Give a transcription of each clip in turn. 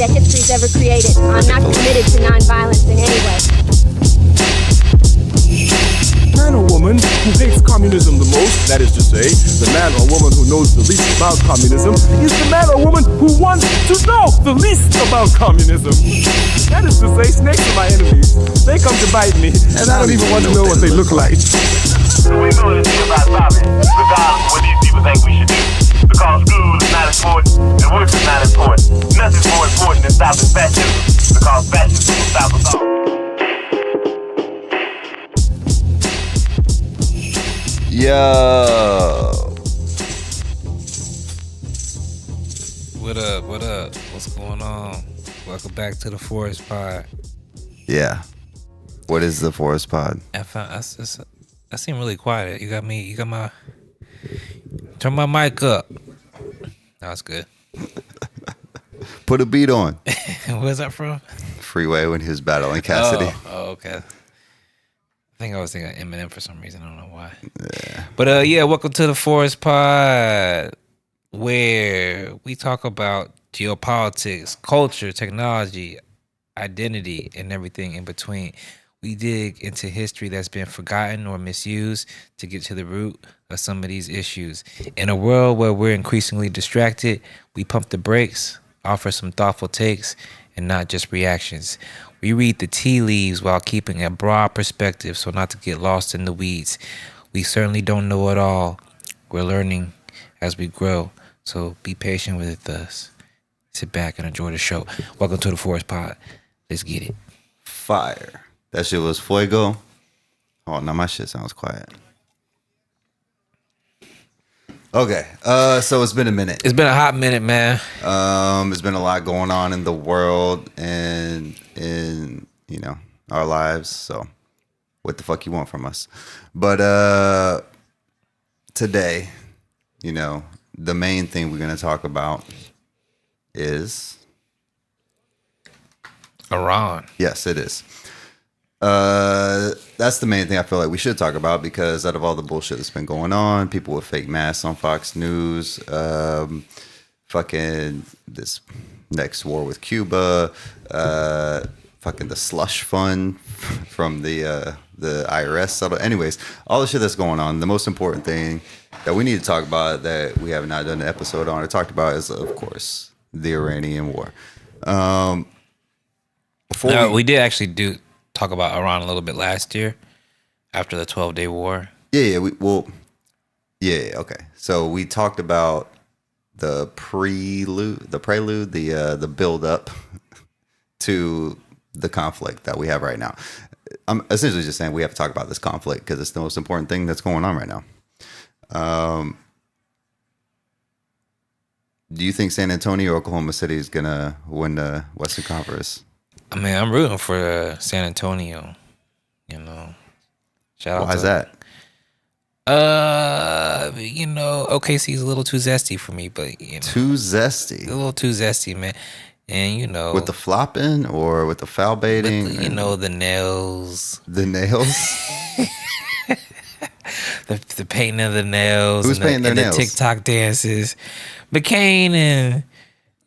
that history's ever created. I'm not committed to nonviolence in any way. Man or woman who hates communism the most, that is to say, the man or woman who knows the least about communism, is the man or woman who wants to know the least about communism. That is to say, snakes are my enemies. They come to bite me, and I don't even want to know what they look like. So we're going to see about stopping, regardless of what these people think we should do. Because school is not important, and work is not important. Nothing's more important than stopping fascism, because fascism will stop us all. Yo. What up? What up? What's going on? Welcome back to the Forest Pod. Yeah. What is the Forest Pod? I seem really quiet. You got my. Turn my mic up. That's good. Put a beat on. Where's that from? Freeway when he was battling Cassidy. Oh, okay. I think I was thinking Eminem for some reason. I don't know why. Yeah. But yeah, welcome to the Forest Pod, where we talk about geopolitics, culture, technology, identity, and everything in between. We dig into history that's been forgotten or misused to get to the root of some of these issues. In a world where we're increasingly distracted, we pump the brakes, offer some thoughtful takes, and not just reactions. We read the tea leaves while keeping a broad perspective so not to get lost in the weeds. We certainly don't know it all. We're learning as we grow, so be patient with us. Sit back and enjoy the show. Welcome to the Forest Pod. Let's get it. Fire. That shit was Fuego. Oh, now my shit sounds quiet. Okay, so it's been a minute. It's been a hot minute, man. There's been a lot going on in the world and in, our lives. So what the fuck you want from us? But today, the main thing we're going to talk about is Iran. Yes, it is. That's the main thing I feel like we should talk about, because out of all the bullshit that's been going on, people with fake masks on Fox News, fucking this next war with Cuba, fucking the slush fund from the IRS settle. Anyways, all the shit that's going on. The most important thing that we need to talk about that we have not done an episode on or talked about is, of course, the Iranian war. We did actually talk about Iran a little bit last year after the 12-day war. Yeah. Okay. So we talked about the prelude, the build up to the conflict that we have right now. I'm essentially just saying we have to talk about this conflict because it's the most important thing that's going on right now. Do you think San Antonio or Oklahoma City is gonna win the Western Conference? I mean, I'm rooting for San Antonio. Shout out. Why is that? OKC's a little too zesty for me, but too zesty. A little too zesty, man. And with the flopping or with the foul baiting, the nails. The nails. the painting of the nails. Who's painting their nails? The TikTok dances. McCain and.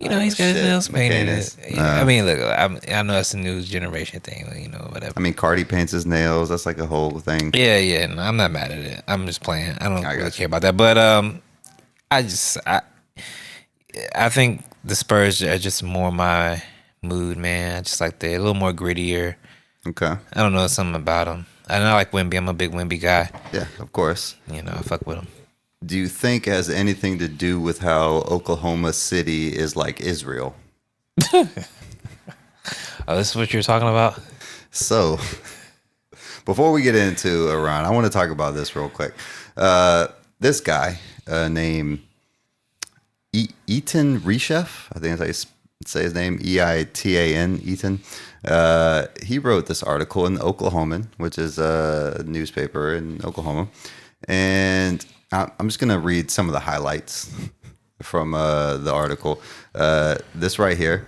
He's got his nails painted. I mean, look, I know it's a new generation thing, whatever. I mean, Cardi paints his nails. That's like a whole thing. Yeah. No, I'm not mad at it. I'm just playing. I don't really care about that. But I think the Spurs are just more my mood, man. I just like they're a little more grittier. Okay. I don't know, something about them. I like Wemby. I'm a big Wemby guy. Yeah, of course. I fuck with him. Do you think it has anything to do with how Oklahoma City is like Israel? Oh, this is what you're talking about? So, before we get into Iran, I want to talk about this real quick. This guy named Eitan Reshef, I think that's how you say his name, Eitan, Eitan. He wrote this article in the Oklahoman, which is a newspaper in Oklahoma. And I'm just going to read some of the highlights from the article. This right here.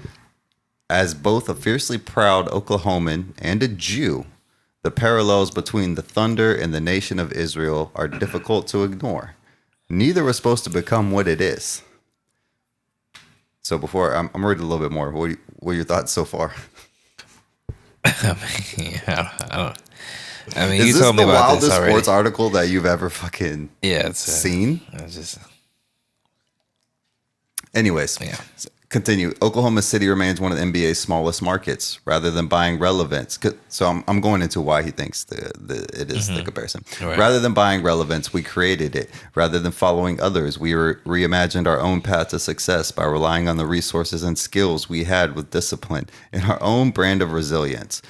As both a fiercely proud Oklahoman and a Jew, the parallels between the thunder and the nation of Israel are difficult to ignore. Neither was supposed to become what it is. So before I'm reading a little bit more. What are your thoughts so far? I mean, Is you this told me the about this wildest already. sports article that you've ever fucking seen? It's just Anyways, Yeah. continue. Oklahoma City remains one of the NBA's smallest markets. Rather than buying relevance, so I'm going into why he thinks it is the comparison. Right. Rather than buying relevance, we created it. Rather than following others, we reimagined our own path to success by relying on the resources and skills we had with discipline and our own brand of resilience.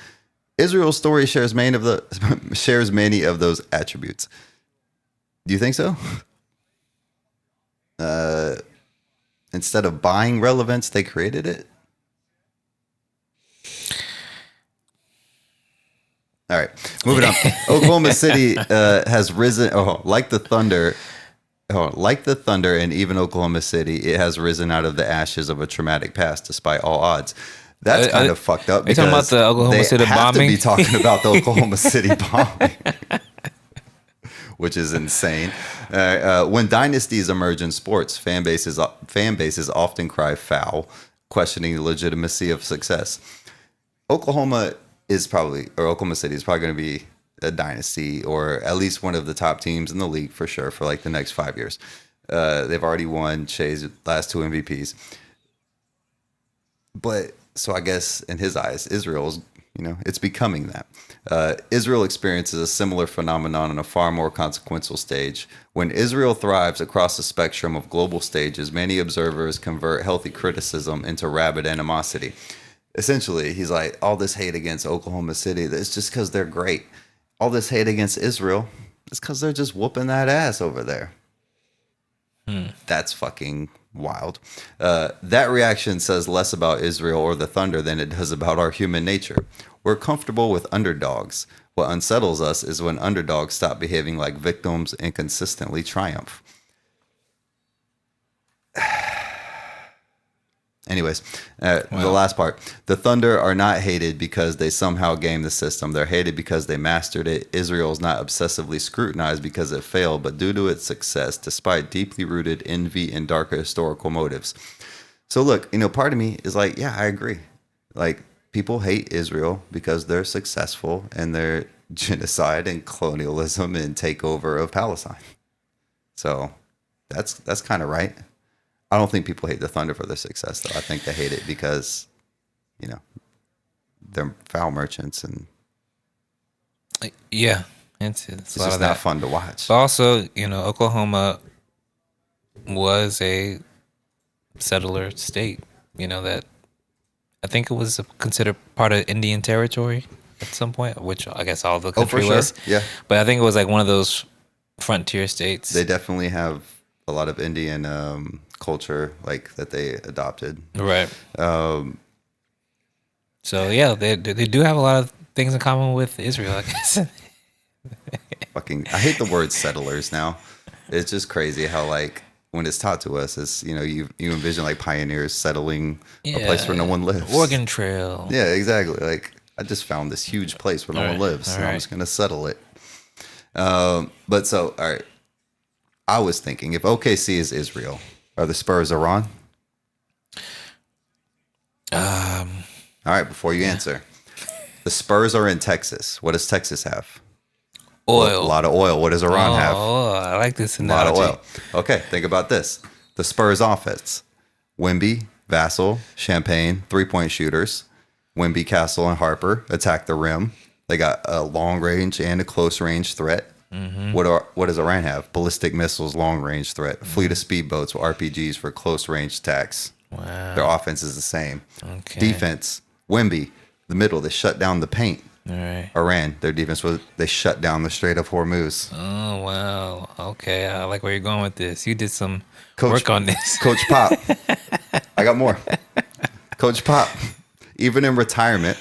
Israel's story shares many of those attributes. Do you think so? Instead of buying relevance, they created it. All right, moving on. Oklahoma City has risen. Like the thunder, and even Oklahoma City, it has risen out of the ashes of a traumatic past, despite all odds. That's kind of fucked up. Are you talking about the Oklahoma City bombing? They have to be talking about the Oklahoma City bombing. Which is insane. When dynasties emerge in sports, fan bases often cry foul, questioning the legitimacy of success. Oklahoma City is probably going to be a dynasty, or at least one of the top teams in the league for sure for like the next 5 years. They've already won Shea's last 2 MVPs. But so I guess in his eyes, Israel's, it's becoming that. Israel experiences a similar phenomenon on a far more consequential stage. When Israel thrives across the spectrum of global stages, many observers convert healthy criticism into rabid animosity. Essentially, he's like, all this hate against Oklahoma City, it's just because they're great. All this hate against Israel, it's because they're just whooping that ass over there. That's fucking wild. That reaction says less about Israel or the Thunder than it does about our human nature. We're comfortable with underdogs. What unsettles us is when underdogs stop behaving like victims and consistently triumph. Anyways, the last part. The Thunder are not hated because they somehow gamed the system. They're hated because they mastered it. Israel is not obsessively scrutinized because it failed, but due to its success, despite deeply rooted envy and darker historical motives. So look, part of me is like, yeah, I agree. Like, people hate Israel because they're successful in their genocide and colonialism and takeover of Palestine. So that's kind of right. I don't think people hate the Thunder for their success, though. I think they hate it because, they're foul merchants, and yeah, it's just not fun to watch. But also, Oklahoma was a settler state. That I think it was considered part of Indian territory at some point, which I guess all the country was. Yeah. But I think it was like one of those frontier states. They definitely have a lot of Indian culture like that they adopted. Right. So yeah, they do have a lot of things in common with Israel, I guess. I hate the word settlers now. It's just crazy how like when it's taught to us, it's you envision like pioneers settling a place where no one lives. Oregon Trail. Yeah, exactly. Like I just found this huge place where no one lives, so all I'm just gonna settle it. But so all right, I was thinking if OKC is Israel, are the Spurs Iran? All right, before you answer, the Spurs are in Texas. What does Texas have? Oil. A lot of oil. What does Iran have? Oh, I like this A lot analogy. of oil. Okay, think about this. The Spurs offense. Wemby, Vassell, Champagne, 3-point shooters. Wemby, Castle, and Harper attack the rim. They got a long range and a close range threat. Mm-hmm. What does Iran have? Ballistic missiles, long range threat. Fleet of speedboats with RPGs for close range attacks. Wow. Their offense is the same. Okay. Defense. Wemby, the middle. They shut down the paint. All right. Iran, their defense was they shut down the Strait of Hormuz. Oh, wow. Okay. I like where you're going with this. You did some work on this. Coach Pop. I got more. Coach Pop. Even in retirement,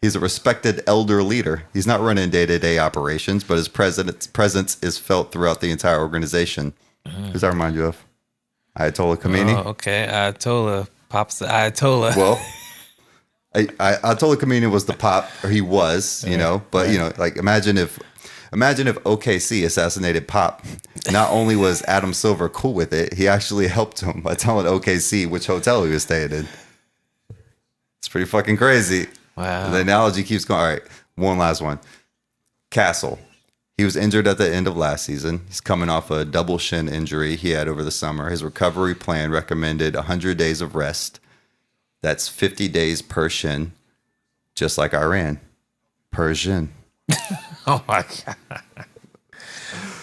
he's a respected elder leader. He's not running day-to-day operations, but his presence is felt throughout the entire organization. Who does that remind you of? Ayatollah Khomeini? Oh, okay. Ayatollah. Pop's the Ayatollah. Well, Ayatollah Khomeini was the pop, or he was, but like imagine if Imagine if OKC assassinated Pop. Not only was Adam Silver cool with it, he actually helped him by telling OKC which hotel he was staying in. It's pretty fucking crazy. Wow. The analogy keeps going. All right, one last one. Castle. He was injured at the end of last season. He's coming off a double shin injury he had over the summer. His recovery plan recommended 100 days of rest. That's 50 days per shin, just like Iran. Persian. Oh my god.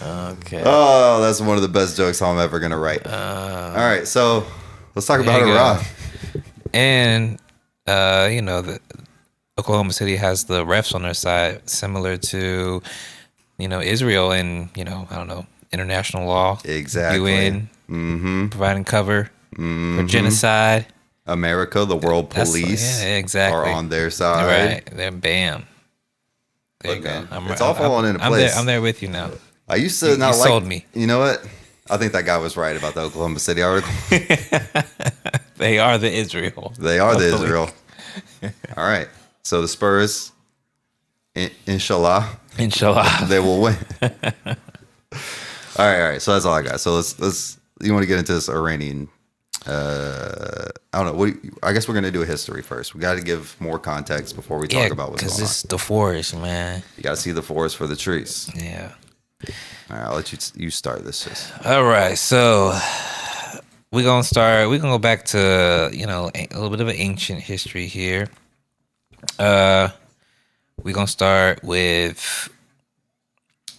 Okay. Oh, that's one of the best jokes I'm ever gonna write. All right, so let's talk about Iran. And the Oklahoma City has the refs on their side, similar to Israel and I don't know, international law. Exactly. UN providing cover for genocide. America, the world police, exactly. are on their side. Right. Then bam. There Look, you go. man, it's all falling into place. I'm there with you now. I used to not you like. sold me. You know what? I think that guy was right about the Oklahoma City article. They are the Israel. They are the Israel. All right. So the Spurs, inshallah, they will win. All right. So that's all I got. So let's. You want to get into this Iranian? I don't know. I guess we're gonna do a history first. We got to give more context before we talk about what's going on. Because it's the forest, man. You got to see the forest for the trees. Yeah. All right. I'll let you start this. Sis. All right. So we're gonna start. We're gonna go back to a little bit of an ancient history here. We're gonna start with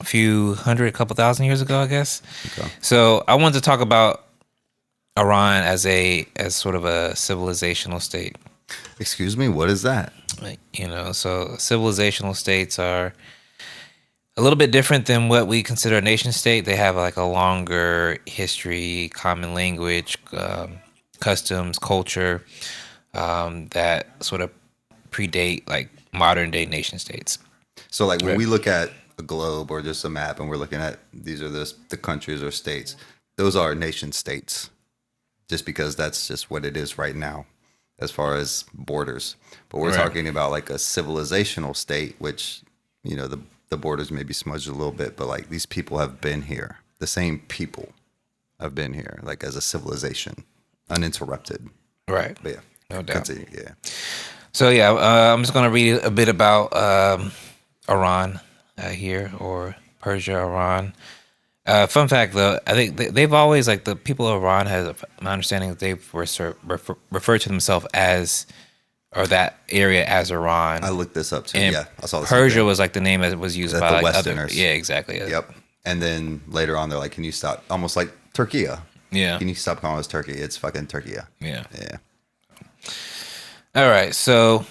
a couple thousand years ago, I guess. Okay. So I wanted to talk about Iran as sort of a civilizational state. Excuse me, what is that? So civilizational states are a little bit different than what we consider a nation state. They have like a longer history, common language, customs, culture that sort of predate like modern day nation states. So like when we look at a globe or just a map and we're looking at these are the countries or states, those are nation states. Just because that's just what it is right now as far as borders. But we're talking about like a civilizational state, which, the borders may be smudged a little bit, but like these people have been here. The same people have been here, like as a civilization, uninterrupted. Right. But yeah. No doubt. Continue, yeah. So yeah, I'm just going to read a bit about Iran here, or Persia, Iran. Fun fact, though, I think they've always, like, the people of Iran have, my understanding is they've referred to themselves as, or that area as Iran. I looked this up too. And yeah, I saw this. Persia was like the name that was used by the like Westerners. other. Yeah, exactly. Yep. And then later on, they're like, "Can you stop?" Almost like Turkey. Yeah. Can you stop calling us Turkey? It's fucking Turkey. Yeah. Yeah. All right, so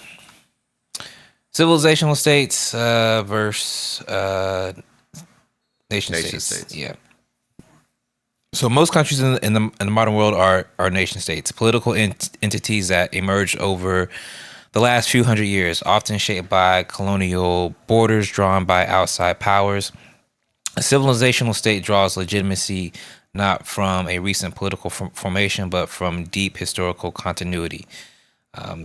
civilizational states versus nation states. Yeah. So most countries in the modern world are nation states, political entities that emerged over the last few hundred years, often shaped by colonial borders drawn by outside powers. A civilizational state draws legitimacy not from a recent political formation, but from deep historical continuity.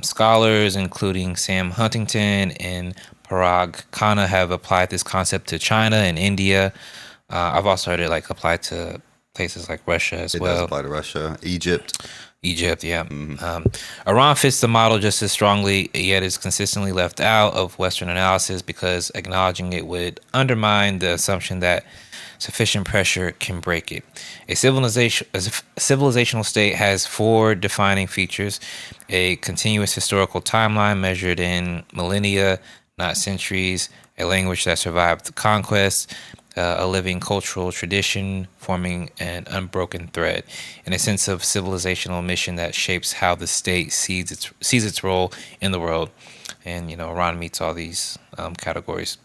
Scholars, including Sam Huntington and Parag Khanna, have applied this concept to China and India. I've also heard it like applied to places like Russia as well. It does apply to Russia, Egypt, yeah. Mm-hmm. Iran fits the model just as strongly, yet is consistently left out of Western analysis because acknowledging it would undermine the assumption that sufficient pressure can break it. A civilizational state has four defining features: a continuous historical timeline measured in millennia, not centuries, a language that survived the conquest, a living cultural tradition forming an unbroken thread, and a sense of civilizational mission that shapes how the state sees its role in the world. And Iran meets all these categories.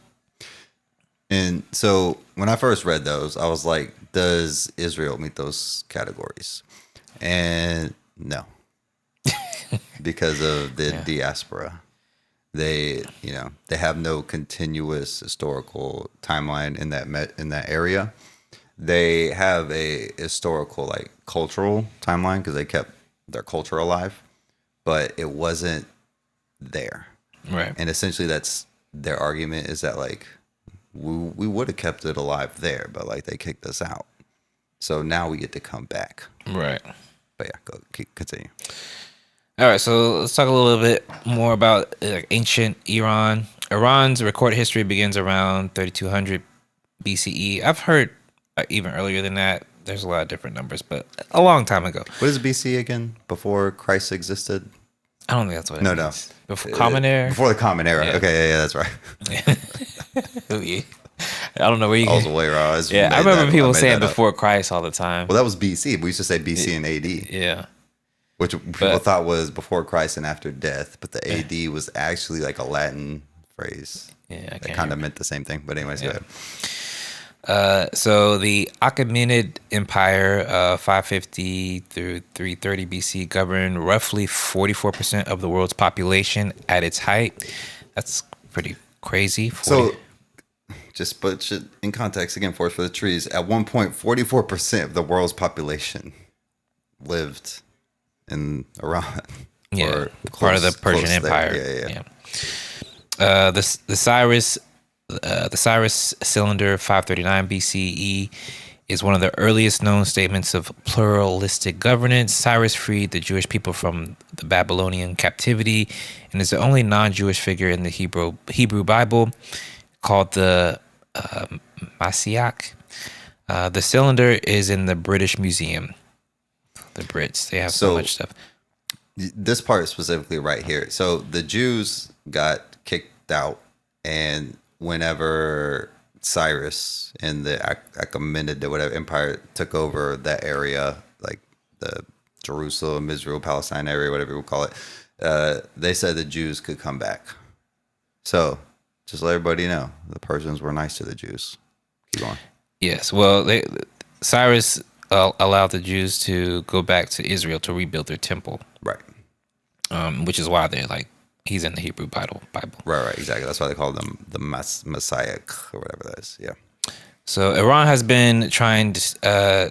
And so when I first read those, I was like, does Israel meet those categories? And no, because of the diaspora. They have no continuous historical timeline in that area. They have a historical, like, cultural timeline because they kept their culture alive, but it wasn't there. Right. And essentially that's their argument, is that, like, we would have kept it alive there, but like they kicked us out. So now we get to come back. Right. But yeah, continue. All right, so let's talk a little bit more about ancient Iran. Iran's recorded history begins around 3200 BCE. I've heard even earlier than that. There's a lot of different numbers, but a long time ago. What is BC again? Before Christ existed? I don't think that's what it means. No. Before Common Era? Before the Common Era. Yeah. Okay, yeah, that's right. Yeah. I don't know where you I was aware. I remember people saying before Christ all the time. Well, that was BC. We used to say BC and AD. Yeah. Which people thought was before Christ and after death, but the AD was actually like a Latin phrase. Yeah, that kind of meant the same thing. But anyways, go ahead. So the Achaemenid Empire, 550 through 330 BC, governed roughly 44% of the world's population at its height. That's pretty crazy. 40. So, just put shit in context again for us for the trees. At one point, 44% of the world's population lived in Iran. Yeah, or part of the Persian Empire. Yeah. The Cyrus Cylinder, 539 BCE, is one of the earliest known statements of pluralistic governance. Cyrus freed the Jewish people from the Babylonian captivity and is the only non-Jewish figure in the Hebrew Bible, called the Mashiach. The cylinder is in the British Museum. The Brits, they have so much stuff. This part specifically right here. So the Jews got kicked out, and whenever Cyrus and the Achaemenid or whatever empire took over that area, like the Jerusalem, Israel, Palestine area, whatever you call it, they said the Jews could come back. So just let everybody know, the Persians were nice to the Jews. Keep going. Yes, well, Cyrus allowed the Jews to go back to Israel to rebuild their temple. Right. Which is why they're like, he's in the Hebrew Bible. Right, exactly. That's why they call them the Messiah or whatever that is. Yeah. So Iran has been trying to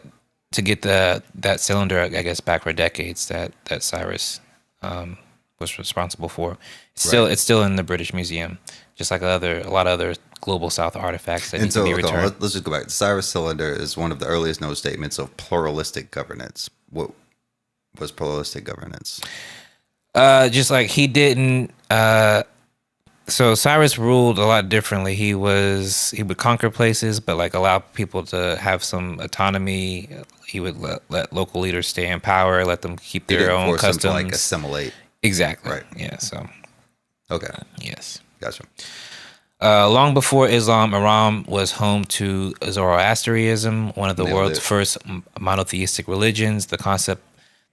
get that cylinder, I guess, back for decades that Cyrus was responsible for. It's still in the British Museum, just like a lot of other global South artifacts that need to be returned. Let's just go back. The Cyrus Cylinder is one of the earliest known statements of pluralistic governance. What was pluralistic governance? Just like he didn't. So Cyrus ruled a lot differently. He would conquer places, but like allow people to have some autonomy. He would let local leaders stay in power, let them keep their own customs. Them to like assimilate. Exactly. Right. Yeah. So. Okay. Yes. Gotcha. Long before Islam, Iran was home to Zoroastrianism, one of the world's first monotheistic religions. The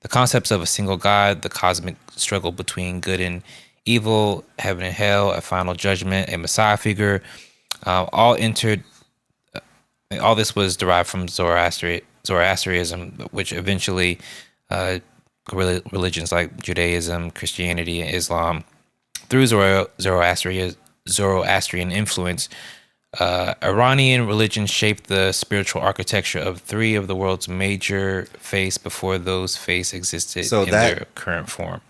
concepts of a single God, the cosmic struggle between good and evil, heaven and hell, a final judgment, a Messiah figure, all this was derived from Zoroastrianism, which eventually religions like Judaism, Christianity, and Islam, through Zoroastrian influence, Iranian religion shaped the spiritual architecture of three of the world's major faiths before those faiths existed their current form.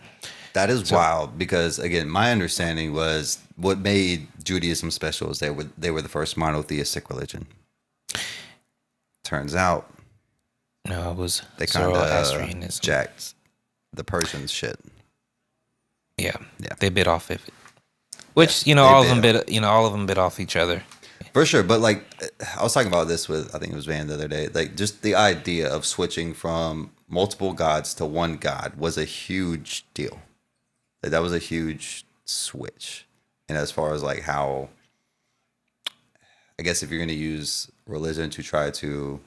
That is wild because, again, my understanding was what made Judaism special is they were the first monotheistic religion. Turns out, no, it was they kind Zoroastrianism. of jacked the Persians shit. Yeah, they bit off of it. Which all of them bit off each other. For sure, but like I was talking about this with I think it was Van the other day. Like just the idea of switching from multiple gods to one god was a huge deal. Like, that was a huge switch. And as far as like how, I guess if you're going to use religion to try to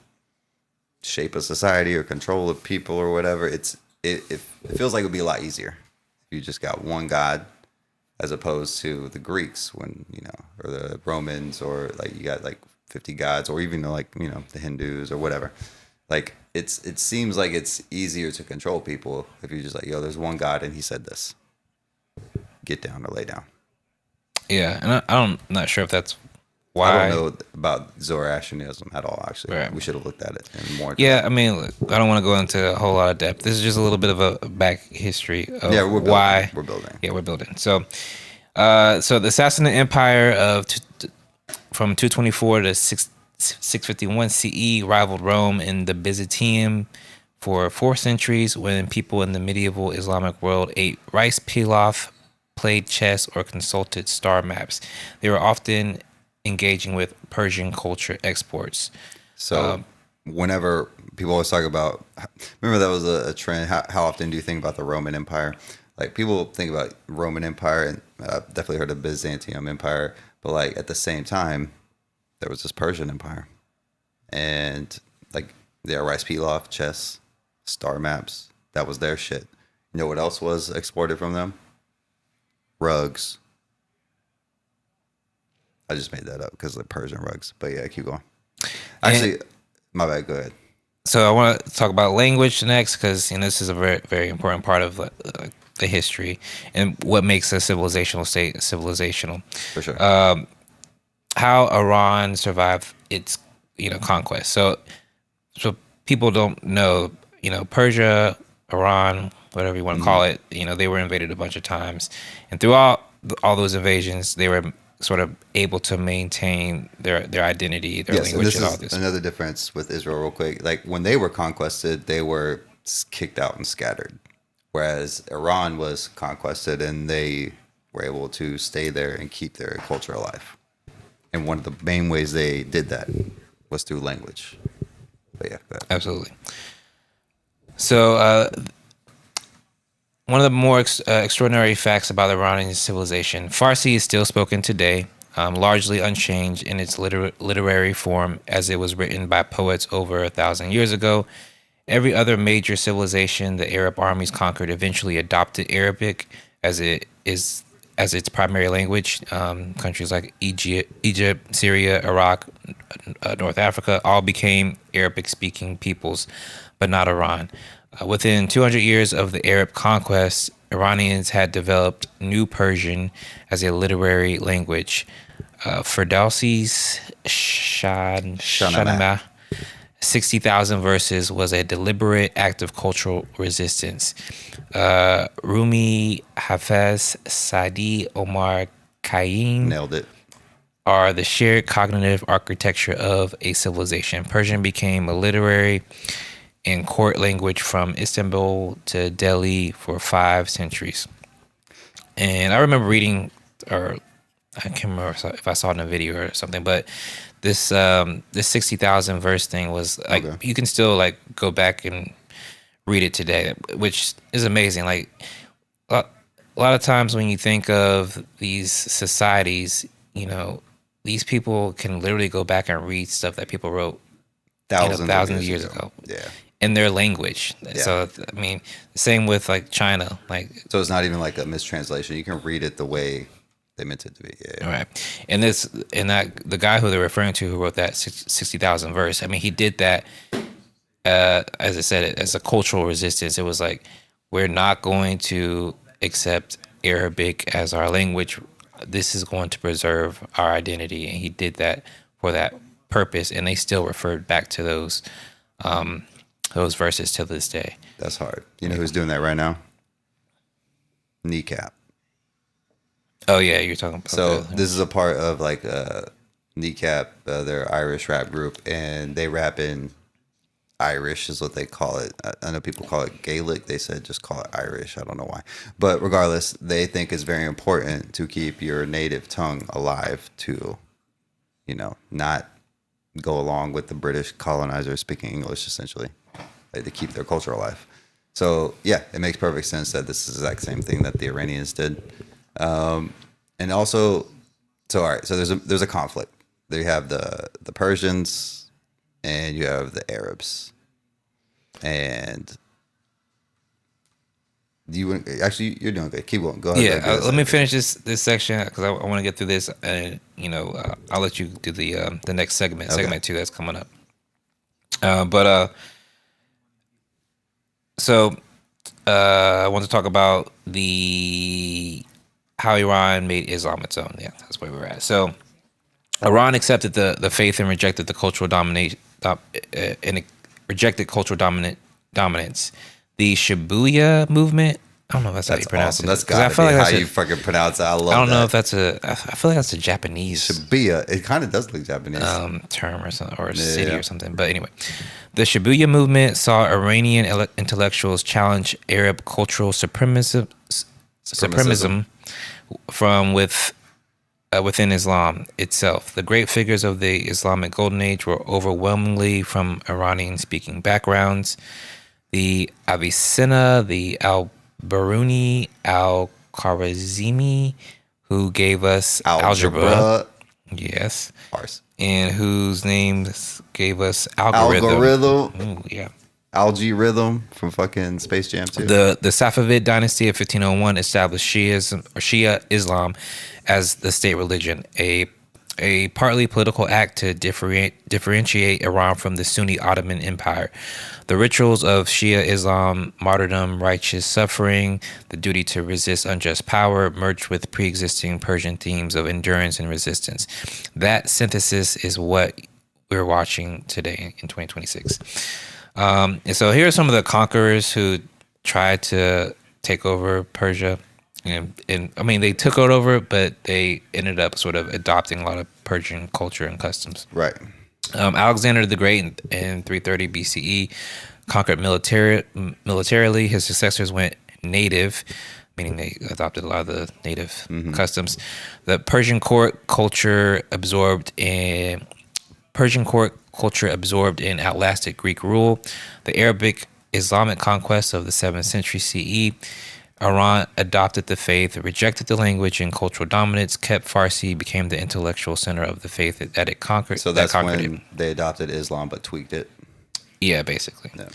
shape a society or control the people or whatever, it feels like it would be a lot easier if you just got one god, as opposed to the Greeks when, or the Romans, or like you got like 50 gods, or even like, the Hindus or whatever. Like it seems like it's easier to control people if you're just like, there's one God and he said this. Get down or lay down. Yeah, and I'm not sure if that's why. I don't know about Zoroastrianism at all, actually. Right. We should have looked at it in more depth. Yeah, I mean, look, I don't want to go into a whole lot of depth. This is just a little bit of a back history of why. We're building. Yeah, we're building. So the Achaemenid Empire of from 224 to 651 CE, rivaled Rome in the Byzantium for 4 centuries, when people in the medieval Islamic world ate rice pilaf, played chess, or consulted star maps. They were often engaging with Persian culture exports. So whenever people always talk about, remember that was a trend. How often do you think about the Roman Empire? Like people think about Roman Empire, and I've definitely heard of Byzantium Empire, but like at the same time, there was this Persian Empire, and like rice pilaf, chess, star maps. That was their shit. You know what else was exported from them? Rugs. I just made that up because of the Persian rugs. But yeah, keep going. Actually, my bad. Go ahead. So I want to talk about language next, because this is a very, very important part of the history and what makes a civilizational state civilizational. For sure. How Iran survived its conquest. So people don't know, Persia, Iran, whatever you want to call it, they were invaded a bunch of times, and throughout all those invasions, they were sort of able to maintain their identity, their language, and all this. Another difference with Israel, real quick. Like when they were conquested, they were kicked out and scattered, whereas Iran was conquested and they were able to stay there and keep their culture alive. And one of the main ways they did that was through language. But yeah, go ahead. Absolutely. So one of the more extraordinary facts about Iranian civilization: Farsi is still spoken today, largely unchanged in its literary form as it was written by poets over 1,000 years ago. Every other major civilization the Arab armies conquered eventually adopted Arabic as its primary language. Countries like Egypt, Syria, Iraq, North Africa all became Arabic-speaking peoples, but not Iran. Within 200 years of the Arab conquest, Iranians had developed New Persian as a literary language. Ferdowsi's Shahnameh, 60,000 verses, was a deliberate act of cultural resistance. Rumi, Hafez, Sadi, Omar Khayyam Nailed it. are the shared cognitive architecture of a civilization. Persian became a literary and court language from Istanbul to Delhi for 5 centuries. And I remember reading, or I can't remember if I saw it in a video or something, but this 60,000 verse thing was like, you can still like go back and read it today, which is amazing. Like a lot of times when you think of these societies, these people can literally go back and read stuff that people wrote thousands of years ago. Yeah. In their language. Yeah. So I mean, same with like China. Like, so it's not even like a mistranslation. You can read it the way they meant it to be. Yeah. Right. And the guy who they're referring to, who wrote that 60,000 verse, I mean, he did that, as I said, as a cultural resistance. It was like, we're not going to accept Arabic as our language. This is going to preserve our identity. And he did that for that purpose. And they still referred back to those verses to this day. That's hard. You know who's doing that right now? Kneecap. Oh yeah, you're talking about. So this is a part of like Kneecap, their Irish rap group, and they rap in Irish is what they call it. I know people call it Gaelic. They said just call it Irish. I don't know why. But regardless, they think it's very important to keep your native tongue alive to, not go along with the British colonizers speaking English, essentially. To keep their culture alive. So yeah, it makes perfect sense that this is the exact same thing that the Iranians did. And also, all right, so there's a conflict. There you have the Persians and you have the Arabs. And you're doing good. Keep going. Go ahead. Yeah, let me finish this section because I want to get through this, and I'll let you do the next segment, Okay. segment 2 that's coming up. So I want to talk about how Iran made Islam its own. Yeah, that's where we're at. So Iran accepted the faith and rejected the cultural domination and rejected cultural dominance. The Shibuya movement I don't know if that's how you That's pronounce awesome. it. That's 'Cause gotta be how that's you fucking pronounce it. I love that. I don't know if that's I feel like that's a Japanese Shibuya. It kind of does look Japanese. term or something, or a city or something. But anyway, the Shibuya movement saw Iranian intellectuals challenge Arab cultural supremacism from within Islam itself. The great figures of the Islamic Golden Age were overwhelmingly from Iranian-speaking backgrounds. The Avicenna, the Al-Biruni, Al-Khwarizmi, who gave us algebra. Yes. Farsi. And whose names gave us algorithm. Ooh, yeah. Algae Rhythm from fucking Space Jam 2. The Safavid dynasty of 1501 established Shia Islam as the state religion, a partly political act to differentiate Iran from the Sunni Ottoman Empire. The rituals of Shia Islam, martyrdom, righteous suffering, the duty to resist unjust power, merged with pre-existing Persian themes of endurance and resistance. That synthesis is what we're watching today in 2026. And so here are some of the conquerors who tried to take over Persia. And I mean, they took it over, but they ended up sort of adopting a lot of Persian culture and customs. Right. Alexander the Great in 330 BCE conquered militarily. His successors went native, meaning they adopted a lot of the native customs. The Persian court culture absorbed in outlasted Greek rule. The Arabic Islamic conquest of the 7th century CE. Iran adopted the faith, rejected the language and cultural dominance, kept Farsi, became the intellectual center of the faith that it conquered. So that's when they adopted Islam but tweaked it. Yeah, basically. Yeah.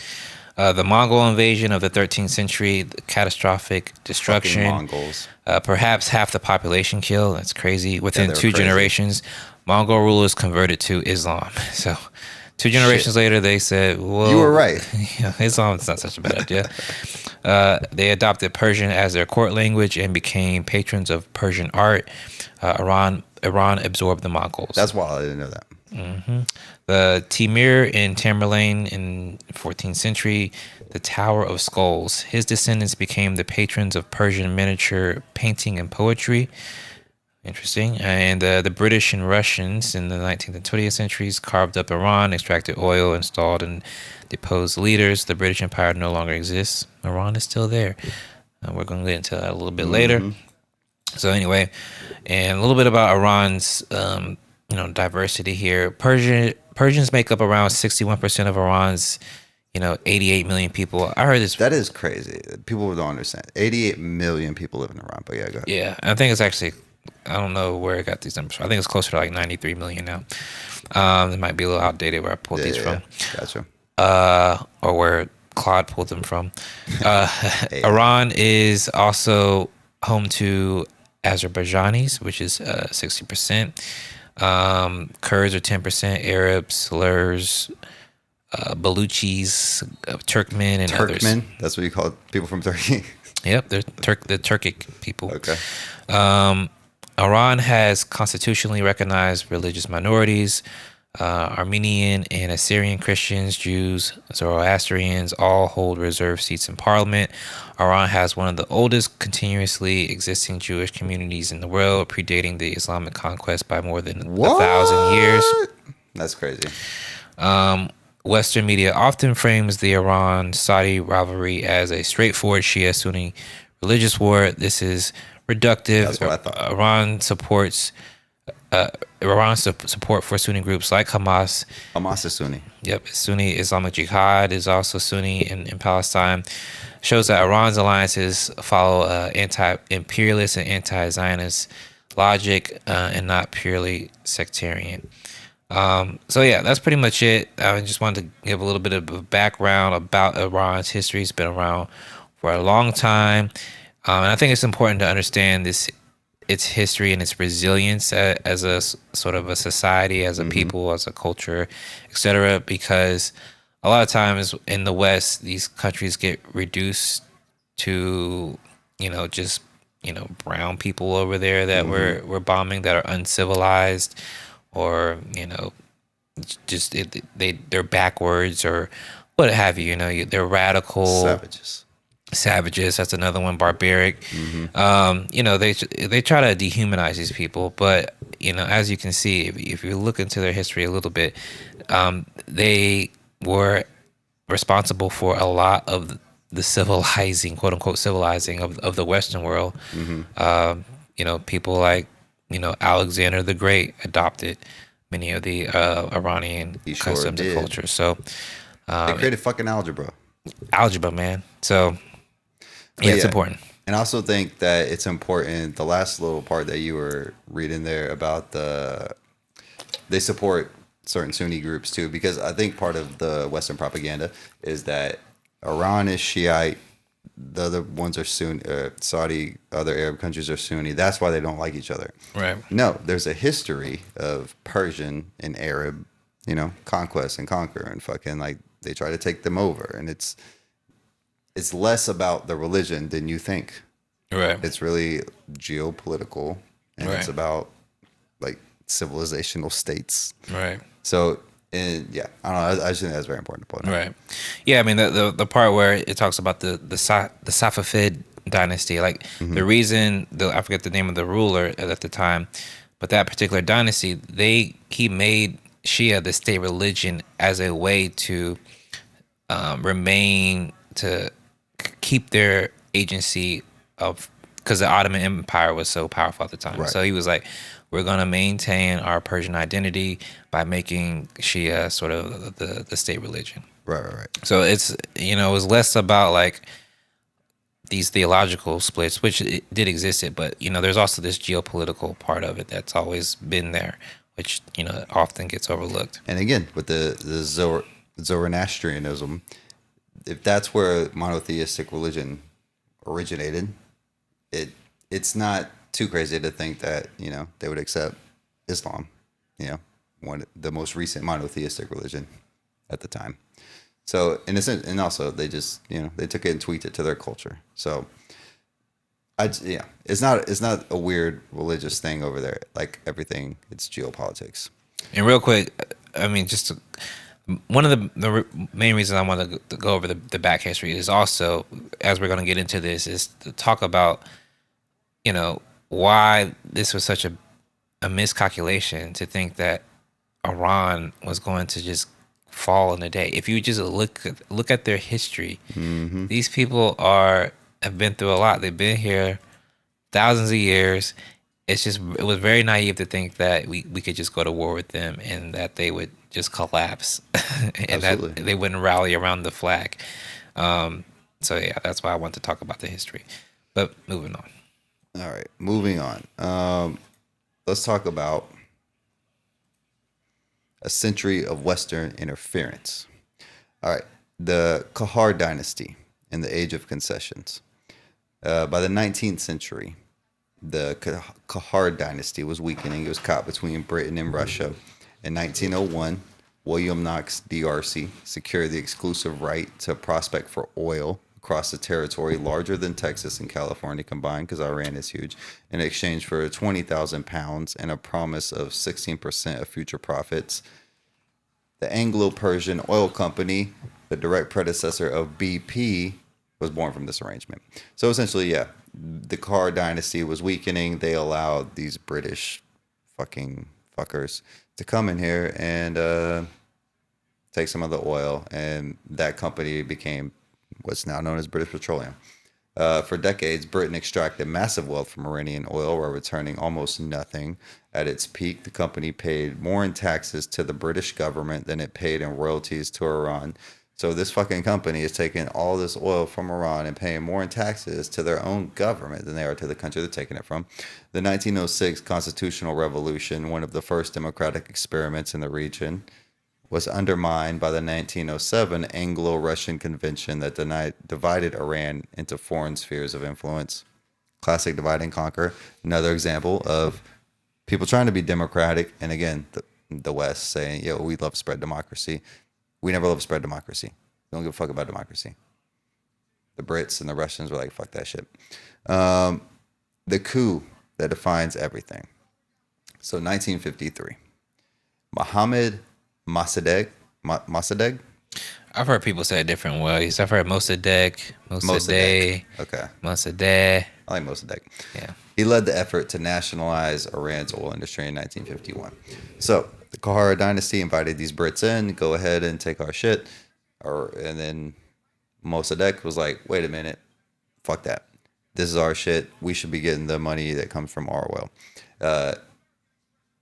The Mongol invasion of the 13th century, the catastrophic destruction. Fucking Mongols. Perhaps half the population killed. That's crazy. Within they were two crazy. generations, Mongol rulers converted to Islam. So 2 generations later, they said, well, You were right. Yeah, Islam's not such a bad idea. They adopted Persian as their court language and became patrons of Persian art. Iran absorbed the Mongols. That's wild. I didn't know that. The Timur in Tamerlane in 14th century, the Tower of Skulls. His descendants became the patrons of Persian miniature painting and poetry. Interesting. And the British and Russians in the 19th and 20th centuries carved up Iran, extracted oil, installed and deposed leaders. The British Empire no longer exists. Iran is still there. We're going to get into that a little bit later. So anyway, and a little bit about Iran's diversity here. Persians make up around 61% of Iran's 88 million people. I heard this. That is crazy. People don't understand. 88 million people live in Iran. But yeah, go ahead. Yeah, I think it's actually, I don't know where I got these numbers from. I think it's closer to like 93 million now. It might be a little outdated where I pulled these from. Gotcha. Or where Claude pulled them from. Iran is also home to Azerbaijanis, which is 60%. Kurds are 10%. Arabs, Slurs, Baluchis, Turkmen, and others. Turkmen? That's what you call people from Turkey? Yep, they're the Turkic people. Okay. Iran has constitutionally recognized religious minorities. Armenian and Assyrian Christians, Jews, Zoroastrians all hold reserved seats in parliament. Iran has one of the oldest continuously existing Jewish communities in the world, predating the Islamic conquest by more than 1,000 years. That's crazy. Western media often frames the Iran-Saudi rivalry as a straightforward Shia-Sunni religious war. This is reductive. That's what I thought. Iran's support for Sunni groups like Hamas. Hamas is Sunni. Yep, Sunni Islamic Jihad is also Sunni in Palestine. Shows that Iran's alliances follow anti-imperialist and anti-Zionist logic and not purely sectarian. So yeah, that's pretty much it. I just wanted to give a little bit of a background about Iran's history. It's been around for a long time. And I think it's important to understand its history and its resilience as a sort of a society, as a people, as a culture, etc. Because a lot of times in the West, these countries get reduced to, just, brown people over there that we're bombing, that are uncivilized, or, just they're backwards or what have you. They're radical Savages. savages. That's another one. Barbaric. You know, they try to dehumanize these people, but you know, as you can see, if you look into their history a little bit, they were responsible for a lot of the civilizing, quote unquote, civilizing of the Western world. You know, people like, you know, Alexander the Great adopted many of the Iranian He sure customs and did. culture. So They created fucking algebra. algebra, man. So yeah, it's yeah. important. And I also think that it's important, the last little part that you were reading there about they support certain Sunni groups too, because I think part of the Western propaganda is that Iran is Shiite, the other ones are Sunni, Saudi, other Arab countries are Sunni. That's why they don't like each other. Right. No, there's a history of Persian and Arab, you know, conquest and conquer, and fucking like they try to take them over, and it's less about the religion than you think. Right. It's really geopolitical, and it's Right. about like civilizational states. Right. So, and yeah, I don't know. I just think that's very important to point out. Right. Yeah, I mean the part where it talks about the Safavid dynasty, like the reason I forget the name of the ruler at the time, but that particular dynasty, he made Shia the state religion as a way to keep their agency of, because the Ottoman Empire was so powerful at the time. Right. So he was like, we're going to maintain our Persian identity by making Shia sort of the state religion. Right. So it's, you know, it was less about like these theological splits, which it did exist, but, you know, there's also this geopolitical part of it that's always been there, which, you know, often gets overlooked. And again, with the Zoroastrianism, if that's where monotheistic religion originated, it's not too crazy to think that, you know, they would accept Islam, you know, the most recent monotheistic religion at the time. So in a sense, and also they just, you know, they took it and tweaked it to their culture. So it's not a weird religious thing over there. Like everything, it's geopolitics. And real quick, I mean, one of the main reasons I want to go over the back history is also, as we're going to get into this, is to talk about, you know, why this was such a miscalculation to think that Iran was going to just fall in a day. If you just look at their history, these people have been through a lot. They've been here thousands of years. It was very naive to think that we could just go to war with them and that they would just collapse and Absolutely. that they wouldn't rally around the flag. So yeah, that's why I want to talk about the history. But moving on. All right, moving on. Let's talk about a century of Western interference. All right, the Kahar dynasty in the age of concessions. By the 19th century, the Kahar dynasty was weakening. It was caught between Britain and Russia. In 1901, William Knox d'Arcy secured the exclusive right to prospect for oil across a territory larger than Texas and California combined, because Iran is huge, in exchange for 20,000 pounds and a promise of 16% of future profits. The Anglo-Persian Oil Company, the direct predecessor of BP, was born from this arrangement. So essentially, yeah, the Kahar dynasty was weakening. They allowed these British fucking fuckers to come in here and take some of the oil, and that company became what's now known as British Petroleum. For decades, Britain extracted massive wealth from Iranian oil while returning almost nothing. At its peak, the company paid more in taxes to the British government than it paid in royalties to Iran. So this fucking company is taking all this oil from Iran and paying more in taxes to their own government than they are to the country they're taking it from. The 1906 Constitutional Revolution, one of the first democratic experiments in the region, was undermined by the 1907 Anglo-Russian Convention that divided Iran into foreign spheres of influence. Classic divide and conquer. Another example of people trying to be democratic, and again, the West saying, yo, we love spread democracy. We never love spread democracy. We don't give a fuck about democracy. The Brits and the Russians were like, fuck that shit. The coup that defines everything. So 1953. Mohammed Mossadegh. I've heard people say it different ways. I've heard Mossadegh, Mossadegh. Okay. Mossadegh. I like Mossadegh. Yeah. He led the effort to nationalize Iran's oil industry in 1951. So the Kahara dynasty invited these Brits in, go ahead and take our shit. And then Mossadegh was like, wait a minute, fuck that. This is our shit. We should be getting the money that comes from our oil.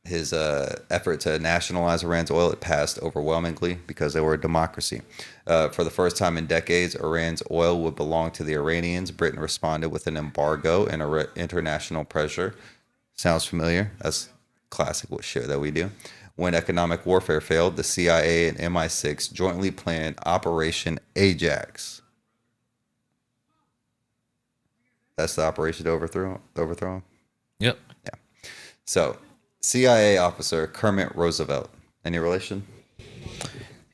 His effort to nationalize Iran's oil, it passed overwhelmingly because they were a democracy. For the first time in decades, Iran's oil would belong to the Iranians. Britain responded with an embargo and international pressure. Sounds familiar? That's classic what shit that we do. When economic warfare failed, the CIA and MI6 jointly planned Operation Ajax. That's the operation to overthrow him? Yep. Yeah. So, CIA officer Kermit Roosevelt. Any relation?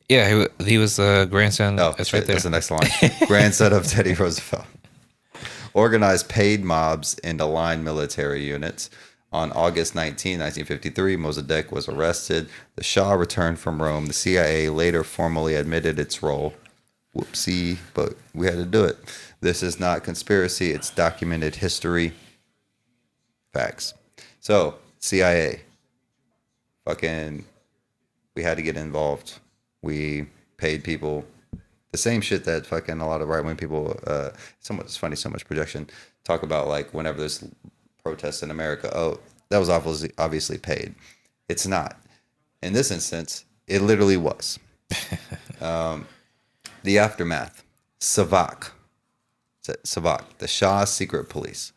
Yeah, he was a grandson. Oh, that's right there. That's the next line. Grandson of Teddy Roosevelt. Organized paid mobs and aligned military units. On August 19, 1953, Mossadegh was arrested. The Shah returned from Rome. The CIA later formally admitted its role. Whoopsie, but we had to do it. This is not conspiracy. It's documented history. Facts. So, CIA. We had to get involved. We paid people the same shit that fucking a lot of right-wing people, it's funny, so much projection, talk about like whenever there's protests in America, oh, that was obviously paid. It's not. In this instance, it literally was. The aftermath. Savak, the Shah's secret police.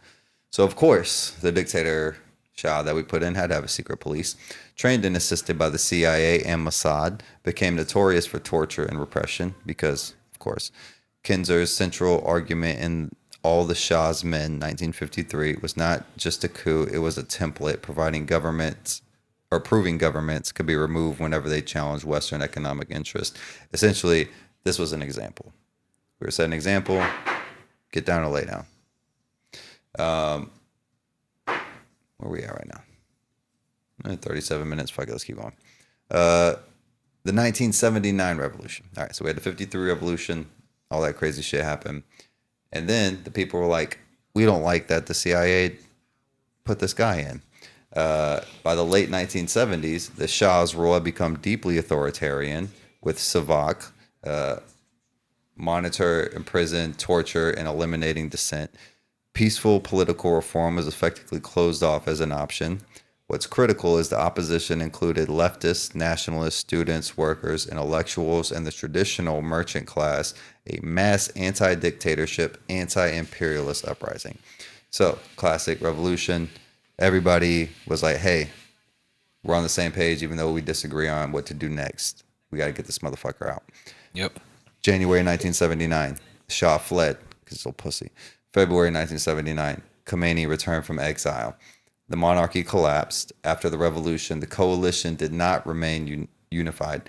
So, of course, the dictator Shah that we put in had to have a secret police. Trained and assisted by the CIA and Mossad, became notorious for torture and repression because, of course, Kinzer's central argument in All the Shah's Men, 1953, was not just a coup, it was a template proving governments could be removed whenever they challenged Western economic interest. Essentially, this was an example. We were set an example, get down or lay down. Where are we at right now? 37 minutes. Fuck it, let's keep going. The 1979 revolution. All right, so we had the 53 revolution. All that crazy shit happened. And then the people were like, we don't like that the CIA put this guy in. By the late 1970s, the Shah's rule had become deeply authoritarian, with Savak monitor, imprison, torture, and eliminating dissent. Peaceful political reform was effectively closed off as an option. What's critical is the opposition included leftists, nationalists, students, workers, intellectuals, and the traditional merchant class, a mass anti-dictatorship, anti-imperialist uprising. So, classic revolution. Everybody was like, hey, we're on the same page, even though we disagree on what to do next. We got to get this motherfucker out. Yep. January 1979, Shah fled because he's a pussy. February 1979, Khomeini returned from exile. The monarchy collapsed. After the revolution, the coalition did not remain unified.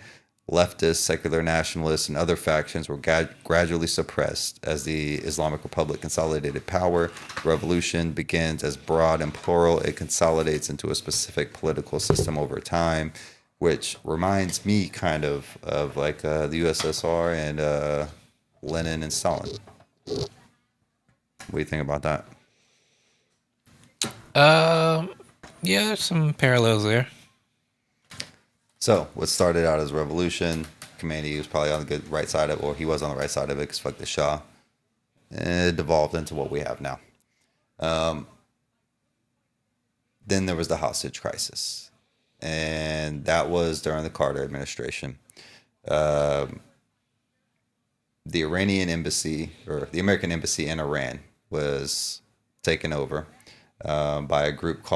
Leftists, secular nationalists, and other factions were gradually suppressed as the Islamic Republic consolidated power. The revolution begins as broad and plural. It consolidates into a specific political system over time, which reminds me kind of like the USSR and Lenin and Stalin. What do you think about that? Yeah, there's some parallels there. So, what started out as a revolution, Khomeini was probably on the right side of it, or he was on the right side of it because fuck the Shah. And it devolved into what we have now. Then there was the hostage crisis. And that was during the Carter administration. The Iranian embassy, or the American embassy in Iran, was taken over by a group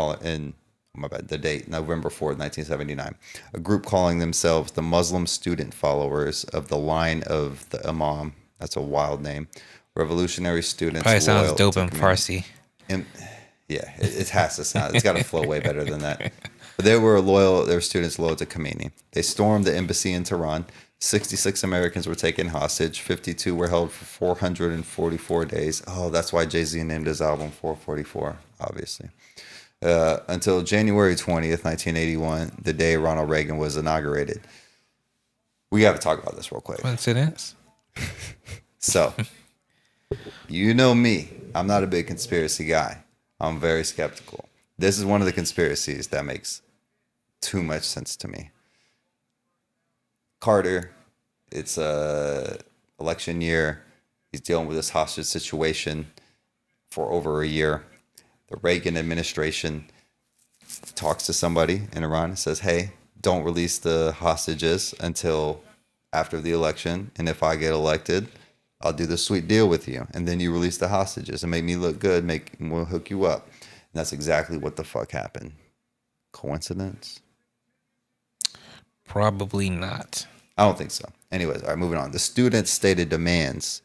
the date, November 4th, 1979. A group calling themselves the Muslim Student Followers of the Line of the Imam. That's a wild name. Revolutionary students. Probably sounds dope in Farsi. Yeah, it has to sound. It's got to flow way better than that. But they were students loyal to Khomeini. They stormed the embassy in Tehran. 66 Americans were taken hostage. 52 were held for 444 days. Oh, that's why Jay-Z named his album 444, obviously. Until January 20th, 1981, the day Ronald Reagan was inaugurated. We got to talk about this real quick. Coincidence? So, you know me. I'm not a big conspiracy guy. I'm very skeptical. This is one of the conspiracies that makes too much sense to me. Carter, it's a election year. He's dealing with this hostage situation for over a year. The Reagan administration talks to somebody in Iran and says, hey, don't release the hostages until after the election. And if I get elected, I'll do the sweet deal with you. And then you release the hostages and make me look good. We'll hook you up. And that's exactly what the fuck happened. Coincidence? Probably not. I don't think so. Anyways, all right, moving on. The students stated demands.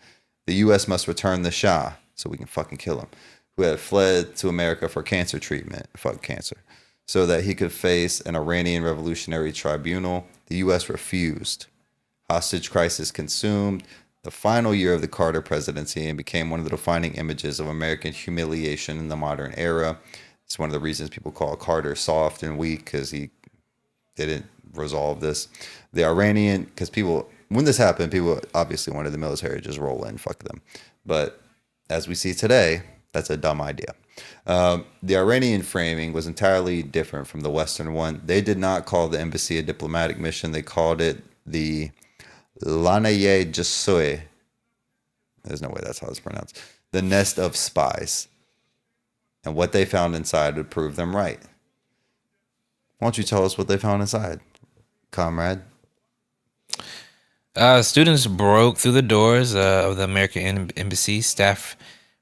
The U.S. must return the Shah so we can fucking kill him, who had fled to America for cancer treatment. Fuck cancer. So that he could face an Iranian Revolutionary Tribunal. The U.S. refused. Hostage crisis consumed the final year of the Carter presidency and became one of the defining images of American humiliation in the modern era. It's one of the reasons people call Carter soft and weak, because he didn't resolve this. The Iranian, because people, when this happened, people obviously wanted the military to just roll in, fuck them. But as we see today, that's a dumb idea. The Iranian framing was entirely different from the Western one. They did not call the embassy a diplomatic mission. They called it the Lanaye Jassoy. There's no way that's how it's pronounced. The nest of spies. And what they found inside would prove them right. Why don't you tell us what they found inside, comrade? Students broke through the doors of the American embassy. Staff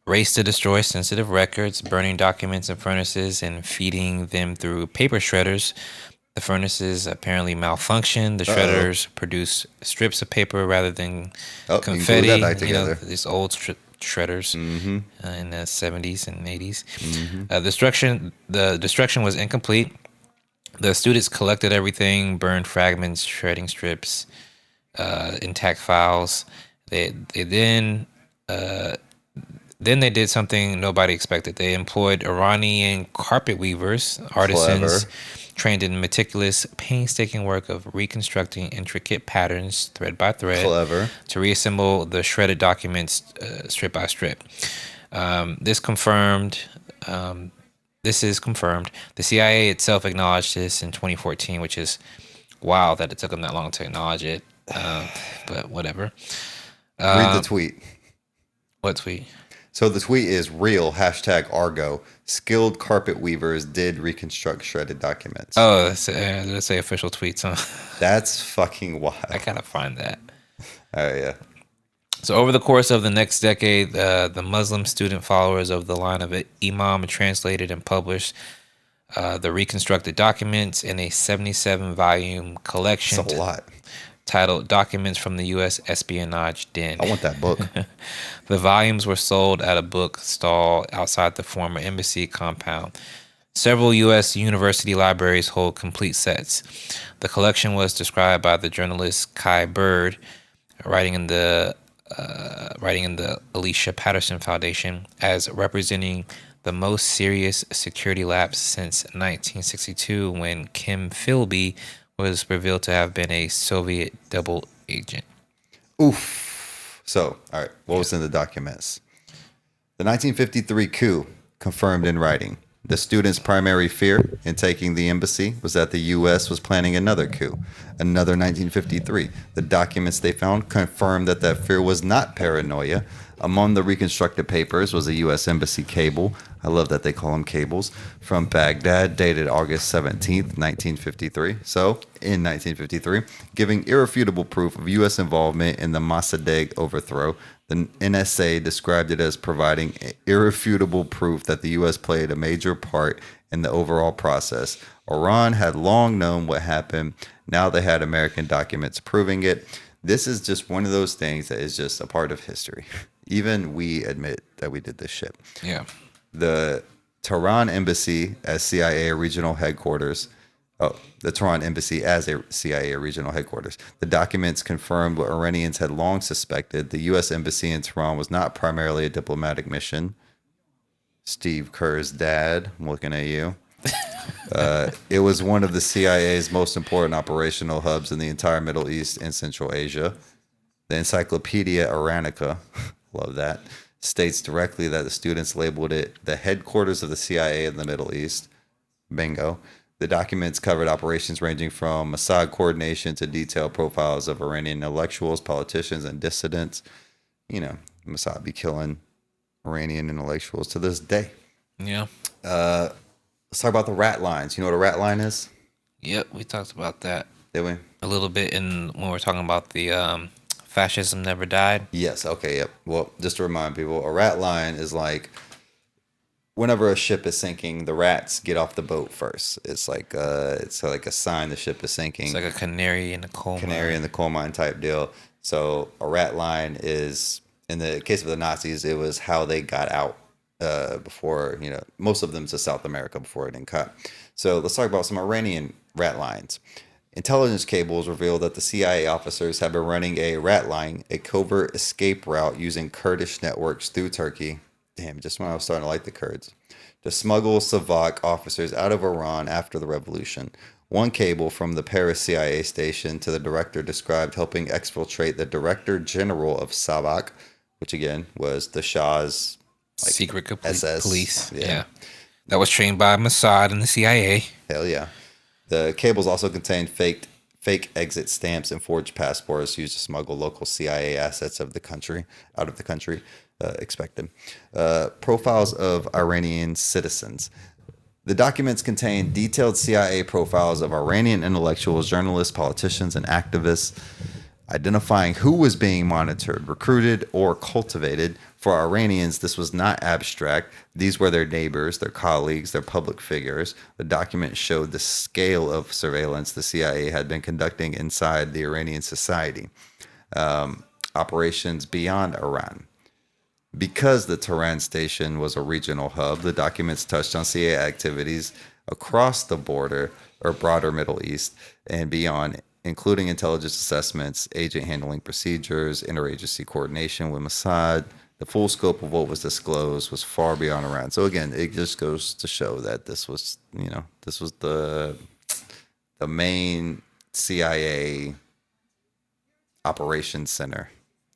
raced to destroy sensitive records, burning documents in furnaces and feeding them through paper shredders. The furnaces apparently malfunctioned. The shredders produced strips of paper rather than confetti. You that together. These old shredders in the 70s and 80s. The destruction was incomplete. The students collected everything, burned fragments, shredding strips, intact files. They did something nobody expected. They employed Iranian carpet weavers, artisans, trained in meticulous, painstaking work of reconstructing intricate patterns, thread by thread, to reassemble the shredded documents strip by strip. This is confirmed. The CIA itself acknowledged this in 2014, which is wild that it took them that long to acknowledge it. But whatever. Read the tweet. What tweet? So the tweet is real, #Argo. Skilled carpet weavers did reconstruct shredded documents. Oh, let's say official tweets, huh? That's fucking wild. I gotta find that. Oh, yeah. So over the course of the next decade, the Muslim student followers of the line of Imam translated and published the reconstructed documents in a 77-volume collection. That's a lot. Titled Documents from the U.S. Espionage Den. I want that book. The volumes were sold at a book stall outside the former embassy compound. Several U.S. university libraries hold complete sets. The collection was described by the journalist Kai Bird, writing in the Alicia Patterson Foundation, as representing the most serious security lapse since 1962, when Kim Philby was revealed to have been a Soviet double agent. Oof. So, all right, what was in the documents? The 1953 coup, confirmed in writing. The students' primary fear in taking the embassy was that the U.S. was planning another coup, another 1953. The documents they found confirmed that fear was not paranoia. Among the reconstructed papers was a U.S. embassy cable. I love that they call them cables. From Baghdad, dated August 17th, 1953. So, in 1953, giving irrefutable proof of U.S. involvement in the Mossadegh overthrow. The NSA described it as providing irrefutable proof that the U.S. played a major part in the overall process. Iran had long known what happened. Now they had American documents proving it. This is just one of those things that is just a part of history. Even we admit that we did this shit. Yeah. The Tehran embassy as CIA regional headquarters. The Tehran embassy as a CIA regional headquarters. The documents confirmed what Iranians had long suspected. The U.S. embassy in Tehran was not primarily a diplomatic mission. Steve Kerr's dad, I'm looking at you. It was one of the CIA's most important operational hubs in the entire Middle East and Central Asia. The Encyclopedia Aranica, love that, states directly that the students labeled it the headquarters of the CIA in the Middle East. Bingo. The documents covered operations ranging from Mossad coordination to detailed profiles of Iranian intellectuals, politicians, and dissidents. You know, Mossad be killing Iranian intellectuals to this day. Yeah. Let's talk about the rat lines. You know what a rat line is? Yep, we talked about that Did we? a little bit when we were talking about the fascism never died. Yes. Okay. Yep. Well, just to remind people, a rat line is like whenever a ship is sinking, the rats get off the boat first. It's like a sign the ship is sinking. It's like a canary in the coal mine type deal. So a rat line is, in the case of the Nazis, it was how they got out before, you know, most of them to South America before it didn't cut. So let's talk about some Iranian rat lines. Intelligence cables revealed that the CIA officers have been running a rat line, a covert escape route using Kurdish networks through Turkey. Damn, just when I was starting to like the Kurds. To smuggle Savak officers out of Iran after the revolution. One cable from the Paris CIA station to the director described helping exfiltrate the director general of Savak, which again was the Shah's secret SS police. Yeah. That was trained by Mossad and the CIA. Hell yeah. The cables also contained fake exit stamps and forged passports used to smuggle local CIA assets out of the country. Expected. Profiles of Iranian citizens. The documents contain detailed CIA profiles of Iranian intellectuals, journalists, politicians, and activists, identifying who was being monitored, recruited, or cultivated. For Iranians, this was not abstract. These were their neighbors, their colleagues, their public figures. The document showed the scale of surveillance the CIA had been conducting inside the Iranian society. Operations beyond Iran. Because the Tehran station was a regional hub, the documents touched on CIA activities across the border or broader Middle East and beyond, including intelligence assessments, agent handling procedures, interagency coordination with Mossad. The full scope of what was disclosed was far beyond Iran. So again, it just goes to show that this was the main CIA operations center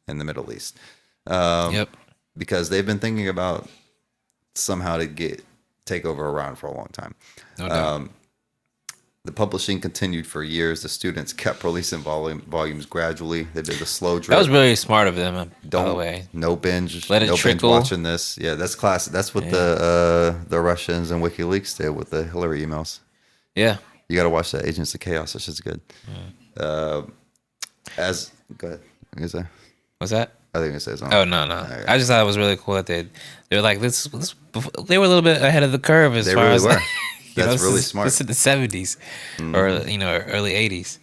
in the Middle East. Yep. Because they've been thinking about somehow to take over Iran for a long time. No doubt. The publishing continued for years. The students kept releasing volumes gradually. They did a slow drip. That was really smart of them, by the way. No binge. Let it no trickle. binge watching this. Yeah, that's classic. That's what the Russians and WikiLeaks did with the Hillary emails. Yeah. You got to watch that Agents of Chaos. That shit's good. Yeah. Go ahead. What's that? I think it says something. Oh no. Right. I just thought it was really cool that they were like this. They were a little bit ahead of the curve as far as. Like, That's really smart. This is the 70s or early 80s.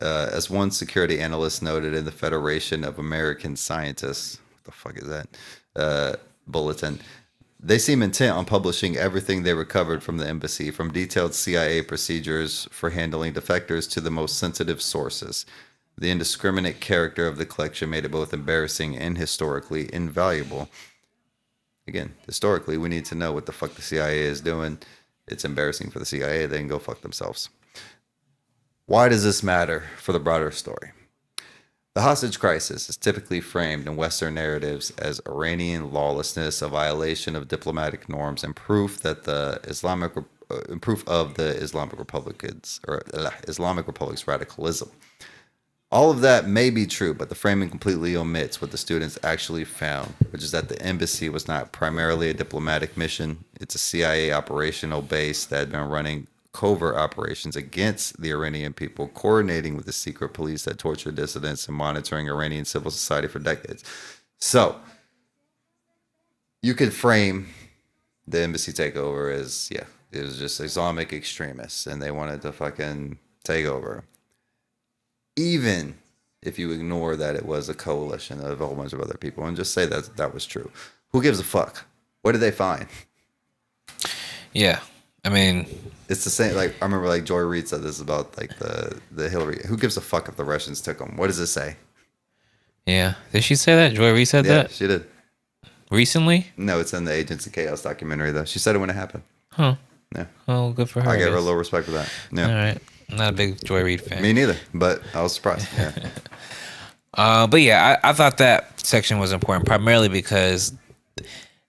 As one security analyst noted in the Federation of American Scientists, what the fuck is that? Bulletin. They seem intent on publishing everything they recovered from the embassy, from detailed CIA procedures for handling defectors to the most sensitive sources. The indiscriminate character of the collection made it both embarrassing and historically invaluable. Again, historically, we need to know what the fuck the CIA is doing. It's embarrassing for the CIA. They can go fuck themselves. Why does this matter for the broader story? The hostage crisis is typically framed in Western narratives as Iranian lawlessness, a violation of diplomatic norms, and proof of the Islamic Republic's radicalism. All of that may be true, but the framing completely omits what the students actually found, which is that the embassy was not primarily a diplomatic mission. It's a CIA operational base that had been running covert operations against the Iranian people, coordinating with the secret police that tortured dissidents and monitoring Iranian civil society for decades. So, you could frame the embassy takeover as, it was just Islamic extremists, and they wanted to fucking take over. Even if you ignore that it was a coalition of a whole bunch of other people and just say that was true. Who gives a fuck? What did they find? Yeah. I mean, it's the same. Like, I remember Joy Reid said this about the Hillary. Who gives a fuck if the Russians took them? What does it say? Yeah. Did she say that? Joy Reid said that? Yeah, she did. Recently? No, it's in the Agents of Chaos documentary, though. She said it when it happened. Huh. Yeah. Oh, good for her. I gave her a guess. little respect for that. Yeah. All right. I'm not a big Joy Reid fan. Me neither, but I was surprised. Yeah. But yeah, I thought that section was important primarily because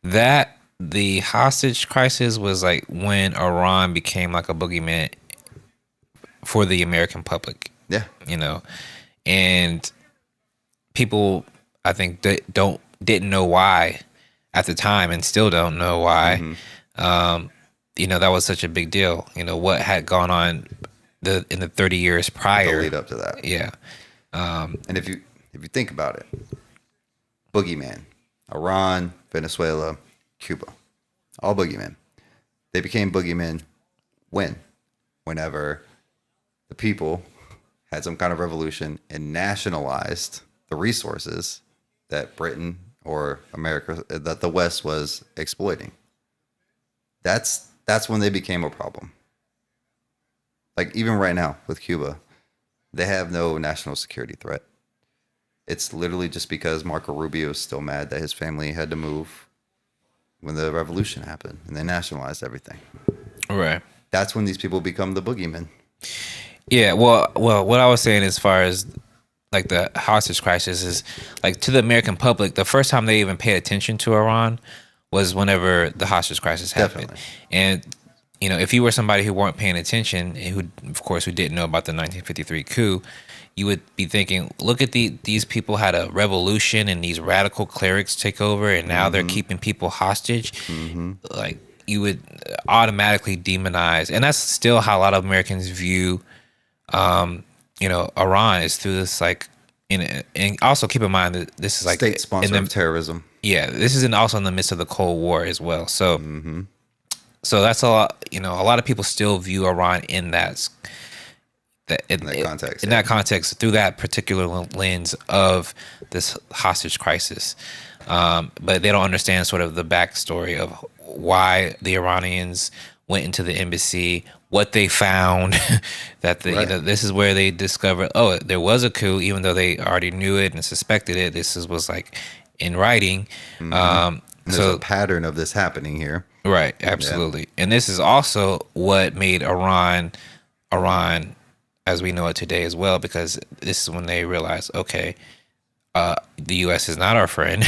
the hostage crisis was like when Iran became like a boogeyman for the American public, Yeah. you know, and people I think didn't know why at the time and still don't know why. You know, that was such a big deal. You know, what had gone on in the 30 years prior. The lead up to that. Yeah. And if you think about it, boogeyman, Iran, Venezuela, Cuba, all boogeymen. They became boogeymen whenever the people had some kind of revolution and nationalized the resources that Britain or America, that the West was exploiting. That's when they became a problem. Like even right now with Cuba, they have no national security threat. It's literally just because Marco Rubio is still mad that his family had to move when the revolution happened and they nationalized everything. Right. That's when these people become the boogeymen. Yeah. Well, what I was saying as far as like the hostage crisis is like to the American public, the first time they even paid attention to Iran was whenever the hostage crisis happened. Definitely. And, you know, if you were somebody who weren't paying attention, who didn't know about the 1953 coup, you would be thinking, look at these people had a revolution and these radical clerics take over and now they're keeping people hostage. Like you would automatically demonize. And that's still how a lot of Americans view, you know, Iran is through this like, and also keep in mind that this is like State sponsor of terrorism. Yeah, this is also in the midst of the Cold War as well. So, so that's a lot. You know, a lot of people still view Iran in that context. In that context, through that particular lens of this hostage crisis, but they don't understand sort of the backstory of why the Iranians went into the embassy, what they found, that you know, this is where they discovered, oh, there was a coup, even though they already knew it and suspected it. This was like in writing. There's a pattern of this happening here. Right, absolutely. Yeah. And this is also what made Iran as we know it today as well, because this is when they realized, okay, the U.S. is not our friend.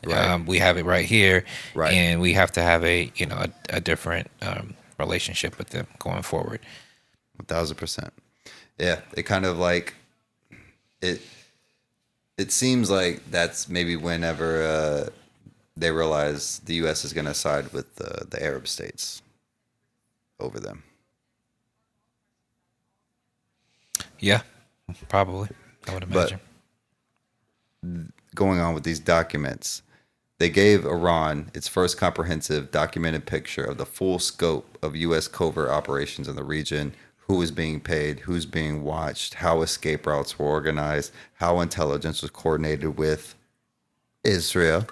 Right. We have it right here, and we have to have a different relationship with them going forward. 1,000%. Yeah, it kind of like it. It seems like that's maybe whenever they realize the U.S. is going to side with the Arab states over them. Yeah, probably. I would imagine. But going on with these documents, they gave Iran its first comprehensive documented picture of the full scope of U.S. covert operations in the region, who was being paid, who's being watched, how escape routes were organized, how intelligence was coordinated with Israel.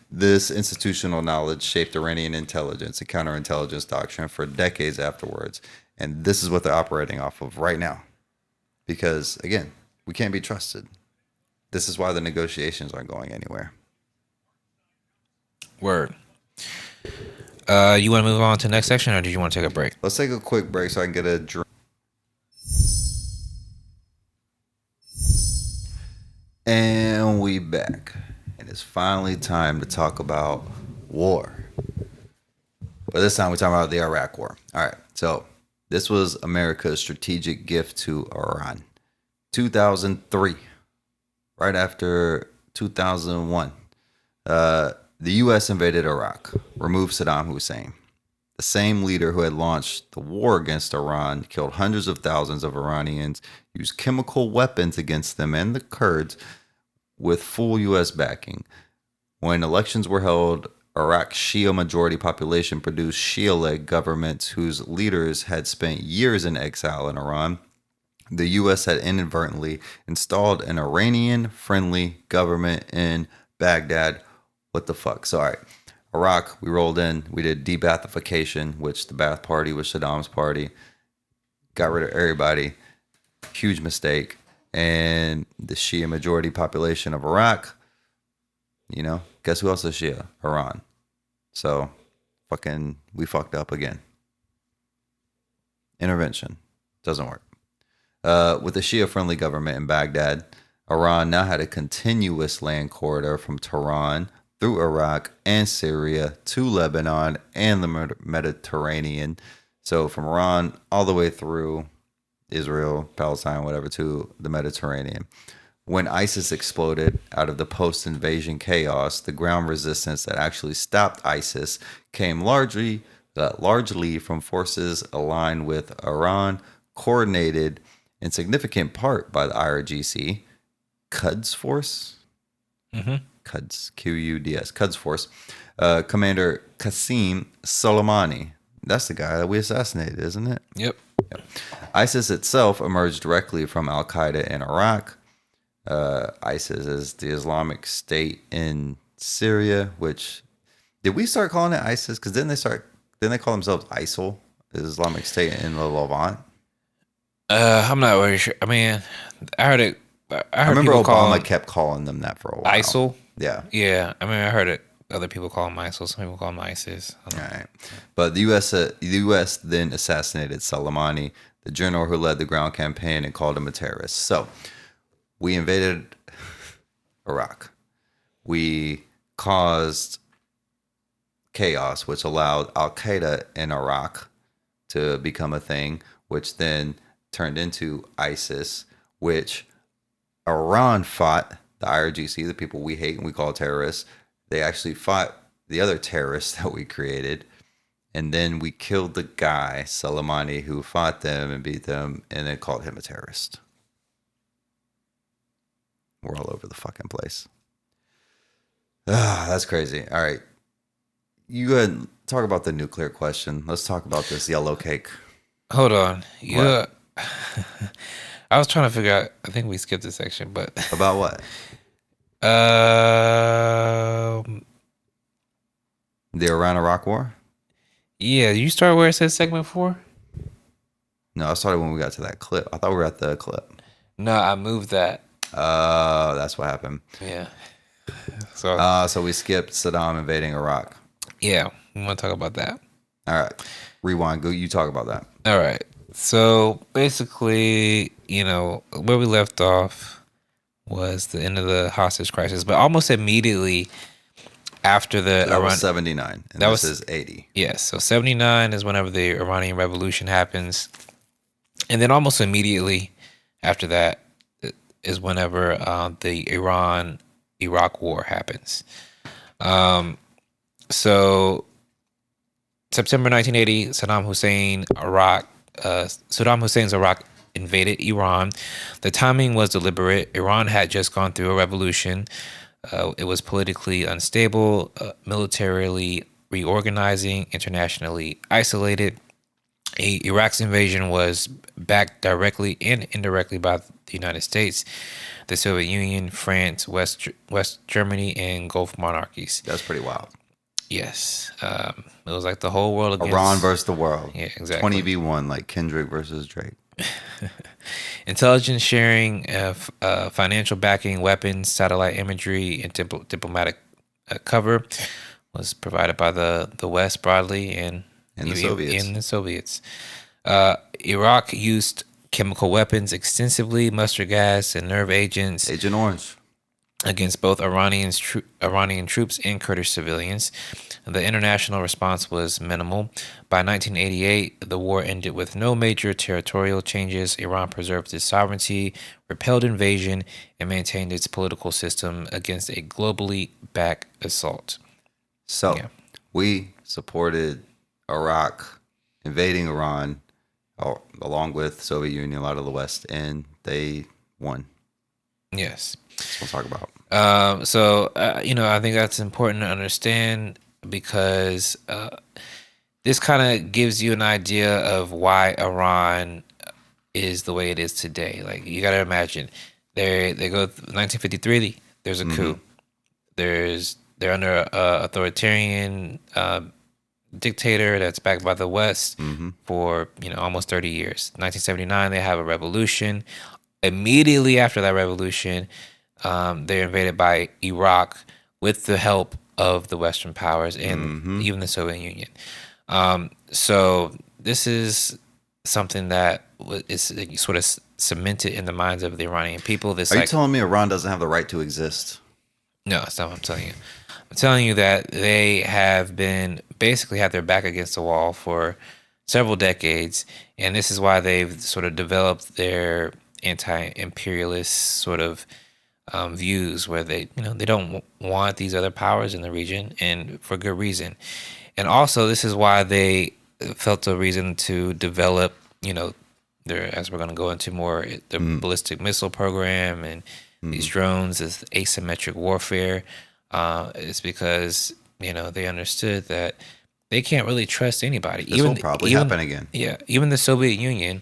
This institutional knowledge shaped Iranian intelligence and counterintelligence doctrine for decades afterwards. And this is what they're operating off of right now. Because, again, we can't be trusted. This is why the negotiations aren't going anywhere. Word. You want to move on to the next section, or do you want to take a break? Let's take a quick break so I can get a drink. And we back. And it's finally time to talk about war. But this time we're talking about the Iraq War. All right. So this was America's strategic gift to Iran. 2003, right after 2001, the U.S. invaded Iraq, removed Saddam Hussein. The same leader who had launched the war against Iran, killed hundreds of thousands of Iranians, used chemical weapons against them and the Kurds with full U.S. backing. When elections were held, Iraq's Shia majority population produced Shia-led governments whose leaders had spent years in exile in Iran. The U.S. had inadvertently installed an Iranian-friendly government in Baghdad. What the fuck? So, all right. Iraq, we rolled in. We did de-Baathification, which the Ba'ath Party was Saddam's party. Got rid of everybody. Huge mistake. And the Shia majority population of Iraq, you know, guess who else is Shia? Iran. So, we fucked up again. intervention. Doesn't work. With a Shia-friendly government in Baghdad, Iran now had a continuous land corridor from Tehran through Iraq and Syria to Lebanon and the Mediterranean. So from Iran all the way through Israel, Palestine, whatever, to the Mediterranean. When ISIS exploded out of the post-invasion chaos, the ground resistance that actually stopped ISIS came largely from forces aligned with Iran, coordinated in significant part by the IRGC, Quds Force, Quds, Quds, Quds Force, Commander Qasem Soleimani. That's the guy that we assassinated, isn't it? Yep. ISIS itself emerged directly from Al Qaeda in Iraq. ISIS is the Islamic State in Syria. Which did we start calling it ISIS? Because then they call themselves ISIL, the Islamic State in the Levant. I'm not really sure. I mean, I heard it. I remember people Obama kept calling them that for a while. ISIL. Yeah. Yeah. I mean, I heard it. Other people call them ISIL. Some people call them ISIS. All right. But the U.S. then assassinated Soleimani, the general who led the ground campaign, and called him a terrorist. So we invaded Iraq. We caused chaos, which allowed Al Qaeda in Iraq to become a thing, which then turned into ISIS, which Iran fought the IRGC, the people we hate and we call terrorists. They actually fought the other terrorists that we created. And then we killed the guy, Soleimani, who fought them and beat them and then called him a terrorist. We're all over the fucking place. That's crazy. All right. You go ahead and talk about the nuclear question. Let's talk about this yellow cake. Hold on. Yeah. I was trying to figure out. I think we skipped this section, but About what? The Iran-Iraq war? Yeah, you start where it says segment 4? No, I started when we got to that clip. I thought we were at the clip. No, I moved that. Oh, that's what happened. Yeah. So So we skipped Saddam invading Iraq. yeah, we want to talk about that. All right. Rewind. Go. You talk about that. All right. So basically, where we left off was the end of the hostage crisis, but almost immediately after the That was 79, and this is 80. Yes. So 79 is whenever the Iranian Revolution happens. And then almost immediately after that is whenever the Iran-Iraq war happens. So September 1980, Saddam Hussein's Iraq invaded Iran. The timing was deliberate. Iran had just gone through a revolution. It was politically unstable, militarily reorganizing, internationally isolated. Iraq's invasion was backed directly and indirectly by the United States, the Soviet Union, France, West Germany, and Gulf monarchies. That's pretty wild. Yes. It was like the whole world against Iran versus the world. Yeah, exactly. 20v1, like Kendrick versus Drake. Intelligence sharing, financial backing, weapons, satellite imagery, and diplomatic cover was provided by the West broadly and the Soviets. Iraq used chemical weapons extensively, mustard gas and nerve agents. Agent Orange. Against both Iranian troops and Kurdish civilians. The international response was minimal. By 1988, the war ended with no major territorial changes. Iran preserved its sovereignty, repelled invasion, and maintained its political system against a globally backed assault. So we supported Iraq invading Iran along with Soviet Union, a lot of the West, and they won. Yes. We'll talk about. I think that's important to understand because this kind of gives you an idea of why Iran is the way it is today. Like, you got to imagine, they go 1953. There's a coup. They're under a authoritarian dictator that's backed by the West for almost 30 years. 1979, they have a revolution. Immediately after that revolution, they're invaded by Iraq with the help of the Western powers and even the Soviet Union. So this is something that is sort of cemented in the minds of the Iranian people. This Are you like telling me Iran doesn't have the right to exist? no, that's not what I'm telling you. I'm telling you that they have been basically had their back against the wall for several decades, and this is why they've sort of developed their anti-imperialist sort of views, where they, they don't want these other powers in the region, and for good reason. And also, this is why they felt a reason to develop, their, as we're going to go into more, the ballistic missile program and these drones is asymmetric warfare. It's because they understood that they can't really trust anybody. This will probably happen again. Yeah, even the Soviet Union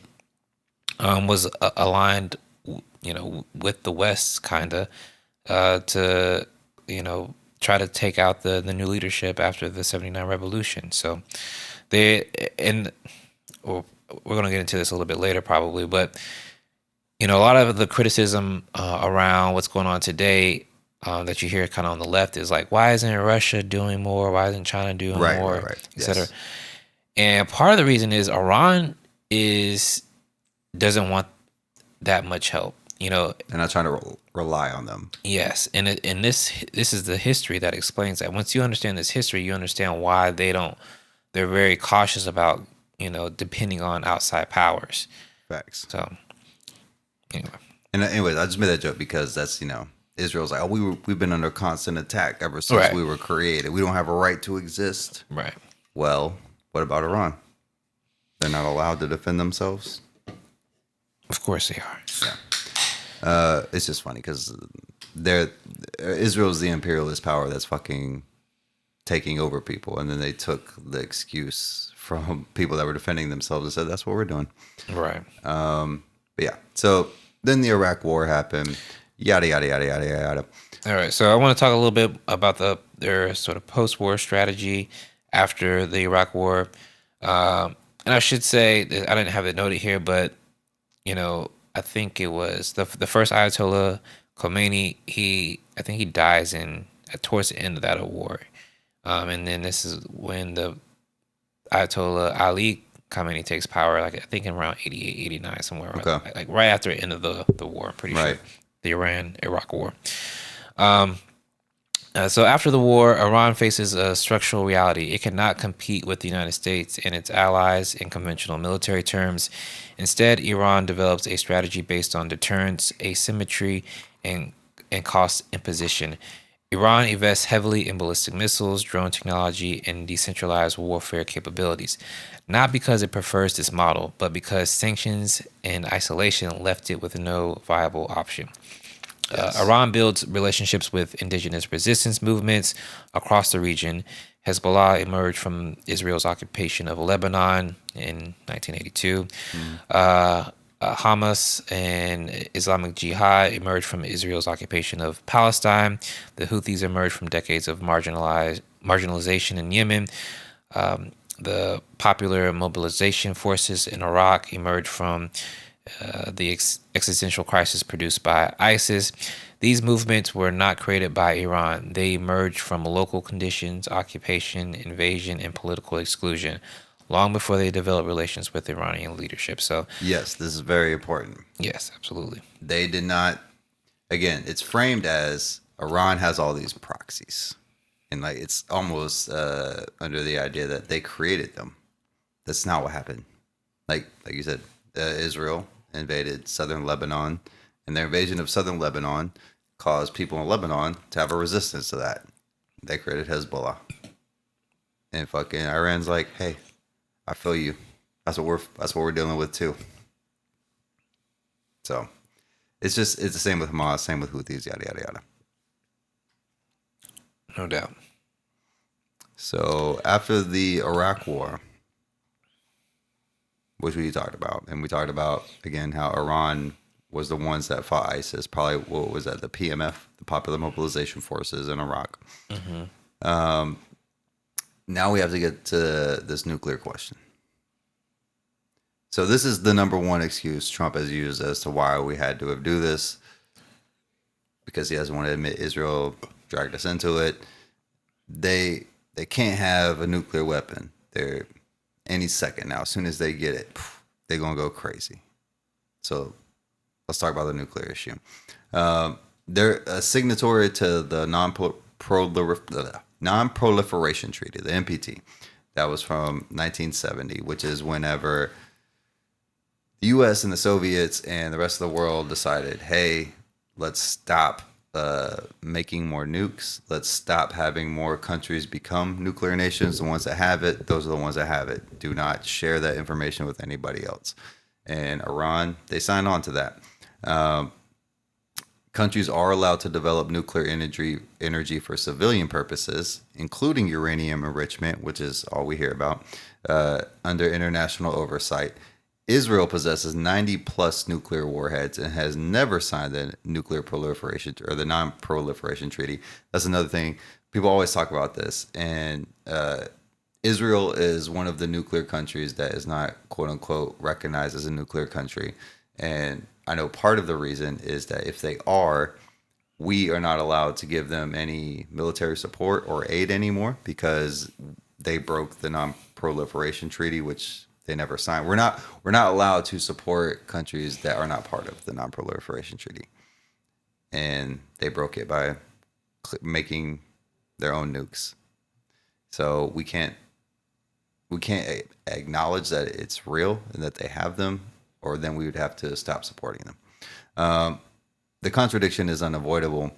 was aligned, with the West, kind of, to try to take out the new leadership after the '79 revolution. So we're going to get into this a little bit later, probably, but a lot of the criticism around what's going on today that you hear kind of on the left is like, why isn't Russia doing more? Why isn't China doing more? Right. Et cetera. Yes. And part of the reason is Iran doesn't want that much help. They're not trying to rely on them. Yes, and this is the history that explains that. Once you understand this history, you understand why they're very cautious about depending on outside powers. Facts. So anyway. And anyways, I just made that joke because that's Israel's like, we've been under constant attack ever since we were created. We don't have a right to exist. Right. Well, what about Iran? They're not allowed to defend themselves. Of course they are. Yeah. It's just funny because Israel's the imperialist power that's fucking taking over people, and then they took the excuse from people that were defending themselves and said that's what we're doing. Right. But yeah. So then the Iraq War happened. Yada yada yada yada yada. All right. So I want to talk a little bit about their sort of post-war strategy after the Iraq War. And I should say that I didn't have it noted here, but I think it was the first Ayatollah Khomeini. I think he dies towards the end of that war, and then this is when the Ayatollah Ali Khamenei takes power. Like I think in around 88, 89, somewhere. Okay. Like right after the end of the war. I'm pretty sure the Iran-Iraq War. So after the war, Iran faces a structural reality. It cannot compete with the United States and its allies in conventional military terms. Instead, Iran develops a strategy based on deterrence, asymmetry, and cost imposition. Iran invests heavily in ballistic missiles, drone technology, and decentralized warfare capabilities, not because it prefers this model, but because sanctions and isolation left it with no viable option. Yes. Iran builds relationships with indigenous resistance movements across the region. Hezbollah emerged from Israel's occupation of Lebanon in 1982. Hamas and Islamic Jihad emerged from Israel's occupation of Palestine. The Houthis emerged from decades of marginalization in Yemen. The Popular Mobilization Forces in Iraq emerged from the existential crisis produced by ISIS. These movements were not created by Iran. They emerged from local conditions, occupation, invasion, and political exclusion, long before they developed relations with Iranian leadership. So yes, this is very important. Yes, absolutely. They did not. Again, it's framed as Iran has all these proxies, and like it's almost under the idea that they created them. That's not what happened. Like you said, Israel invaded southern Lebanon, and their invasion of southern Lebanon caused people in Lebanon to have a resistance to that. They created Hezbollah, and fucking Iran's like, hey, I feel you. That's what we're dealing with too. So it's the same with Hamas, same with Houthis, yada yada yada. No doubt. So after the Iraq War, which we talked about, and we talked about again how Iran was the ones that fought ISIS. Probably what was that? The PMF, the Popular Mobilization Forces in Iraq. Mm-hmm. Now we have to get to this nuclear question. So this is the number one excuse Trump has used as to why we had to do this, because he doesn't want to admit Israel dragged us into it. They can't have a nuclear weapon. They're any second now. As soon as they get it, they're going to go crazy. So let's talk about the nuclear issue. They're a signatory to the Non-Proliferation Treaty, the NPT. That was from 1970, which is whenever the U.S. and the Soviets and the rest of the world decided, hey, let's stop making more nukes. Let's stop having more countries become nuclear nations. The ones that have it, those are the ones that have it. Do not share that information with anybody else. And Iran, they signed on to that. Countries are allowed to develop nuclear energy for civilian purposes, including uranium enrichment, which is all we hear about, under international oversight. Israel possesses 90 plus nuclear warheads and has never signed the nuclear proliferation or the non-proliferation treaty. That's another thing. People always talk about this. And Israel is one of the nuclear countries that is not, quote unquote, recognized as a nuclear country. And I know part of the reason is that if they are, we are not allowed to give them any military support or aid anymore because they broke the non-proliferation treaty, which they never signed. We're not allowed to support countries that are not part of the non-proliferation treaty, and they broke it by making their own nukes. So we can't acknowledge that it's real and that they have them, or then we would have to stop supporting them. The contradiction is unavoidable.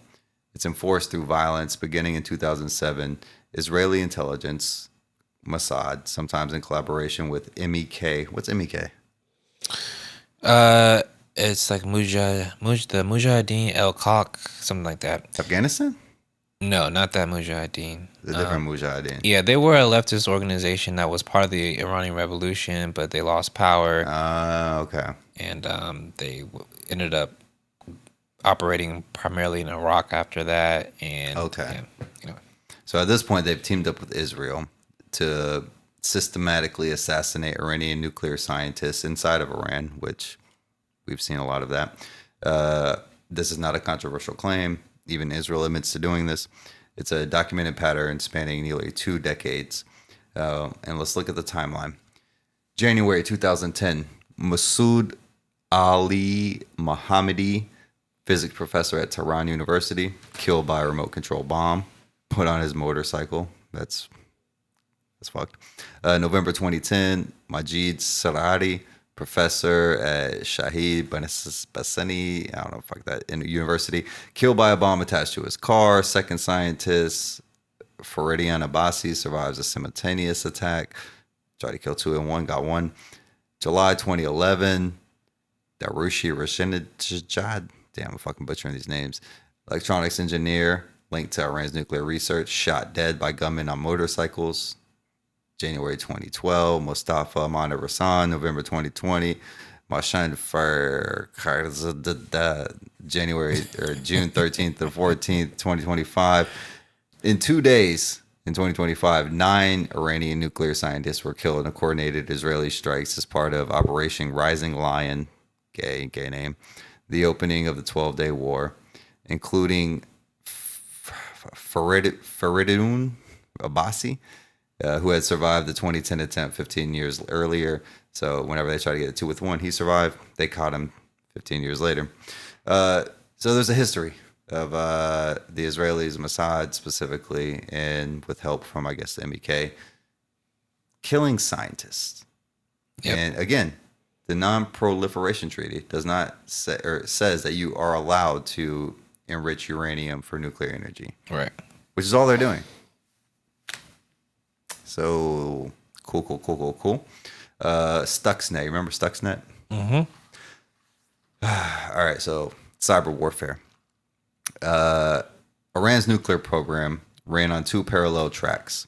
It's enforced through violence. Beginning in 2007, Israeli intelligence, Mossad, sometimes in collaboration with MEK. What's MEK? It's like the Mujahideen al-Haq, something like that. Afghanistan? No, not that Mujahideen. The different Mujahideen. Yeah, they were a leftist organization that was part of the Iranian Revolution, but they lost power. Okay. And they ended up operating primarily in Iraq after that. And okay. Yeah. So at this point, they've teamed up with Israel to systematically assassinate Iranian nuclear scientists inside of Iran, which we've seen a lot of that. This is not a controversial claim. Even Israel admits to doing this. It's a documented pattern spanning nearly 2 decades. And let's look at the timeline. January 2010, Masoud Ali Mohammadi, physics professor at Tehran University, killed by a remote control bomb put on his motorcycle. That's fucked. November 2010, Majid Sarari, professor at Shahid Basani, I don't know, fuck that, in a university, killed by a bomb attached to his car. Second scientist, Faridian Abbasi, survives a simultaneous attack. Tried to kill 2 in 1, got 1. July 2011, Darushi Rashinajad, damn, I'm fucking butchering these names, electronics engineer linked to Iran's nuclear research, shot dead by gunmen on motorcycles. January 2012, Mustafa Mana Rassan, November 2020, Mashan Far January or June 13th to 14th, 2025. In 2 days, in 2025, 9 Iranian nuclear scientists were killed in coordinated Israeli strikes as part of Operation Rising Lion, gay name, the opening of the 12-day war, including Faridun Abbasi, who had survived the 2010 attempt 15 years earlier. So whenever they tried to get a 2 with 1, he survived. They caught him 15 years later. So there's a history of the Israelis, Mossad specifically, and with help from, I guess, the MEK, killing scientists. Yep. And again, the Non-Proliferation Treaty does not say, or says that you are allowed to enrich uranium for nuclear energy. Right. Which is all they're doing. So cool. Stuxnet. You remember Stuxnet? Mm-hmm. All right. So cyber warfare. Iran's nuclear program ran on 2 parallel tracks,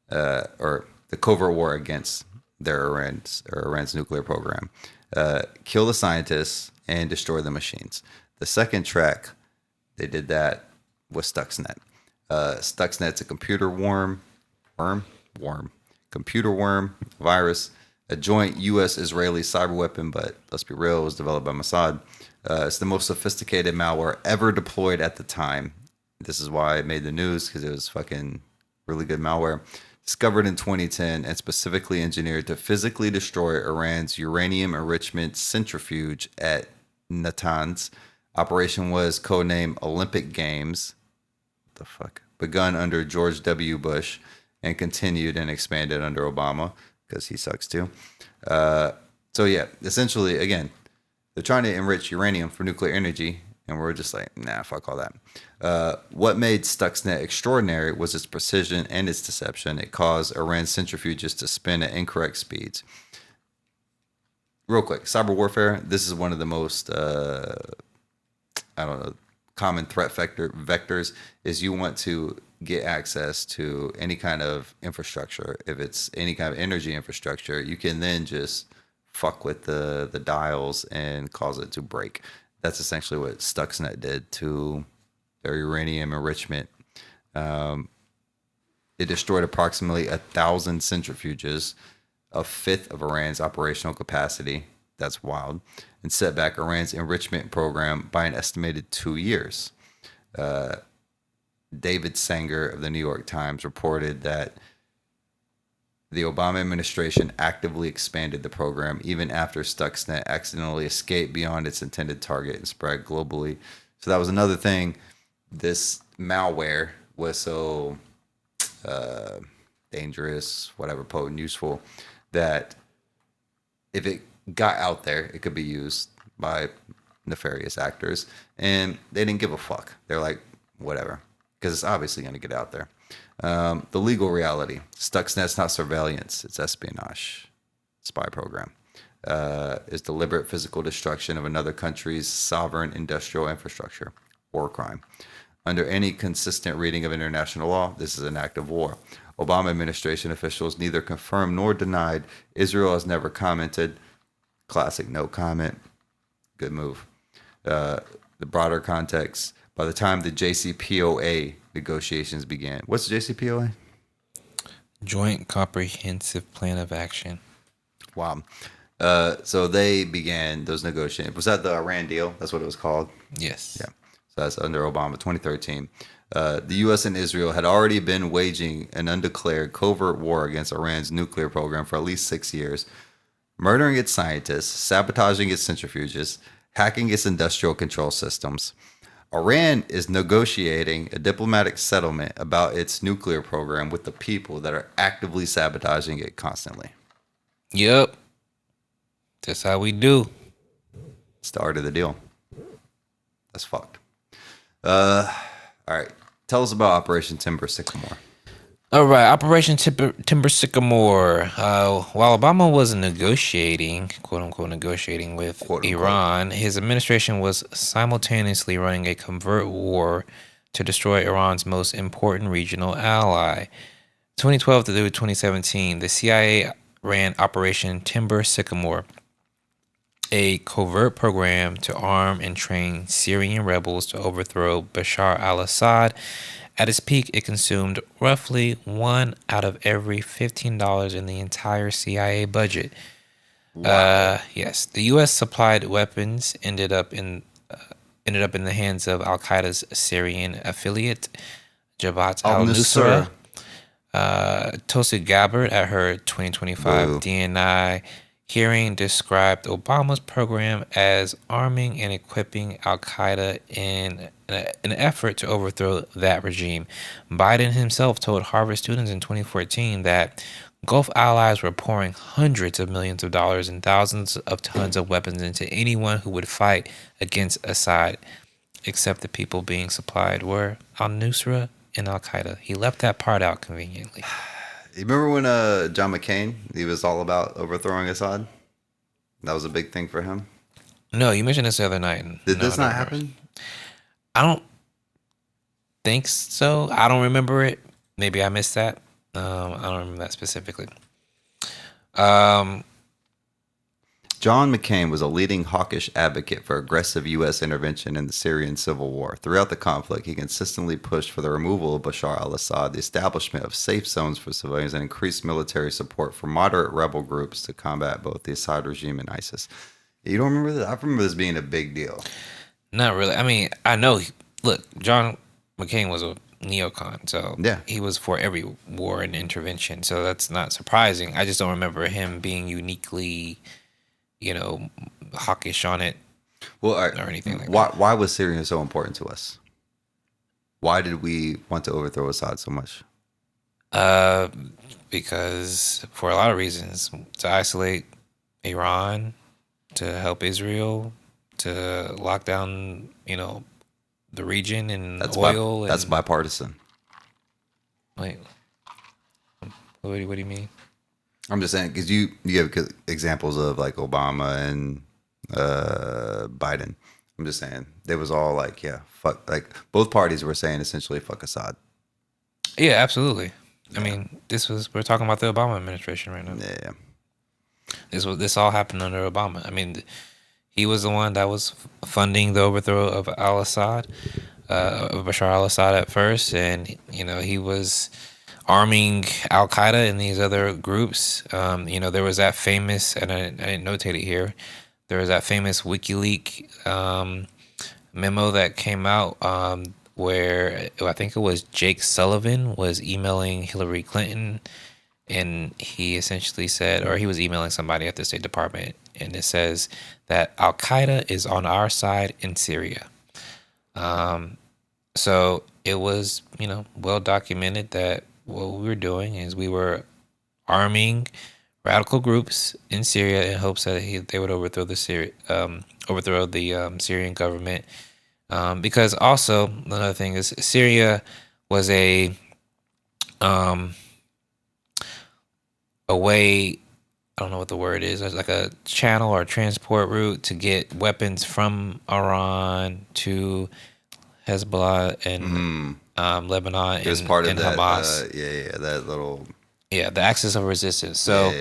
or the covert war against Iran's nuclear program. Kill the scientists and destroy the machines. The second track, they did that with Stuxnet. Stuxnet's a computer computer worm virus, a joint U.S.-Israeli cyber weapon, but let's be real, it was developed by Mossad. It's the most sophisticated malware ever deployed at the time. This is why it made the news, because it was fucking really good malware. discovered in 2010 and specifically engineered to physically destroy Iran's uranium enrichment centrifuge at Natanz. Operation was codenamed Olympic Games. What the fuck? Begun under George W. Bush and continued and expanded under Obama because he sucks too. So yeah, essentially, again, they're trying to enrich uranium for nuclear energy, and we're just like, nah, fuck all that. What made Stuxnet extraordinary was its precision and its deception. It caused Iran's centrifuges to spin at incorrect speeds. Real quick, cyber warfare. This is one of the most, common threat vectors. Is you want to get access to any kind of infrastructure. If it's any kind of energy infrastructure, you can then just fuck with the dials and cause it to break. That's essentially what Stuxnet did to their uranium enrichment. It destroyed approximately 1,000 centrifuges, a fifth of Iran's operational capacity. That's wild. And set back Iran's enrichment program by an estimated 2 years. David Sanger of the New York Times reported that the Obama administration actively expanded the program even after Stuxnet accidentally escaped beyond its intended target and spread globally. So that was another thing. This malware was so dangerous, whatever, potent, useful, that if it got out there, it could be used by nefarious actors. And they didn't give a fuck. They're like, whatever, because it's obviously going to get out there. The legal reality. Stuxnet's not surveillance. It's espionage. Spy program. Is deliberate physical destruction of another country's sovereign industrial infrastructure. War crime. Under any consistent reading of international law, this is an act of war. Obama administration officials neither confirmed nor denied. Israel has never commented. Classic no comment. Good move. The broader context. By the time the JCPOA negotiations began. What's the JCPOA? Joint Comprehensive Plan of Action. Wow. So they began those negotiations. Was that the Iran deal? That's what it was called? Yes. Yeah. So that's under Obama, 2013. The U.S. and Israel had already been waging an undeclared covert war against Iran's nuclear program for at least 6 years, murdering its scientists, sabotaging its centrifuges, hacking its industrial control systems. Iran is negotiating a diplomatic settlement about its nuclear program with the people that are actively sabotaging it constantly. Yep. That's how we do. It's the art of the deal. That's fucked. All right. Tell us about Operation Timber Sycamore. All right, Operation Timber Sycamore. While Obama was negotiating, quote unquote, negotiating with Iran, his administration was simultaneously running a covert war to destroy Iran's most important regional ally. 2012 through 2017, the CIA ran Operation Timber Sycamore, a covert program to arm and train Syrian rebels to overthrow Bashar al-Assad. At its peak, it consumed roughly $1 out of every $15 in the entire CIA budget. Wow. Yes, the U.S. supplied weapons ended up in the hands of Al Qaeda's Syrian affiliate, Jabhat al-Nusra. Tulsi Gabbard, at her 2025 DNI hearing, described Obama's program as arming and equipping Al Qaeda in an effort to overthrow that regime. Biden himself told Harvard students in 2014 that Gulf allies were pouring hundreds of millions of dollars and thousands of tons of weapons into anyone who would fight against Assad, except the people being supplied were al-Nusra and Al Qaeda. He left that part out conveniently. You remember when John McCain, he was all about overthrowing Assad? That was a big thing for him. No, you mentioned this the other night. Did this not happen? I don't think so. I don't remember it. Maybe I missed that. I don't remember that specifically. John McCain was a leading hawkish advocate for aggressive U.S. intervention in the Syrian civil war. Throughout the conflict, he consistently pushed for the removal of Bashar al-Assad, the establishment of safe zones for civilians, and increased military support for moderate rebel groups to combat both the Assad regime and ISIS. You don't remember that? I remember this being a big deal. Not really. I mean, I know. Look, John McCain was a neocon. So Yeah. he was for every war and intervention. So that's not surprising. I just don't remember him being uniquely, hawkish on it. Well, or anything like that. Why was Syria so important to us? Why did we want to overthrow Assad so much? Because for a lot of reasons, to isolate Iran, to help Israel, to lock down, the region and oil. That's bipartisan. Wait, what do you mean? I'm just saying because you have examples of like Obama and Biden. I'm just saying they was all like, yeah, fuck. Like both parties were saying essentially, fuck Assad. Yeah, absolutely. I mean, we're talking about the Obama administration right now. Yeah. This all happened under Obama. I mean, he was the one that was funding the overthrow of al-Assad, of Bashar al-Assad at first, and he was arming Al Qaeda and these other groups. There was that famous, and I didn't notate it here. There was that famous WikiLeaks memo that came out where I think it was Jake Sullivan was emailing Hillary Clinton, and he essentially said, or he was emailing somebody at the State Department, and it says that Al Qaeda is on our side in Syria. So it was, well documented that what we were doing is we were arming radical groups in Syria in hopes that they would overthrow the Syrian government. Because also another thing is Syria was a way, I don't know what the word is. It's like a channel or a transport route to get weapons from Iran to Hezbollah and Lebanon It was and, part of and that, Hamas. that little. Yeah, the axis of resistance. So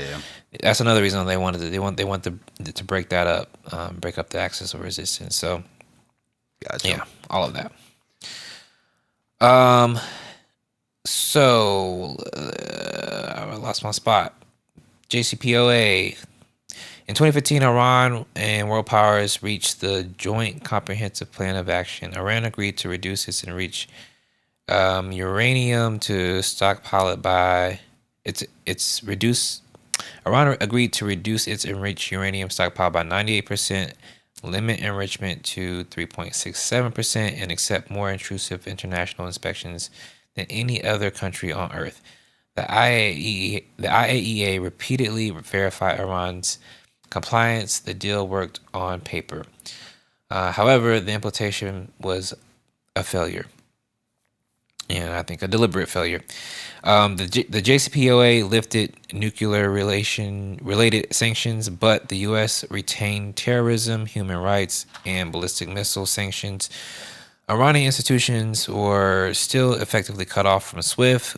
that's another reason they wanted to. They want to break that up, break up the axis of resistance. So Gotcha. yeah, all of that. So I lost my spot. JCPOA. In 2015, Iran and world powers reached the Joint Comprehensive Plan of Action. Iran agreed to reduce its enriched uranium to stockpile it by its reduced. Iran agreed to reduce its enriched uranium stockpile by 98%, limit enrichment to 3.67%, and accept more intrusive international inspections than any other country on Earth. The IAEA repeatedly verified Iran's compliance. The deal worked on paper. However, the implementation was a failure, and I think a deliberate failure. The JCPOA lifted nuclear-related sanctions, but the U.S. retained terrorism, human rights, and ballistic missile sanctions. Iranian institutions were still effectively cut off from SWIFT.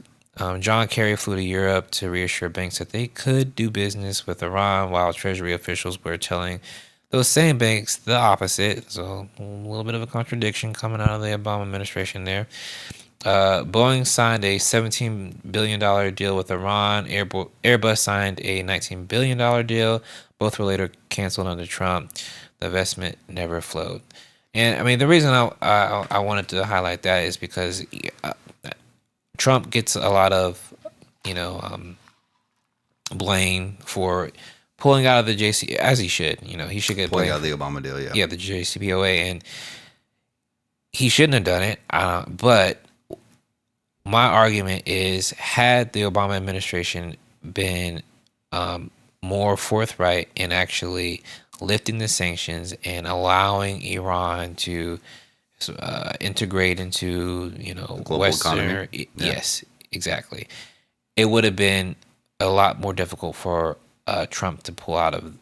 John Kerry flew to Europe to reassure banks that they could do business with Iran, while Treasury officials were telling those same banks the opposite. So a little bit of a contradiction coming out of the Obama administration there. Boeing signed a $17 billion deal with Iran. Airbus signed a $19 billion deal. Both were later canceled under Trump. The investment never flowed. And I mean, the reason I wanted to highlight that is because Trump gets a lot of, blame for pulling out of the JC, as he should. He should get Pulling blamed. out the Obama deal, yeah. Yeah, the JCPOA, and he shouldn't have done it. But my argument is, had the Obama administration been more forthright in actually lifting the sanctions and allowing Iran to integrate into global Western economy. Yes, exactly, it would have been a lot more difficult for Trump to pull out of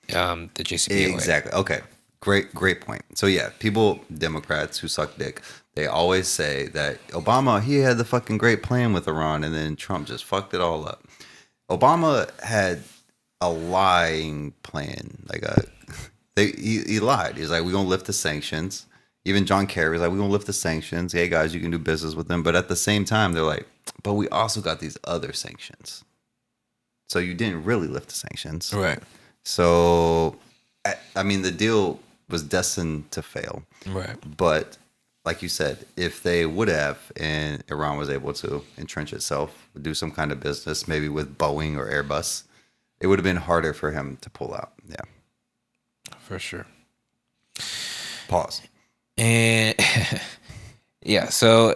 the JCPOA. Exactly. Okay. Great point. So yeah, Democrats who suck dick, they always say that Obama, he had the fucking great plan with Iran, and then Trump just fucked it all up. Obama had a lying plan. He lied. He's like, we're gonna lift the sanctions. Even John Kerry was like, we're gonna lift the sanctions. Hey guys, you can do business with them. But at the same time, they're like, but we also got these other sanctions. So you didn't really lift the sanctions. Right. So, I mean, the deal was destined to fail. Right. But like you said, if they would have, and Iran was able to entrench itself, do some kind of business, maybe with Boeing or Airbus, it would have been harder for him to pull out. Yeah. For sure. Pause. And yeah, so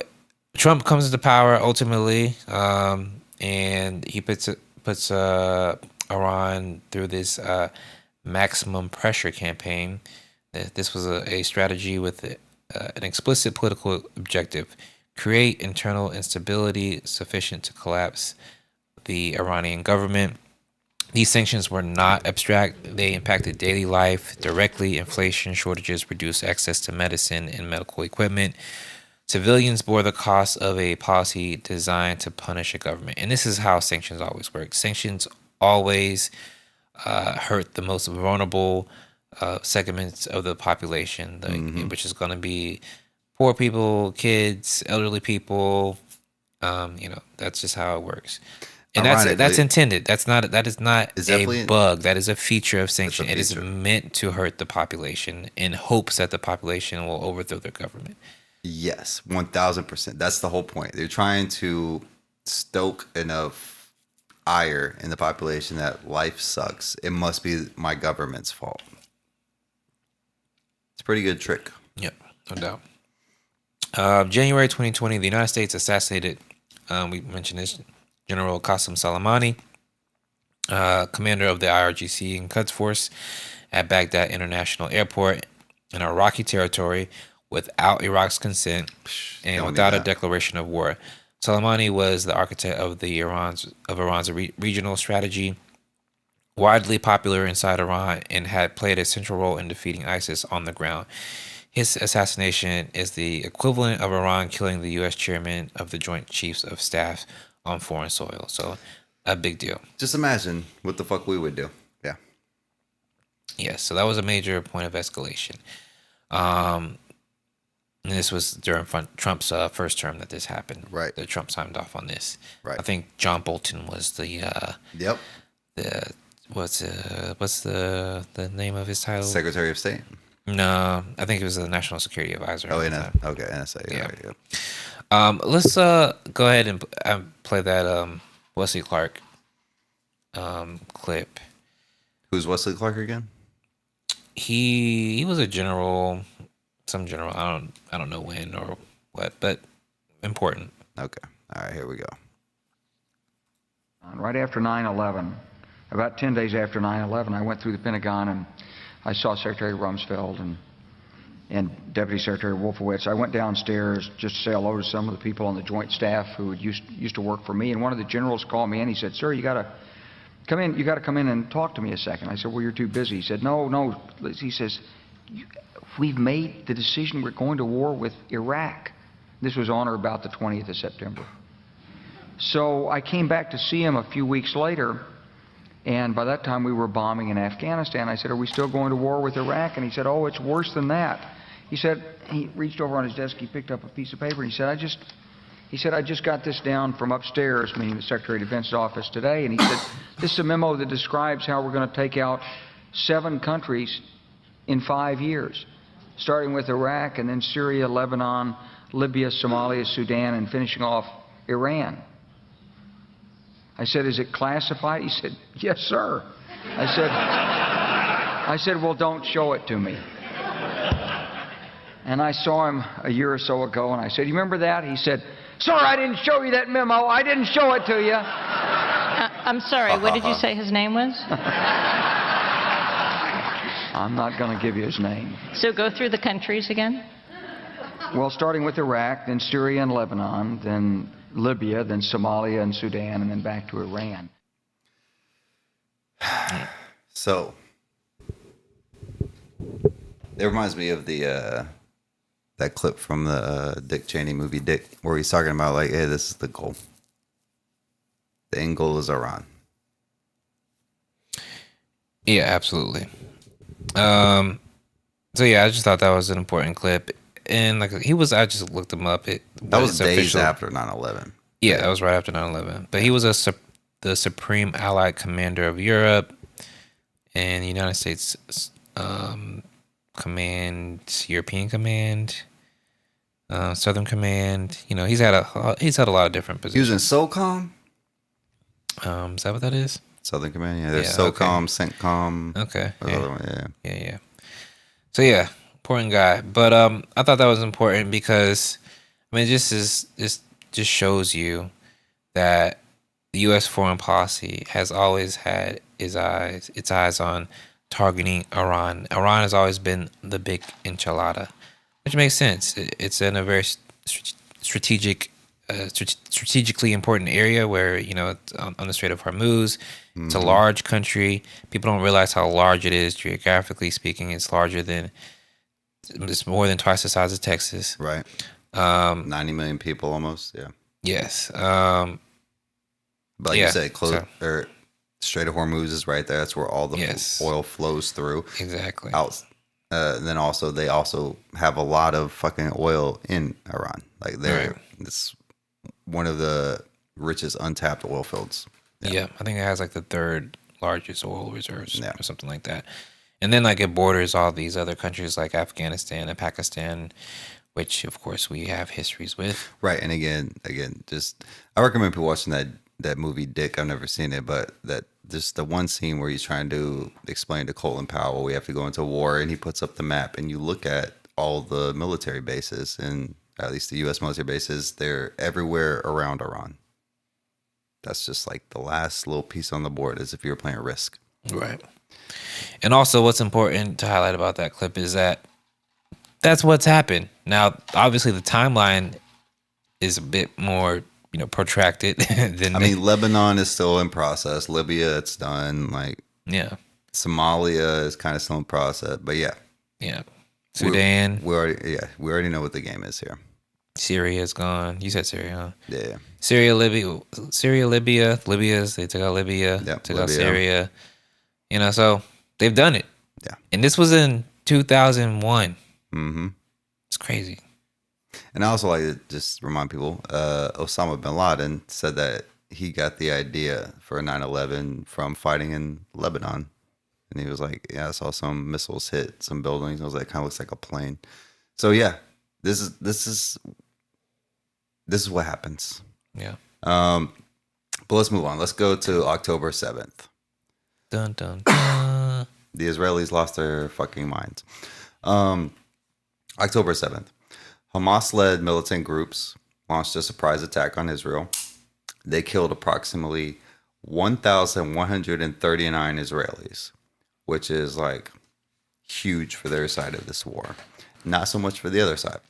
Trump comes to power ultimately, and he puts Iran through this maximum pressure campaign. This was a strategy with an explicit political objective: create internal instability sufficient to collapse the Iranian government. These sanctions were not abstract. They impacted daily life directly. Inflation, shortages, reduced access to medicine and medical equipment. Civilians bore the cost of a policy designed to punish a government. And this is how sanctions always work. Sanctions always hurt the most vulnerable segments of the population, which is going to be poor people, kids, elderly people. That's just how it works. And that's intended. That is not a bug. That is a feature of sanction. It is meant to hurt the population in hopes that the population will overthrow their government. Yes, 1000%. That's the whole point. They're trying to stoke enough ire in the population that life sucks. It must be my government's fault. It's a pretty good trick. Yep, no doubt. January 2020, the United States assassinated, we mentioned this, General Qasem Soleimani, commander of the IRGC and Quds Force at Baghdad International Airport in Iraqi territory without Iraq's consent and without a declaration of war. Soleimani was the architect of Iran's regional strategy, widely popular inside Iran, and had played a central role in defeating ISIS on the ground. His assassination is the equivalent of Iran killing the U.S. chairman of the Joint Chiefs of Staff on foreign soil. So a big deal. Just imagine what the fuck we would do. Yeah. Yes, so that was a major point of escalation. And this was during Trump's first term that this happened. Right. That Trump signed off on this. Right. I think John Bolton was the Yep. what's the name of his title? Secretary of State. No, I think it was the National Security Advisor. Oh, okay, NSA. Yeah. Right, yep. Let's go ahead and play that Wesley Clark clip. Who's Wesley Clark again? He was a general, some general. I don't know when or what, but important. Okay. All right, here we go. Right after 9/11, about 10 days after 9/11, I went through the Pentagon and I saw Secretary Rumsfeld and Deputy Secretary Wolfowitz. I went downstairs just to say hello to some of the people on the Joint Staff who used to work for me. And one of the generals called me in. He said, "Sir, you got to come in. You got to come in and talk to me a second." I said, "Well, you're too busy." He said, "No." He says, "We've made the decision. We're going to war with Iraq." This was on or about the 20th of September. So I came back to see him a few weeks later. And by that time, we were bombing in Afghanistan. I said, "Are we still going to war with Iraq?" And he said, "Oh, it's worse than that." He said, he reached over on his desk, he picked up a piece of paper, and he said, I just got this down from upstairs, meaning the Secretary of Defense's office today. And he said, "This is a memo that describes how we're going to take out 7 countries in 5 years, starting with Iraq and then Syria, Lebanon, Libya, Somalia, Sudan, and finishing off Iran." I said, "Is it classified?" He said, "Yes, sir." I said, "Well, don't show it to me." And I saw him a year or so ago, and I said, "You remember that?" He said, "Sir, I didn't show you that memo. I didn't show it to you." I'm sorry, what did you say his name was? I'm not going to give you his name. So go through the countries again. Well, starting with Iraq, then Syria and Lebanon, then Libya, then Somalia and Sudan, and then back to Iran. So it reminds me of the that clip from the Dick Cheney movie Dick, where he's talking about like, hey, this is the goal. The end goal is Iran. Yeah, absolutely. So yeah, I just thought that was an important clip. And like I just looked him up. That was days after 9/11. Yeah, that was right after 9/11. But he was the Supreme Allied Commander of Europe and the United States European Command. Southern Command. He's had a lot of different He was positions. in SOCOM. Is that what that is? Southern Command. Yeah, there's Yeah, okay. SOCOM, CENTCOM. Okay. Those other one, yeah. Yeah. So yeah, important guy. But I thought that was important because it just shows you that the U.S. foreign policy has always had its eyes on targeting Iran. Iran has always been the big enchilada, which makes sense. It's in a very strategically important area where it's on the Strait of Hormuz. It's a large country. People don't realize how large it is geographically speaking. It's more than twice the size of Texas. Right. 90 million people almost. Yeah. Yes. But like you said, Strait of Hormuz is right there. That's where all the oil flows through. Exactly. Then also they also have a lot of fucking oil in Iran. Like it's one of the richest untapped oil fields. Yeah, I think it has like the third largest oil reserves or something like that. And then like it borders all these other countries like Afghanistan and Pakistan, which of course we have histories with. Right. And again, just I recommend people watching that movie Dick. I've never seen it, but that just the one scene where he's trying to explain to Colin Powell we have to go into war, and he puts up the map, and you look at all the military bases, and at least the U.S. military bases, they're everywhere around Iran. That's just like the last little piece on the board, as if you're playing Risk. Right. And also what's important to highlight about that clip is that that's what's happened. Now, obviously the timeline is a bit more, protracted than Lebanon is still in process. Libya, it's done. Somalia is kind of still in process. But yeah. Yeah. Sudan. We already know what the game is here. Syria's gone. You said Syria, huh? Yeah. Libya. They took out Libya. Yep, took out Syria. So they've done it. Yeah. And this was in 2001. Mm-hmm. It's crazy. And I also like to just remind people, Osama bin Laden said that he got the idea for 9/11 from fighting in Lebanon. And he was like, yeah, I saw some missiles hit some buildings. I was like, kind of looks like a plane. So yeah, this is what happens. Yeah. But let's move on. Let's go to October 7th. Dun, dun, dun. The Israelis lost their fucking minds. October 7th. Hamas-led militant groups launched a surprise attack on Israel. They killed approximately 1,139 Israelis, which is like huge for their side of this war. Not so much for the other side.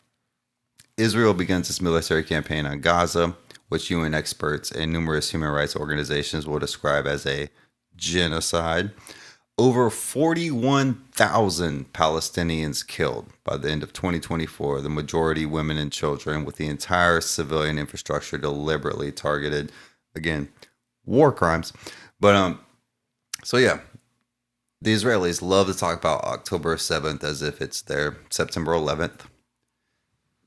Israel begins its military campaign on Gaza, which UN experts and numerous human rights organizations will describe as a genocide. Over 41,000 Palestinians killed by the end of 2024, the majority women and children, with the entire civilian infrastructure deliberately targeted. Again, war crimes. But so yeah, the Israelis love to talk about October 7th as if it's their September 11th.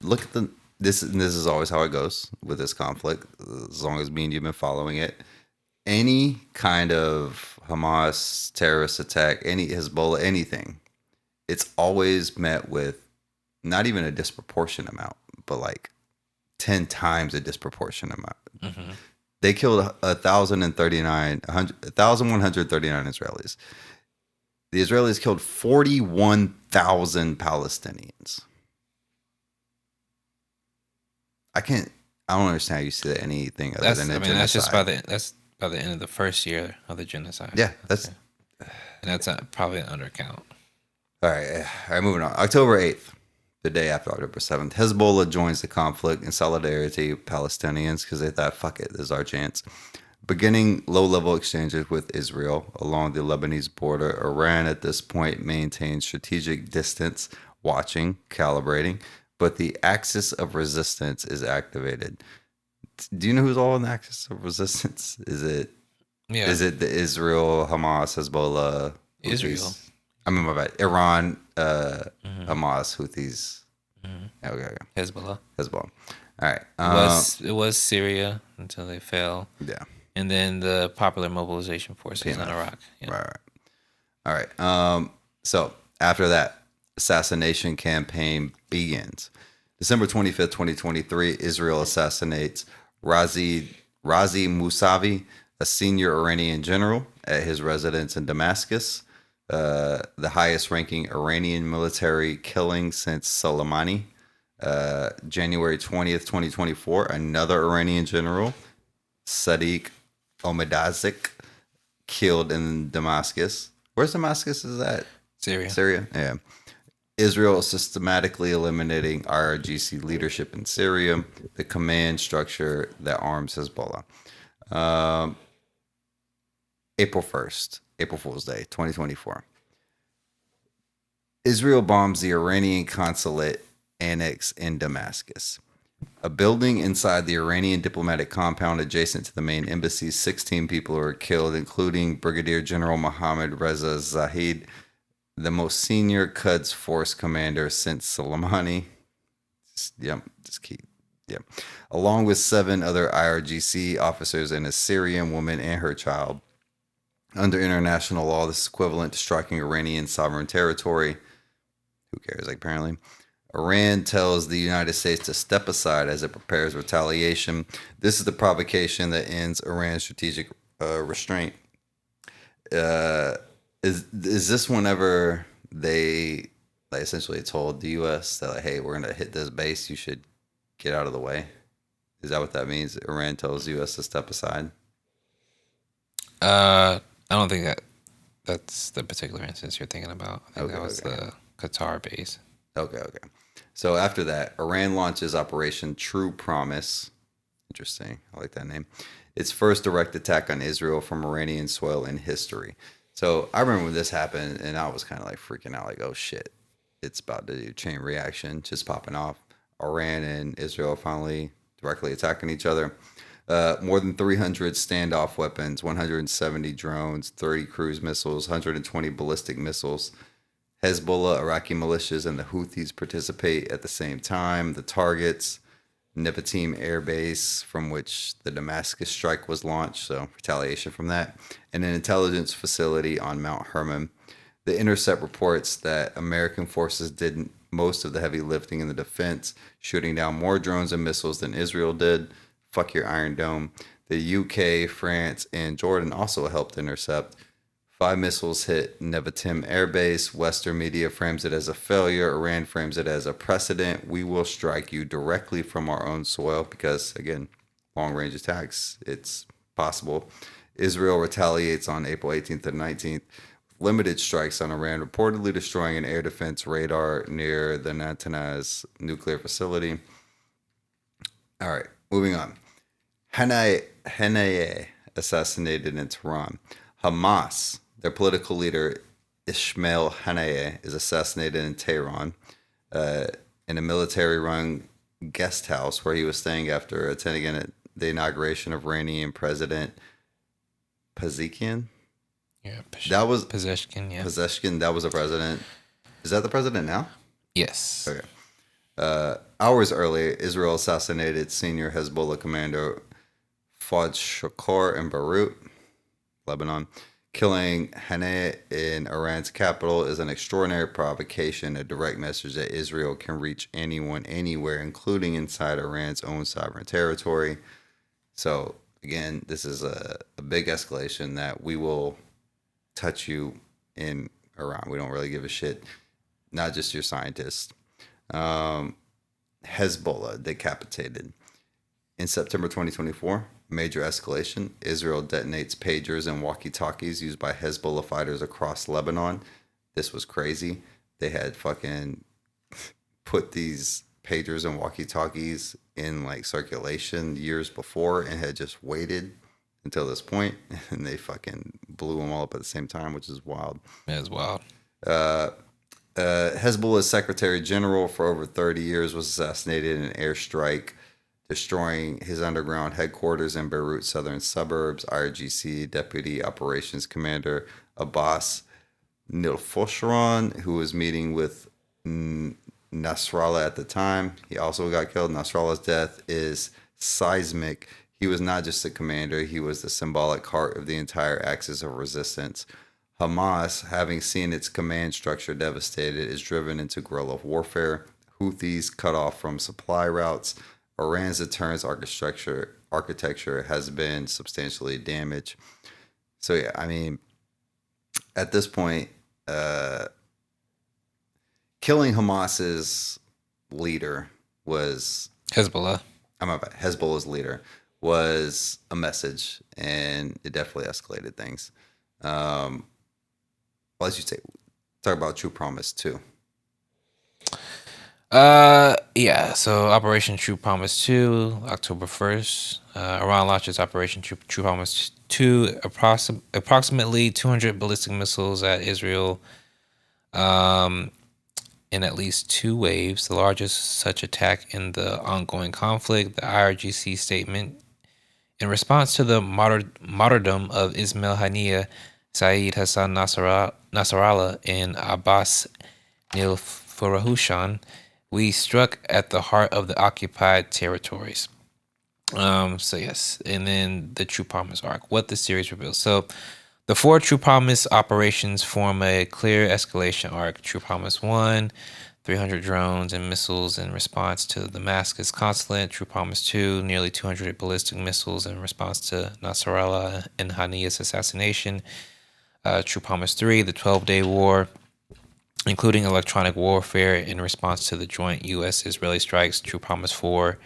Look at this is always how it goes with this conflict, as long as me and you've been following it. Any kind of Hamas terrorist attack, any Hezbollah, anything, it's always met with not even a disproportionate amount, but like 10 times a disproportionate amount. Mm-hmm. They killed 1,139 Israelis. The Israelis killed 41,000 Palestinians. I don't understand how you say that anything other than a genocide. That's just by the end of the first year of the genocide. Yeah, and that's probably an undercount. All right, moving on. October 8th, the day after October 7th, Hezbollah joins the conflict in solidarity with Palestinians because they thought, fuck it, this is our chance. Beginning low-level exchanges with Israel along the Lebanese border, Iran at this point maintains strategic distance, watching, calibrating, but the axis of resistance is activated. Do you know who's all on the axis of resistance? Is it the Israel, Hamas, Hezbollah, Houthis? Israel? My bad. Iran, Hamas, Houthis. Mm-hmm. Okay. Hezbollah. All right. It was Syria until they fell. Yeah. And then the Popular Mobilization Forces in Iraq. Yeah. Right. All right. So after that, assassination campaign begins. December 25th, 2023, Israel assassinates Razi Mousavi, a senior Iranian general, at his residence in Damascus. The highest ranking Iranian military killing since Soleimani. January 20th, 2024, another Iranian general, Sadiq Omedazik, killed in Damascus. Where's Damascus is that? Syria, yeah. Israel is systematically eliminating IRGC leadership in Syria, the command structure that arms Hezbollah. April 1st, April Fool's Day, 2024. Israel bombs the Iranian consulate annex in Damascus. A building inside the Iranian diplomatic compound adjacent to the main embassy, 16 people were killed, including Brigadier General Mohammad Reza Zahid, the most senior Quds force commander since Soleimani. Along with 7 other IRGC officers and a Syrian woman and her child. Under international law, this is equivalent to striking Iranian sovereign territory. Who cares, like, apparently. Iran tells the United States to step aside as it prepares retaliation. This is the provocation that ends Iran's strategic restraint. Is this whenever they essentially told the U.S. that, like, hey, we're going to hit this base, you should get out of the way? Is that what that means? Iran tells the U.S. to step aside? I don't think that's the particular instance you're thinking about. I think that was the Qatar base. Okay. So after that, Iran launches Operation True Promise. Interesting. I like that name. Its first direct attack on Israel from Iranian soil in history. So I remember when this happened, and I was kind of like freaking out, like, oh shit, it's about to do chain reaction, just popping off. Iran and Israel finally directly attacking each other. More than 300 standoff weapons, 170 drones, 30 cruise missiles, 120 ballistic missiles. Hezbollah, Iraqi militias, and the Houthis participate at the same time. The targets, Nevatim Air Base, from which the Damascus strike was launched, so retaliation from that, and an intelligence facility on Mount Hermon. The Intercept reports that American forces did most of the heavy lifting in the defense, shooting down more drones and missiles than Israel did. Fuck your Iron Dome. The UK, France, and Jordan also helped intercept. 5 missiles hit Nevatim Air Base. Western media frames it as a failure. Iran frames it as a precedent. We will strike you directly from our own soil because, again, long-range attacks, it's possible. Israel retaliates on April 18th and 19th. Limited strikes on Iran, reportedly destroying an air defense radar near the Natanz nuclear facility. All right, moving on. Haniyeh assassinated in Tehran. Hamas, their political leader Ismail Haniyeh, is assassinated in Tehran in a military-run guest house where he was staying after attending the inauguration of Iranian President Pezeshkian. Yeah, that was Pezeshkian. Yeah, Pezeshkian. That was the president. Is that the president now? Yes. Okay. Hours earlier, Israel assassinated senior Hezbollah commander Fouad Shakor in Beirut, Lebanon. Killing Haniyeh in Iran's capital is an extraordinary provocation, a direct message that Israel can reach anyone, anywhere, including inside Iran's own sovereign territory. So, again, this is a big escalation that we will touch you in Iran. We don't really give a shit. Not just your scientists. Hezbollah decapitated. In September 2024, major escalation. Israel detonates pagers and walkie-talkies used by Hezbollah fighters across Lebanon. This was crazy. They had fucking put these pagers and walkie-talkies in like circulation years before and had just waited until this point, and they fucking blew them all up at the same time, which is wild. It is wild. Hezbollah's Secretary General for over 30 years was assassinated in an airstrike, destroying his underground headquarters in Beirut's southern suburbs. IRGC Deputy Operations Commander Abbas Nilfosharon, who was meeting with Nasrallah at the time, he also got killed. Nasrallah's death is seismic. He was not just a commander, he was the symbolic heart of the entire axis of resistance. Hamas, having seen its command structure devastated, is driven into guerrilla warfare. Houthis cut off from supply routes. Iran's deterrence architecture has been substantially damaged. So yeah, I mean, at this point, killing Hamas's leader was Hezbollah. Hezbollah's leader was a message, and it definitely escalated things. Well, as you say, talk about True Promise too. Yeah, so Operation True Promise 2, October 1st. Iran launches Operation True Promise 2, approximately 200 ballistic missiles at Israel in at least 2 waves, the largest such attack in the ongoing conflict. The IRGC statement, in response to the martyrdom of Ismail Haniyeh, Saeed Hassan Nasrallah, and Abbas Nilfurahushan, we struck at the heart of the occupied territories. So yes, and then the True Promise arc, what the series reveals. So the 4 True Promise operations form a clear escalation arc. True Promise 1, 300 drones and missiles in response to the Damascus consulate. True Promise 2, nearly 200 ballistic missiles in response to Nasrallah and Haniyeh's assassination. True Promise 3, the 12-day war, including electronic warfare in response to the joint U.S.-Israeli strikes. True Promise 4,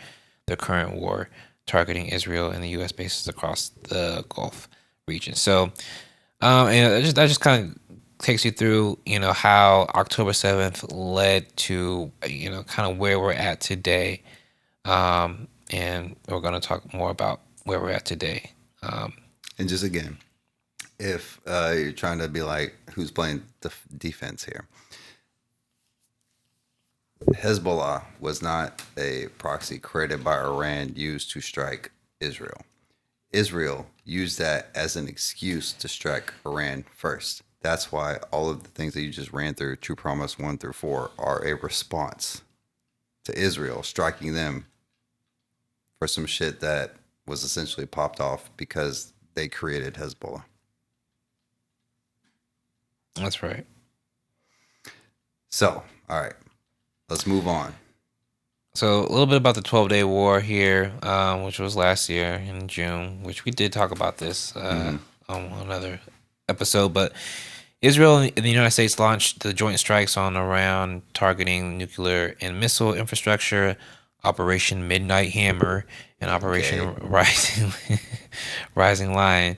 the current war, targeting Israel and the U.S. bases across the Gulf region. So, and that just kind of takes you through, how October 7th led to, kind of where we're at today. And we're going to talk more about where we're at today. And just again, if you're trying to be like, who's playing defense here? Hezbollah was not a proxy created by Iran used to strike Israel. Israel used that as an excuse to strike Iran first. That's why all of the things that you just ran through, True Promise 1 through 4, are a response to Israel striking them for some shit that was essentially popped off because they created Hezbollah. That's right. So, all right. Let's move on. So a little bit about the 12-day war here, which was last year in June, which we did talk about this on another episode. But Israel and the United States launched the joint strikes on Iran, targeting nuclear and missile infrastructure, Operation Midnight Hammer and Operation Rising Lion.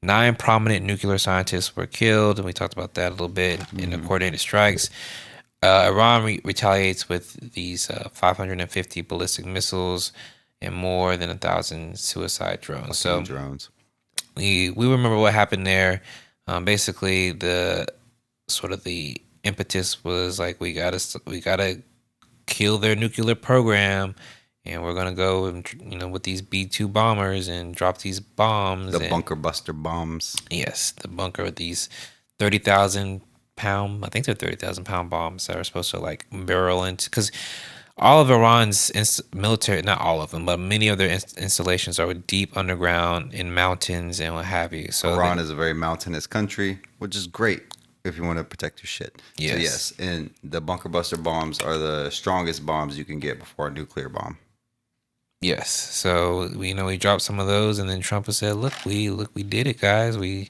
9 prominent nuclear scientists were killed, and we talked about that a little bit in the coordinated strikes. Iran retaliates with these 550 ballistic missiles and more than 1,000 suicide drones. So drones. We remember what happened there. Basically, the impetus was like, we gotta kill their nuclear program, and we're gonna go and with these B-2 bombers and drop these bombs. The bunker buster bombs. Yes, the bunker. These 30,000 pound, I think they're 30,000 pound bombs that are supposed to like barrel into, because all of Iran's military, not all of them, but many of their installations are deep underground in mountains and what have you. So Iran is a very mountainous country, which is great if you want to protect your shit. Yes. So yes, and the bunker buster bombs are the strongest bombs you can get before a nuclear bomb. Yes. So we dropped some of those, and then Trump has said, "Look, we did it, guys. We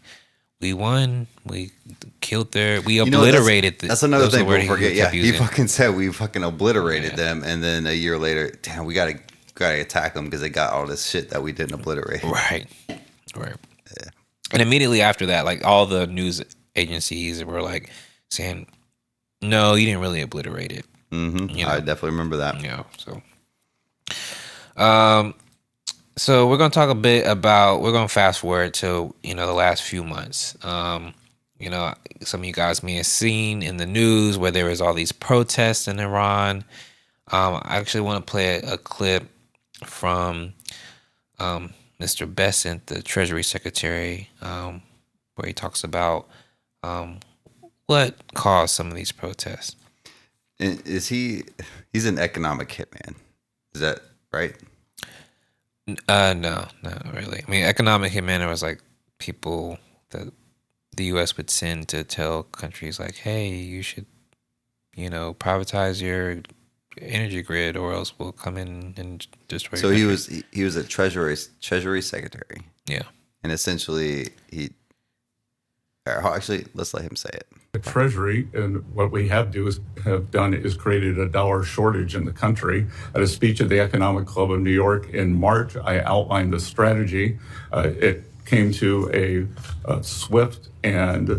won. We killed we obliterated." That's another thing people forget. Yeah, he using. fucking said we fucking obliterated them, and then a year later, damn, we gotta attack them because they got all this shit that we didn't obliterate. Right. Yeah. And immediately after that, like all the news agencies were like saying, "No, you didn't really obliterate it." Mm-hmm. I definitely remember that. Yeah. So we're going to talk a bit about, we're going to fast forward to, the last few months. Some of you guys may have seen in the news where there was all these protests in Iran. I actually want to play a clip from Mr. Bessent, the Treasury Secretary, where he talks about what caused some of these protests. And he's an economic hitman. Is that right? No, not really. I mean, economic hitman was like people that the U.S. would send to tell countries like, hey, you should, privatize your energy grid, or else we'll come in and destroy. So your he was a treasury secretary, yeah. and essentially actually, let's let him say it. The Treasury, and what we have done is created a dollar shortage in the country. At a speech at the Economic Club of New York in March, I outlined the strategy. It came to a swift and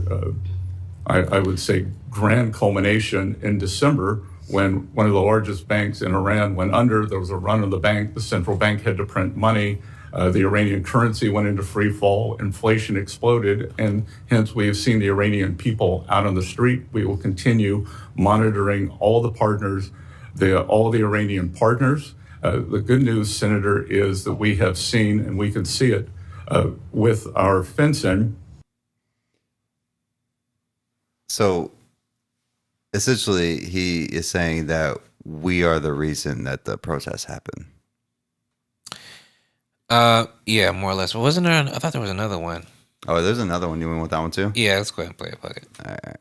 I would say grand culmination in December when one of the largest banks in Iran went under. There was a run on the bank. The central bank had to print money. The Iranian currency went into free fall. Inflation exploded, and hence we have seen the Iranian people out on the street. We will continue monitoring all the partners, all the Iranian partners. The good news, Senator, is that we have seen, and we can see it with our fencing. So essentially, he is saying that we are the reason that the protests happen. Yeah, more or less. Well, wasn't there? I thought there was another one. Oh, there's another one. You went with that one too? Yeah, let's go ahead and play it. Plug it. All right.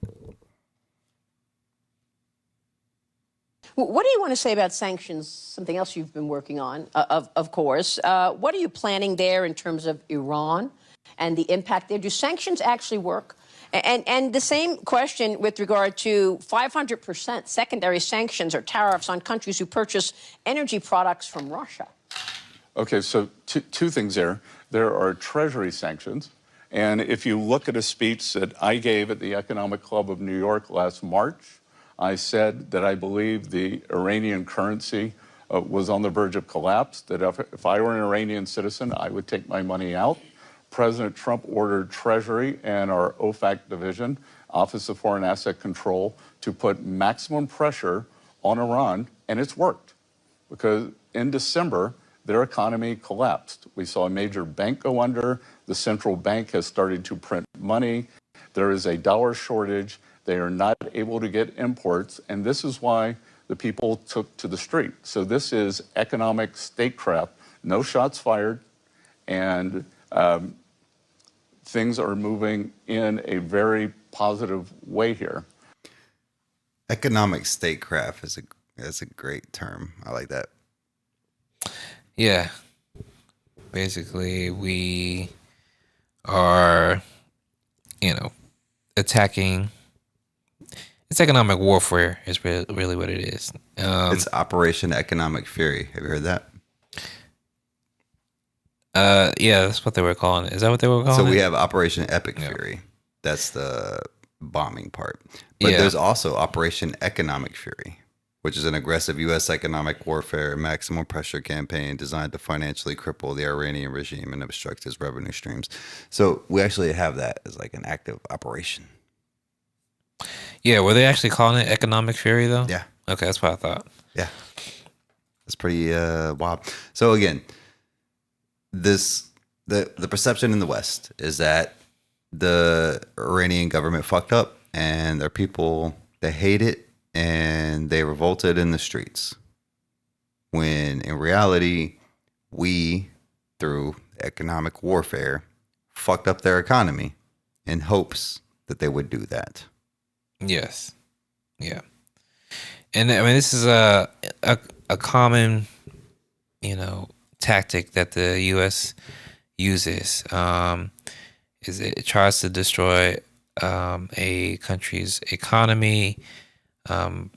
What do you want to say about sanctions, something else you've been working on, of course? What are you planning there in terms of Iran and the impact there? Do sanctions actually work? And the same question with regard to 500% secondary sanctions or tariffs on countries who purchase energy products from Russia. Okay, so two things there. There are treasury sanctions. And if you look at a speech that I gave at the Economic Club of New York last March, I said that I believe the Iranian currency was on the verge of collapse, that if I were an Iranian citizen, I would take my money out. President Trump ordered Treasury and our OFAC division, Office of Foreign Asset Control, to put maximum pressure on Iran, and it's worked. Because in December, their economy collapsed. We saw a major bank go under. The central bank has started to print money. There is a dollar shortage. They are not able to get imports. And this is why the people took to the street. So this is economic statecraft. No shots fired. And things are moving in a very positive way here. Economic statecraft is a great term. I like that. Yeah. Basically, we are, attacking. It's economic warfare is really what it is. It's Operation Economic Fury. Have you heard that? Yeah, that's what they were calling it. Is that what they were calling it? So we have Operation Epic Fury. That's the bombing part. But there's also Operation Economic Fury, which is an aggressive U.S. economic warfare maximum pressure campaign designed to financially cripple the Iranian regime and obstruct its revenue streams. So we actually have that as like an active operation. Yeah, were they actually calling it Economic Fury, though? Yeah. Okay, that's what I thought. Yeah. It's pretty wild. So again, the perception in the West is that the Iranian government fucked up and their people, they hate it and they revolted in the streets. When in reality, we, through economic warfare, fucked up their economy in hopes that they would do that. Yes. Yeah. And I mean, this is a common, tactic that the U.S. uses. Is it tries to destroy a country's economy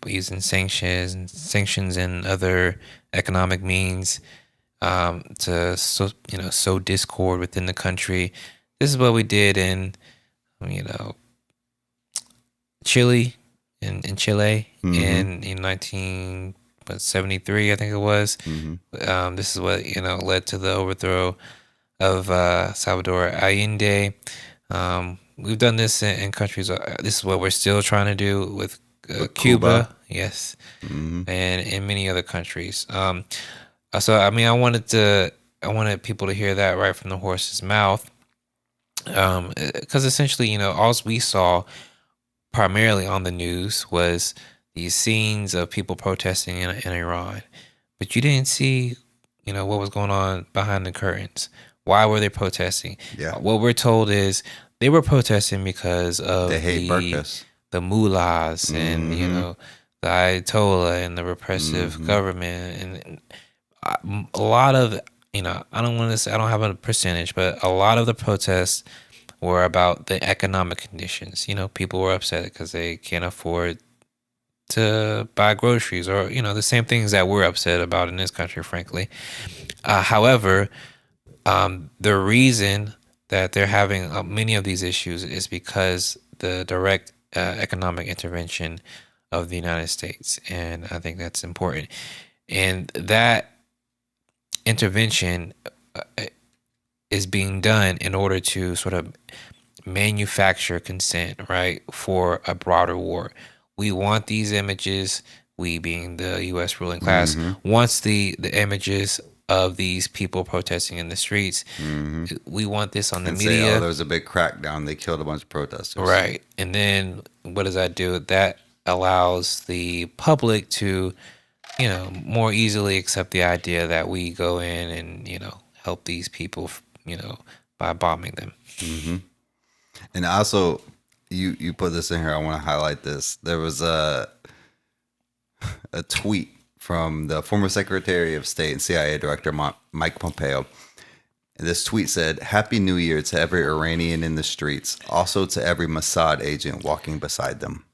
using sanctions and other economic means to sow discord within the country. This is what we did in Chile in Chile in 1973, I think it was. Mm-hmm. This is what led to the overthrow of Salvador Allende. We've done this in countries. This is what we're still trying to do with Cuba, yes, and in many other countries. So I mean, I wanted people to hear that right from the horse's mouth, because essentially, all we saw primarily on the news was these scenes of people protesting in Iran, but you didn't see, what was going on behind the curtains. Why were they protesting? Yeah. What we're told is they were protesting because of they hate the mullahs and the Ayatollah and the repressive government, and a lot of, I don't want to say, I don't have a percentage, but a lot of the protests were about the economic conditions. People were upset because they can't afford to buy groceries, or the same things that we're upset about in this country, frankly. However, the reason that they're having many of these issues is because the direct economic intervention of the United States, and I think that's important. And that intervention is being done in order to sort of manufacture consent, right, for a broader war. We want these images, we being the U.S. ruling class, wants the images of these people protesting in the streets. We want this on the And media. say, there was a big crackdown. They killed a bunch of protesters. Right. And then what does that do? That allows the public to, more easily accept the idea that we go in and, help these people, by bombing them. And also, you put this in here. I want to highlight this. There was a tweet from the former Secretary of State and CIA Director Mike Pompeo. And this tweet said, "Happy New Year to every Iranian in the streets, also to every Mossad agent walking beside them."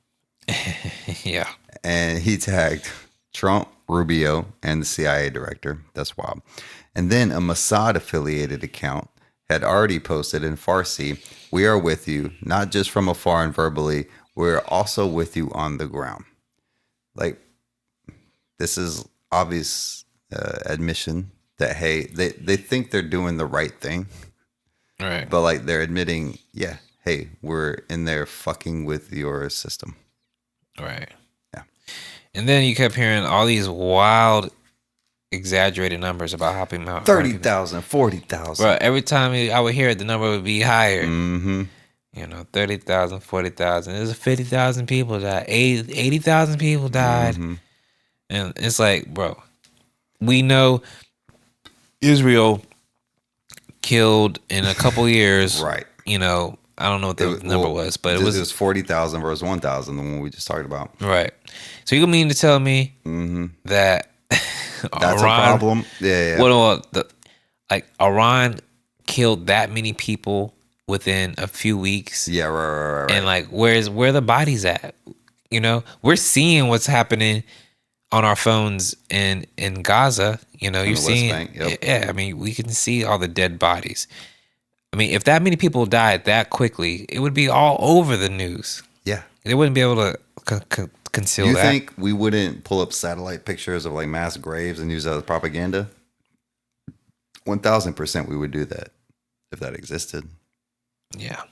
Yeah. And he tagged Trump, Rubio, and the CIA director. That's wild. And then a Mossad affiliated account had already posted in Farsi, "We are with you, not just from afar and verbally, we're also with you on the ground." Like, this is obvious admission that, hey, they think they're doing the right thing. Right. But, like, they're admitting, yeah, hey, we're in there fucking with your system. Right. Yeah. And then you kept hearing all these wild, exaggerated numbers about how people 30,000, 40,000. Bro, every time I would hear it, the number would be higher. 30,000, 40,000. There's 50,000 people died. 80,000 people died. And it's like, bro, we know Israel killed in a couple years. Right. I don't know what the number was, but it was 40,000 versus 1,000, the one we just talked about. Right. So you mean to tell me that that's Iran, a problem? Yeah. Well, Iran killed that many people within a few weeks. Yeah, right. And where are the bodies at? We're seeing what's happening on our phones in Gaza. You're seeing, Bank, yep. Yeah. I mean, we can see all the dead bodies. I mean, if that many people died that quickly, it would be all over the news. Yeah. They wouldn't be able to conceal that. You think we wouldn't pull up satellite pictures of mass graves and use that as propaganda? 1,000% we would do that if that existed. Yeah.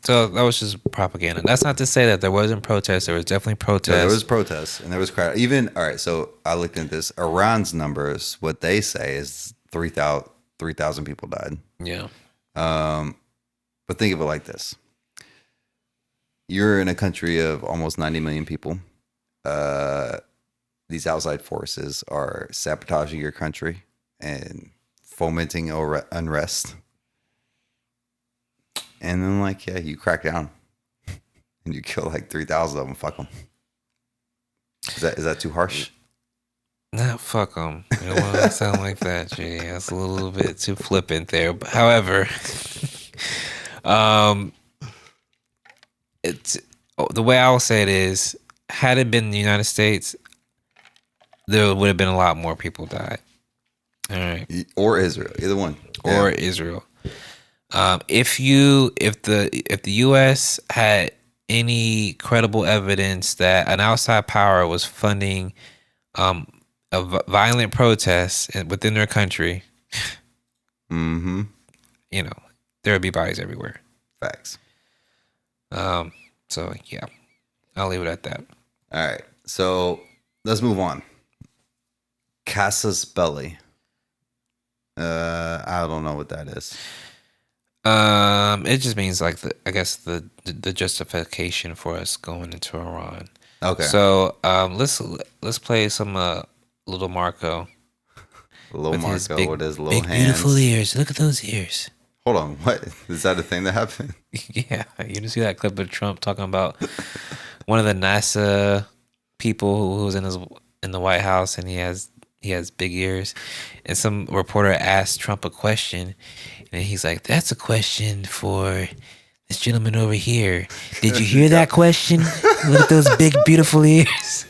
So that was just propaganda. That's not to say that there wasn't protests. There was definitely protests. Yeah, there was protests and there was crowd. Even, all right, so I looked into this. Iran's numbers, what they say is 3,000 people died. Yeah. But think of it like this. You're in a country of almost 90 million people. These outside forces are sabotaging your country and fomenting unrest. And then, you crack down and you kill 3,000 of them. Fuck them. Is that too harsh? Nah, fuck them. You don't want to sound like that, G. That's a little bit too flippant there. But, however, it's the way I will say it is, had it been the United States, there would have been a lot more people died. All right, or Israel, either one, or Israel. If the U.S. had any credible evidence that an outside power was funding a violent protest within their country, there would be bodies everywhere. Facts. So yeah, I'll leave it at that. All right, so let's move on. Casus belli. I don't know what that is. It just means the justification for us going into Iran. Okay. So let's play some Little Marco. Little Marco with his little big, hands. Beautiful ears. Look at those ears. Hold on, what? Is that a thing that happened? Yeah, you didn't see that clip of Trump talking about one of the NASA people who was in the White House, and he has big ears. And some reporter asked Trump a question, and he's like, "That's a question for this gentleman over here. Did you hear that question? Look at those big, beautiful ears."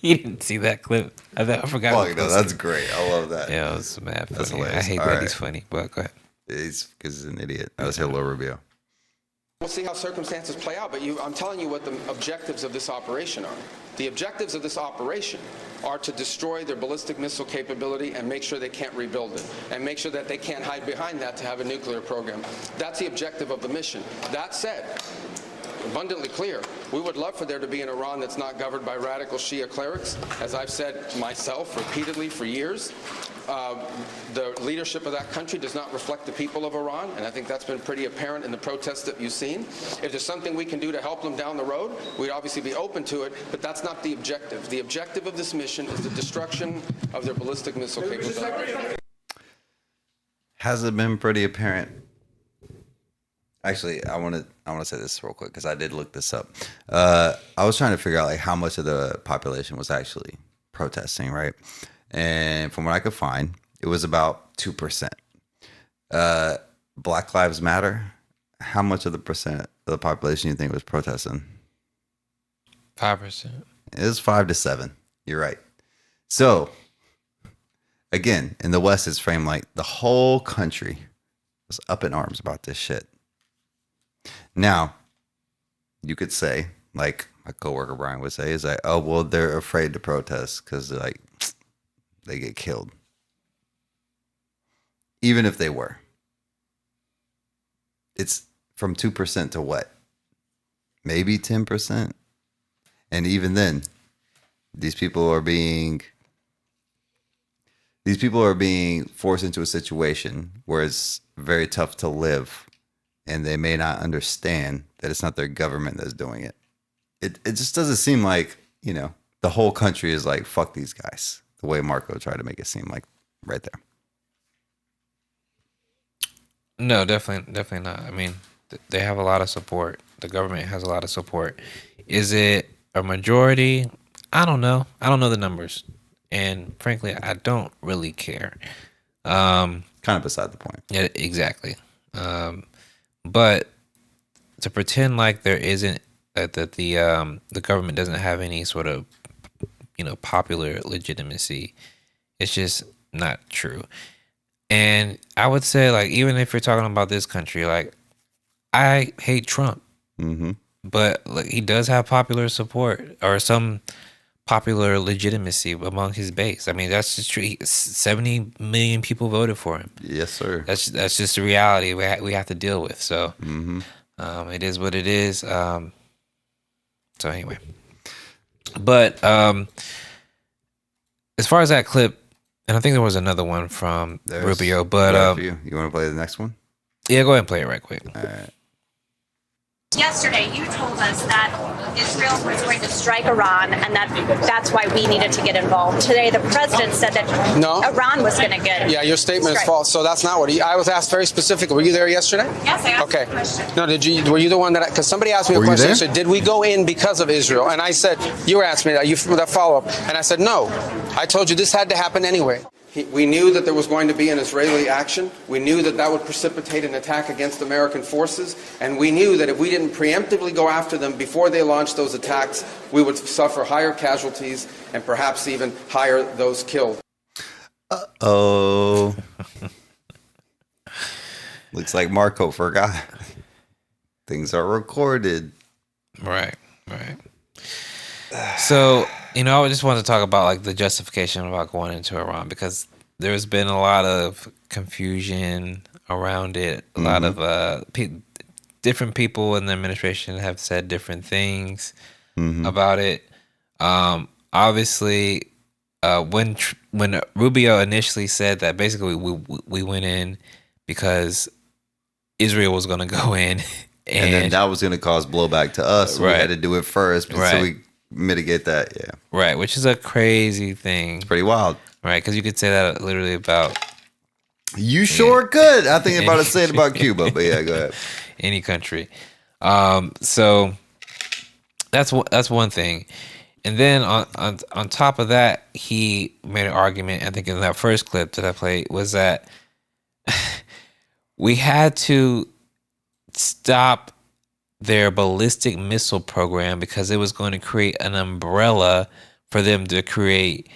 You didn't see that clip. I forgot. Fuck no, that's great. I love that. Yeah, it was mad funny. That's I hilarious. hate All that right. he's funny, but go ahead. He's because he's an idiot. That was Hello Rubio. We'll see how circumstances play out, but I'm telling you what the objectives of this operation are. The objectives of this operation are to destroy their ballistic missile capability and make sure they can't rebuild it, and make sure that they can't hide behind that to have a nuclear program. That's the objective of the mission. That said, abundantly clear, we would love for there to be an Iran that's not governed by radical Shia clerics. As I've said myself repeatedly for years, the leadership of that country does not reflect the people of Iran, and I think that's been pretty apparent in the protests that you've seen. If there's something we can do to help them down the road, we'd obviously be open to it, but that's not the objective. The objective of this mission is the destruction of their ballistic missile capability. Has it been pretty apparent? Actually, I want to say this real quick because I did look this up. I was trying to figure out like how much of the population was actually protesting, right? And from what I could find, it was about 2%. Black Lives Matter. How much of the percent of the population you think was protesting? 5%. It was 5 to 7. You're right. So, again, in the West, it's framed like the whole country was up in arms about this shit. Now, you could say, like my coworker Brian would say, is like, oh, well, they're afraid to protest because like they get killed. Even if they were. It's from 2% to what? Maybe 10%. And even then, these people are being forced into a situation where it's very tough to live, and they may not understand that it's not their government that's doing it. It just doesn't seem like, the whole country is like, fuck these guys, the way Marco tried to make it seem like right there. No, definitely not. I mean, they have a lot of support. The government has a lot of support. Is it a majority? I don't know. I don't know the numbers. And frankly, I don't really care. Kind of beside the point. Yeah, exactly. But to pretend like there isn't that the government doesn't have any sort of popular legitimacy, it's just not true. And I would say, like, even if you're talking about this country, like, I hate Trump, but like, he does have popular support or some popular legitimacy among his base. I mean, that's just true. 70 million people voted for him. Yes, sir. That's just the reality we have to deal with. So it is what it is. So anyway, but as far as that clip, and I think there was another one from Rubio, but you want to play the next one? Yeah, go ahead and play it right quick. All right. Yesterday, you told us that Israel was going to strike Iran and that's why we needed to get involved. Today, the president said that Iran was going to get. Yeah, your statement is false. So that's not what I was asked very specifically. Were you there yesterday? Yes, I asked the question. No, were you the one that? Because somebody asked me a question. They said, "Did we go in because of Israel?" And I said, "You were asking me that follow up," and I said, "No." I told you this had to happen anyway. We knew that there was going to be an Israeli action. We knew that would precipitate an attack against American forces. And we knew that if we didn't preemptively go after them before they launched those attacks, we would suffer higher casualties and perhaps even higher those killed. Uh-oh. Looks like Marco forgot. Things are recorded. Right. So, I just wanted to talk about like the justification about going into Iran, because there's been a lot of confusion around it. A lot of different people in the administration have said different things about it. Obviously, when Rubio initially said that basically we went in because Israel was going to go in, and then that was going to cause blowback to us. So we had to do it first, so we mitigate that. Yeah, right, which is a crazy thing. It's pretty wild, right? Because you could say that literally about sure could. I think about to say it about Cuba, but yeah, go ahead. Any country. So that's one thing, And then on top of that, he made an argument, I think in that first clip that I played, was that we had to stop their ballistic missile program because it was going to create an umbrella for them to create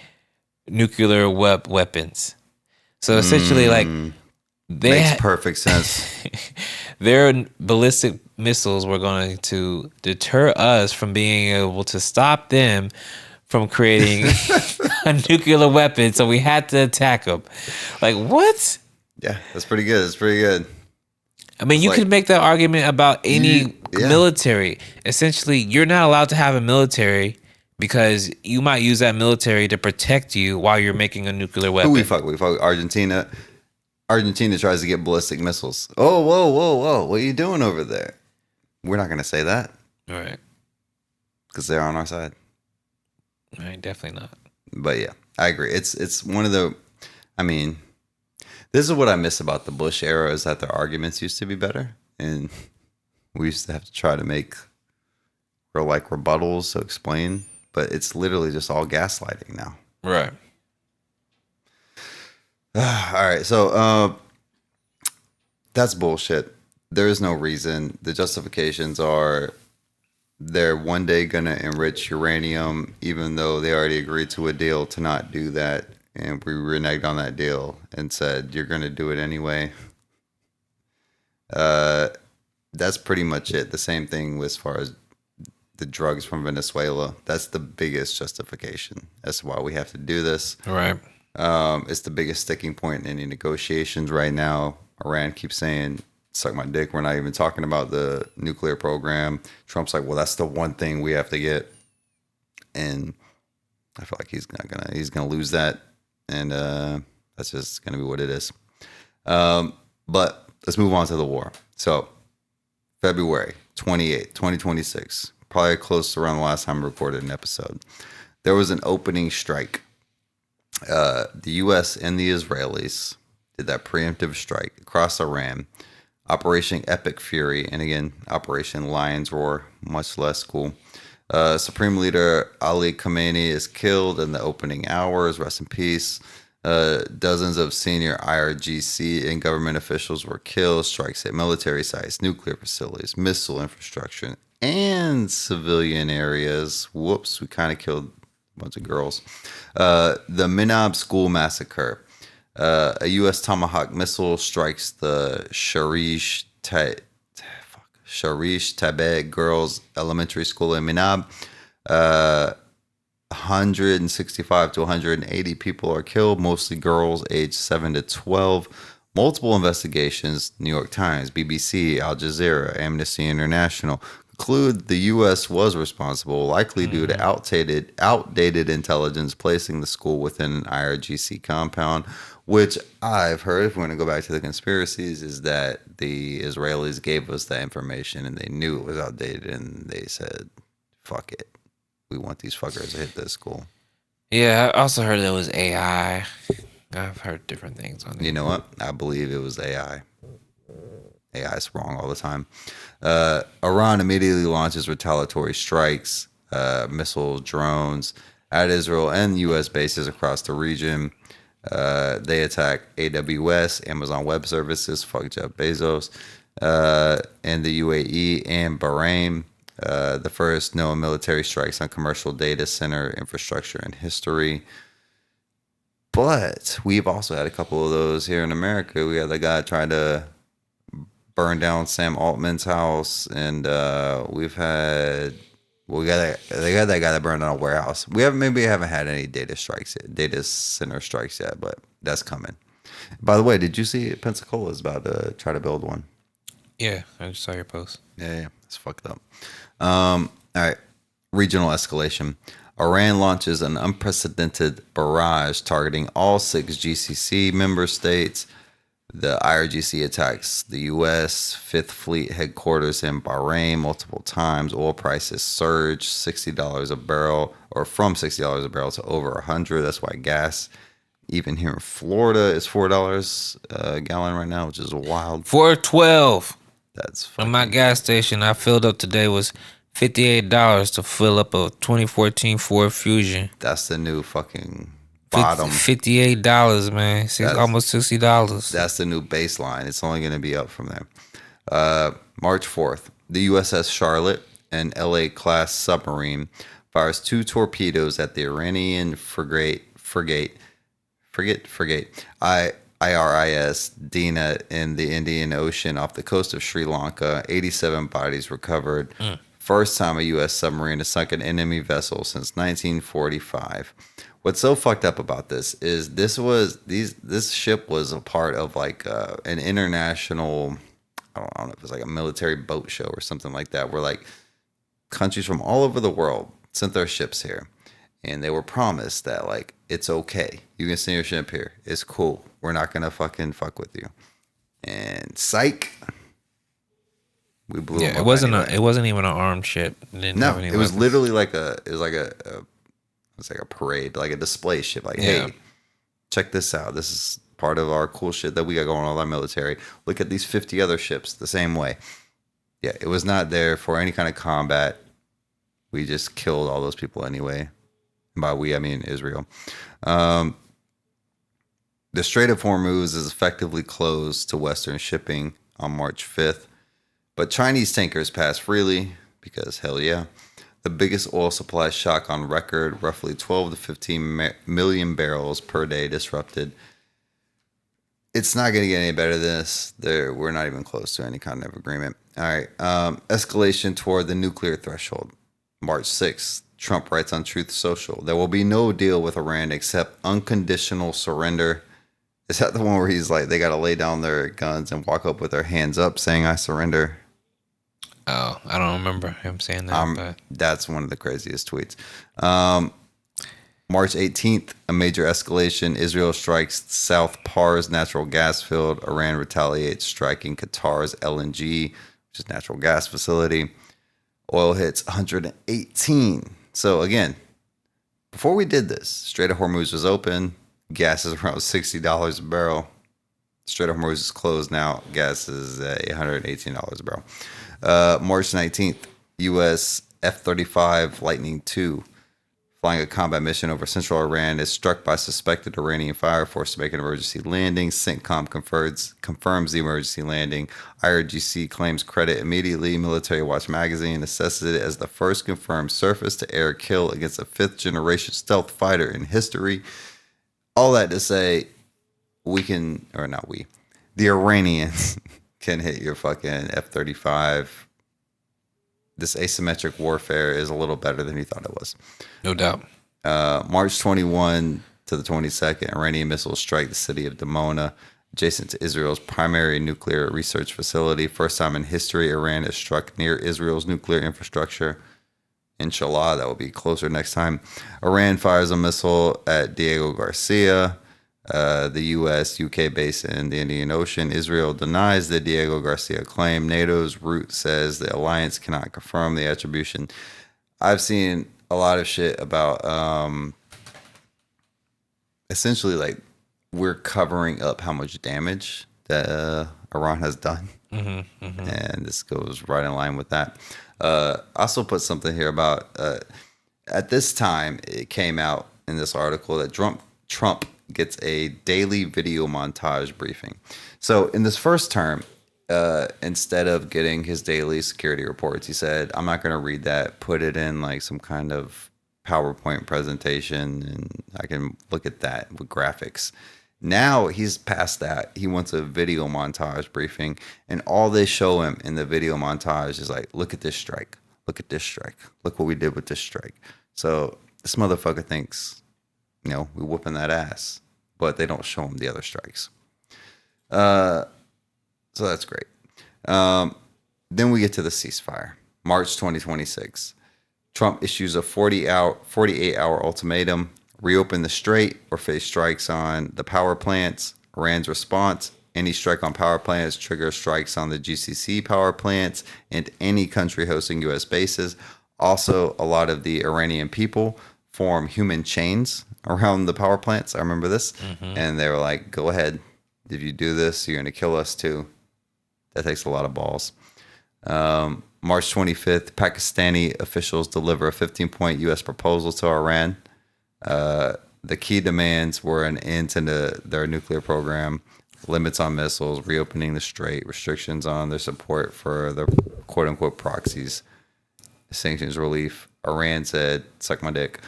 nuclear weapons. So essentially, like, makes perfect sense. Their ballistic missiles were going to deter us from being able to stop them from creating a nuclear weapon. So we had to attack them. Like, what? Yeah, that's pretty good. That's pretty good. I mean, you could make that argument about any military. Essentially, you're not allowed to have a military because you might use that military to protect you while you're making a nuclear weapon. Who we fuck? We fuck Argentina. Argentina tries to get ballistic missiles. Oh, whoa. What are you doing over there? We're not going to say that. All right. Because they're on our side. All right, definitely not. But yeah, I agree. It's one of the, I mean, this is what I miss about the Bush era is that their arguments used to be better. And we used to have to try to make rebuttals to explain. But it's literally just all gaslighting now. Right. All right. So that's bullshit. There is no reason. The justifications are they're one day going to enrich uranium, even though they already agreed to a deal to not do that. And we reneged on that deal and said, you're going to do it anyway. That's pretty much it. The same thing as far as the drugs from Venezuela. That's the biggest justification. That's why we have to do this. Right. It's the biggest sticking point in any negotiations right now. Iran keeps saying, suck my dick. We're not even talking about the nuclear program. Trump's like, well, that's the one thing we have to get. And I feel like he's gonna lose that. And that's just gonna be what it is. But let's move on to the war. So February 28th, 2026, probably close to around the last time I recorded an episode. There was an opening strike. The U.S. and the Israelis did that preemptive strike across Iran. Operation Epic Fury, and again, Operation Lion's Roar, much less cool. Supreme Leader Ali Khamenei is killed in the opening hours. Rest in peace. Dozens of senior IRGC and government officials were killed. Strikes at military sites, nuclear facilities, missile infrastructure, and civilian areas. Whoops, we kind of killed a bunch of girls. The Minab school massacre. A U.S. Tomahawk missile strikes the Sharish Tabeg Girls Elementary School in Minab. 165 to 180 people are killed, mostly girls aged 7 to 12. Multiple investigations, New York Times, BBC, Al Jazeera, Amnesty International, conclude the U.S. was responsible, likely due to outdated intelligence placing the school within an IRGC compound, which I've heard, if we're going to go back to the conspiracies, is that the Israelis gave us that information and they knew it was outdated and they said, fuck it. We want these fuckers to hit this school. Yeah, I also heard it was AI. I've heard different things on it. You know what? I believe it was AI. AI is wrong all the time. Iran immediately launches retaliatory strikes, missiles, drones at Israel and U.S. bases across the region. They attack AWS, Amazon Web Services, fuck Jeff Bezos, and the UAE and Bahrain. The first known military strikes on commercial data center infrastructure in history. But we've also had a couple of those here in America. We had the guy trying to burn down Sam Altman's house, and they got that guy that burned down a warehouse. Maybe haven't had any data center strikes yet, but that's coming. By the way, did you see Pensacola is about to try to build one? Yeah, I just saw your post. Yeah, it's fucked up. All right, regional escalation. Iran launches an unprecedented barrage targeting all 6 GCC member states. The IRGC attacks the U.S. Fifth Fleet headquarters in Bahrain multiple times. Oil prices surge $60 a barrel, or from $60 a barrel to over $100. That's why gas, even here in Florida, is $4 a gallon right now, which is wild. $4.12. That's on my gas station. I filled up today was $58 to fill up a 2014 Ford Fusion. That's the new fucking bottom. $58, man. Almost $60. That's the new baseline. It's only going to be up from there. March 4th, the USS Charlotte, an LA-class submarine, fires 2 torpedoes at the Iranian frigate IRIS Dina in the Indian Ocean off the coast of Sri Lanka. 87 bodies recovered. First time a U.S. submarine has sunk an enemy vessel since 1945. What's so fucked up about this is this ship was a part of like an international, I don't know if it's like a military boat show or something like that, where like countries from all over the world sent their ships here, and they were promised that like it's okay, you can send your ship here, it's cool, we're not gonna fucking fuck with you. And psych, we blew them up. It wasn't even an armed ship. It was literally like a parade, like a display ship. Like, hey, check this out. This is part of our cool shit that we got going on with our military. Look at these 50 other ships the same way. Yeah, it was not there for any kind of combat. We just killed all those people anyway. And by we, I mean Israel. The Strait of Hormuz is effectively closed to Western shipping on March 5th. But Chinese tankers pass freely because hell yeah. The biggest oil supply shock on record, roughly 12 to 15 million barrels per day disrupted. It's not going to get any better than this. We're not even close to any kind of agreement. All right. Escalation toward the nuclear threshold. March 6th, Trump writes on Truth Social, there will be no deal with Iran except unconditional surrender. Is that the one where he's like, they got to lay down their guns and walk up with their hands up saying, I surrender? Oh, I don't remember him saying that. But that's one of the craziest tweets. March 18th, a major escalation. Israel strikes South Pars natural gas field. Iran retaliates, striking Qatar's LNG, which is natural gas facility. Oil hits 118. So again, before we did this, Strait of Hormuz was open. Gas is around $60 a barrel. Strait of Hormuz is closed now. Gas is $118 a barrel. March 19th, U.S. F-35 Lightning II, flying a combat mission over central Iran, is struck by suspected Iranian fire, forced to make an emergency landing. CENTCOM confirms the emergency landing. IRGC claims credit immediately. Military Watch magazine assesses it as the first confirmed surface-to-air kill against a fifth-generation stealth fighter in history. All that to say, the Iranians can hit your fucking F-35. This asymmetric warfare is a little better than you thought it was. No doubt. March 21 to the 22nd, Iranian missiles strike the city of Dimona, adjacent to Israel's primary nuclear research facility. First time in history, Iran has struck near Israel's nuclear infrastructure. Inshallah, that will be closer next time. Iran fires a missile at Diego Garcia, the U.S.-UK base in the Indian Ocean. Israel denies the Diego Garcia claim. NATO's route says the alliance cannot confirm the attribution. I've seen a lot of shit about essentially like we're covering up how much damage that Iran has done. And this goes right in line with that. I also put something here about at this time it came out in this article that Trump gets a daily video montage briefing. So in this first term, instead of getting his daily security reports, he said, I'm not going to read that, put it in like some kind of PowerPoint presentation and I can look at that with graphics. Now he's past that. He wants a video montage briefing, and all they show him in the video montage is like, look at this strike. Look at this strike. Look what we did with this strike. So this motherfucker thinks, we're whooping that ass, but they don't show him the other strikes. So that's great. Then we get to the ceasefire. March 2026. Trump issues a 48-hour ultimatum. Reopen the strait or face strikes on the power plants. Iran's response, any strike on power plants triggers strikes on the GCC power plants and any country hosting U.S. bases. Also, a lot of the Iranian people form human chains around the power plants. I remember this. And they were like, go ahead. If you do this, you're going to kill us too. That takes a lot of balls. March 25th, Pakistani officials deliver a 15-point U.S. proposal to Iran. The key demands were an end to their nuclear program, limits on missiles, reopening the strait, restrictions on their support for the quote-unquote proxies, sanctions relief. Iran said, suck my dick,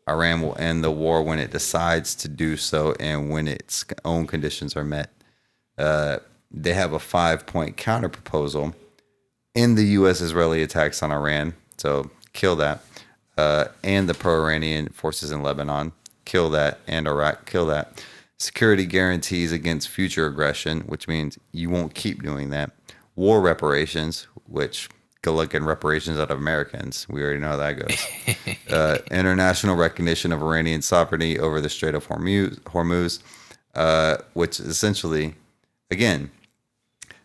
Iran will end the war when it decides to do so and when its own conditions are met. They have a 5-point counter proposal in the U.S.-Israeli attacks on Iran, so kill that, and the pro-Iranian forces in Lebanon, kill that, and Iraq, kill that. Security guarantees against future aggression, which means you won't keep doing that. War reparations, which good luck getting reparations out of Americans. We already know how that goes. International recognition of Iranian sovereignty over the Strait of Hormuz, which essentially, again,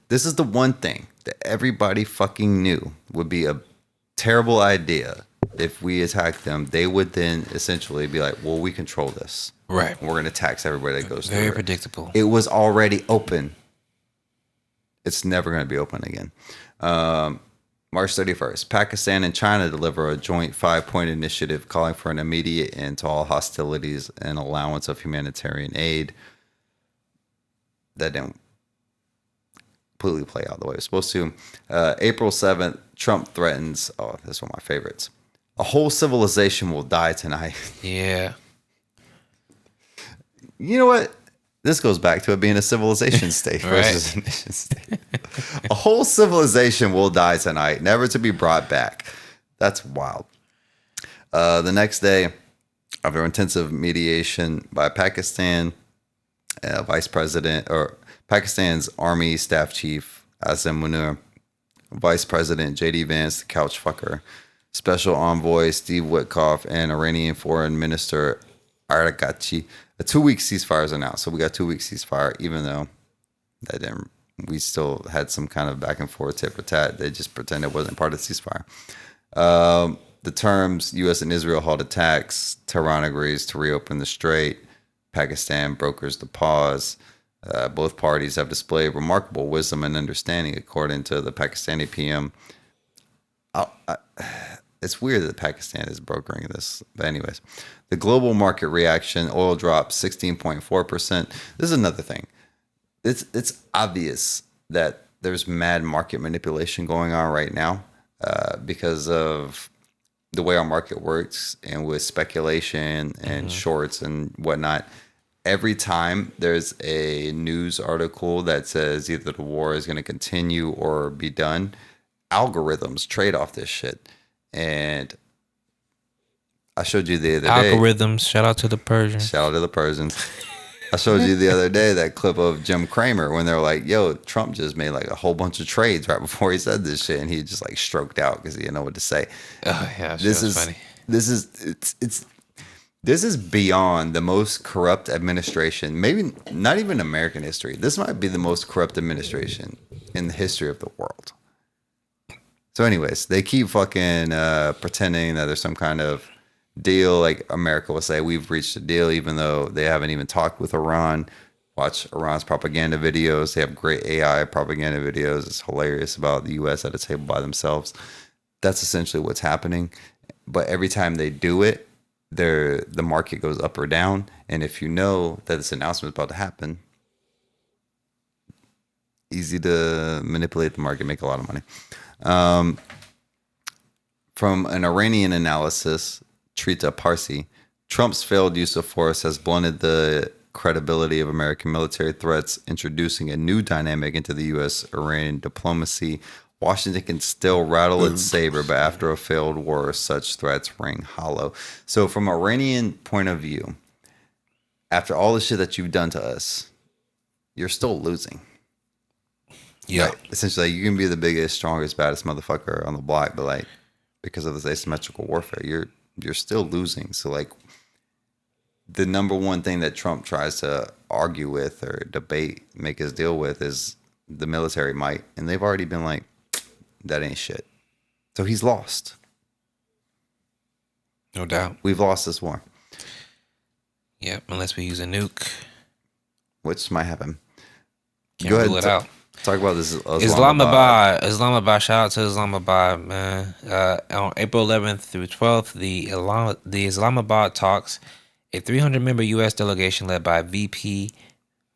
this is the one thing that everybody fucking knew would be a terrible idea. If we attack them, they would then essentially be like, well, we control this. Right. We're going to tax everybody that goes through. Very predictable. It was already open. It's never going to be open again. March 31st, Pakistan and China deliver a joint 5-point initiative calling for an immediate end to all hostilities and allowance of humanitarian aid. That didn't completely play out the way it was supposed to. April 7th, Trump threatens, oh, this is one of my favorites, a whole civilization will die tonight. Yeah. You know what? This goes back to it being a civilization state versus Right. a nation state. A whole civilization will die tonight, never to be brought back. That's wild. The next day, after intensive mediation by Pakistan, Vice President, or Pakistan's Army Staff Chief, Azim Munir, Vice President J.D. Vance, the couch fucker, Special Envoy Steve Witkoff, and Iranian Foreign Minister Aragachi, a 2-week ceasefire is announced. So we got 2-week ceasefire, even though that didn't, we still had some kind of back and forth tit for tat. They just pretend it wasn't part of the ceasefire. The terms U.S. and Israel halt attacks. Tehran agrees to reopen the strait. Pakistan brokers the pause. Both parties have displayed remarkable wisdom and understanding, according to the Pakistani PM. It's weird that Pakistan is brokering this. But anyways, the global market reaction, oil dropped 16.4%. This is another thing. It's obvious that there's mad market manipulation going on right now because of the way our market works and with speculation and shorts and whatnot. Every time there's a news article that says either the war is going to continue or be done, algorithms trade off this shit. And I showed you the other day. Algorithms. Shout out to the Persians. Shout out to the Persians. I showed you the other day that clip of Jim Cramer when they're like, yo, Trump just made like a whole bunch of trades right before he said this shit. And he just like stroked out because he didn't know what to say. Oh, yeah. This is funny. This is beyond the most corrupt administration, maybe not even American history. This might be the most corrupt administration in the history of the world. So anyways, they keep fucking pretending that there's some kind of deal. Like America will say, we've reached a deal, even though they haven't even talked with Iran. Watch Iran's propaganda videos. They have great AI propaganda videos. It's hilarious about the U.S. at a table by themselves. That's essentially what's happening. But every time they do it, the market goes up or down. And if you know that this announcement is about to happen, easy to manipulate the market, make a lot of money. From an Iranian analysis, Trita Parsi, Trump's failed use of force has blunted the credibility of American military threats, introducing a new dynamic into the U.S.-Iranian diplomacy. Washington can still rattle its saber, but after a failed war, such threats ring hollow. So from an Iranian point of view, after all the shit that you've done to us, you're still losing. Yeah. Like, essentially, you can be the biggest, strongest, baddest motherfucker on the block, but like because of this asymmetrical warfare, you're still losing. So like the number one thing that Trump tries to argue with or debate, make his deal with is the military might. And they've already been like, that ain't shit. So he's lost. No doubt. We've lost this war. Yep, unless we use a nuke. Which might happen. Can't rule it out. Talk about this Islamabad. Shout out to Islamabad, man. On April 11th through 12th, the Islamabad talks, a 300-member U.S. delegation led by VP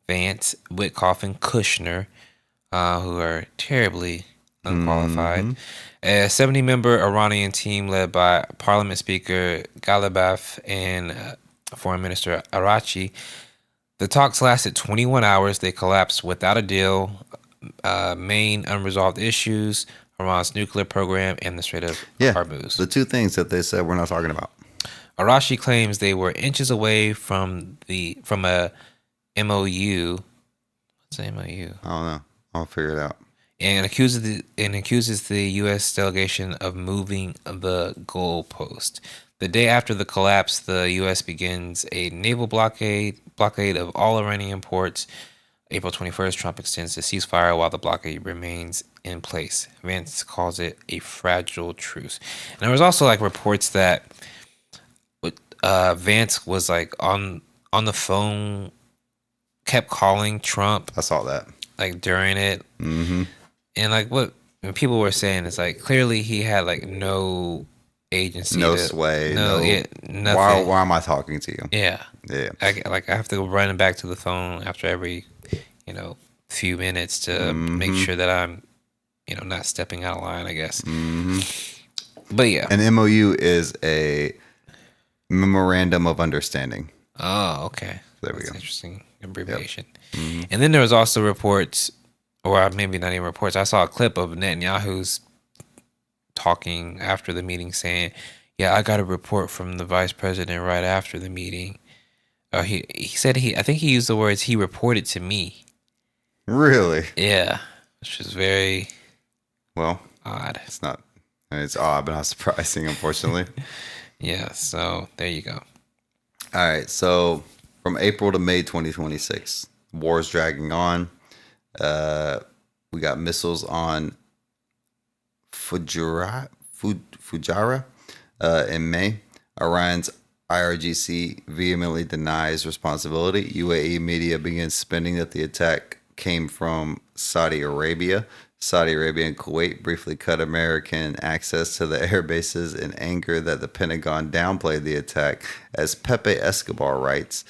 Vance, Witkoff, and Kushner, who are terribly unqualified. A 70-member Iranian team led by Parliament Speaker Ghalibaf and Foreign Minister Arachi. The talks lasted 21 hours. They collapsed without a deal. Main unresolved issues: Iran's nuclear program and the Strait of Hormuz. The two things that they said we're not talking about. Arashi claims they were inches away from a MOU. What's an MOU? I don't know. I'll figure it out. And accuses the U.S. delegation of moving the goalpost. The day after the collapse, the U.S. begins a naval blockade of all Iranian ports. April 21st, Trump extends the ceasefire while the blockade remains in place. Vance calls it a fragile truce. And there was also like reports that Vance was like on the phone, kept calling Trump. I saw that. Like during it. Mm-hmm. And like what people were saying is like clearly he had like no agency, sway, nothing. Why am I talking to you? Yeah. I have to go running back to the phone after every few minutes to make sure that I'm not stepping out of line, I guess. But yeah, an MOU is a memorandum of understanding. Oh, okay. There we go. Interesting abbreviation. Yep. And then there was also reports, or maybe not even reports. I saw a clip of Netanyahu's talking after the meeting saying, yeah, I got a report from the vice president right after the meeting. He said I think he used the words, he reported to me. Really? Yeah. Which is very odd. It's odd, but not surprising, unfortunately. Yeah, so there you go. All right, so from April to May 2026, war's dragging on. We got missiles on Fujairah in May. Iran's IRGC vehemently denies responsibility. UAE media begins spinning that the attack came from Saudi Arabia. Saudi Arabia and Kuwait briefly cut American access to the air bases in anger that the Pentagon downplayed the attack. As Pepe Escobar writes,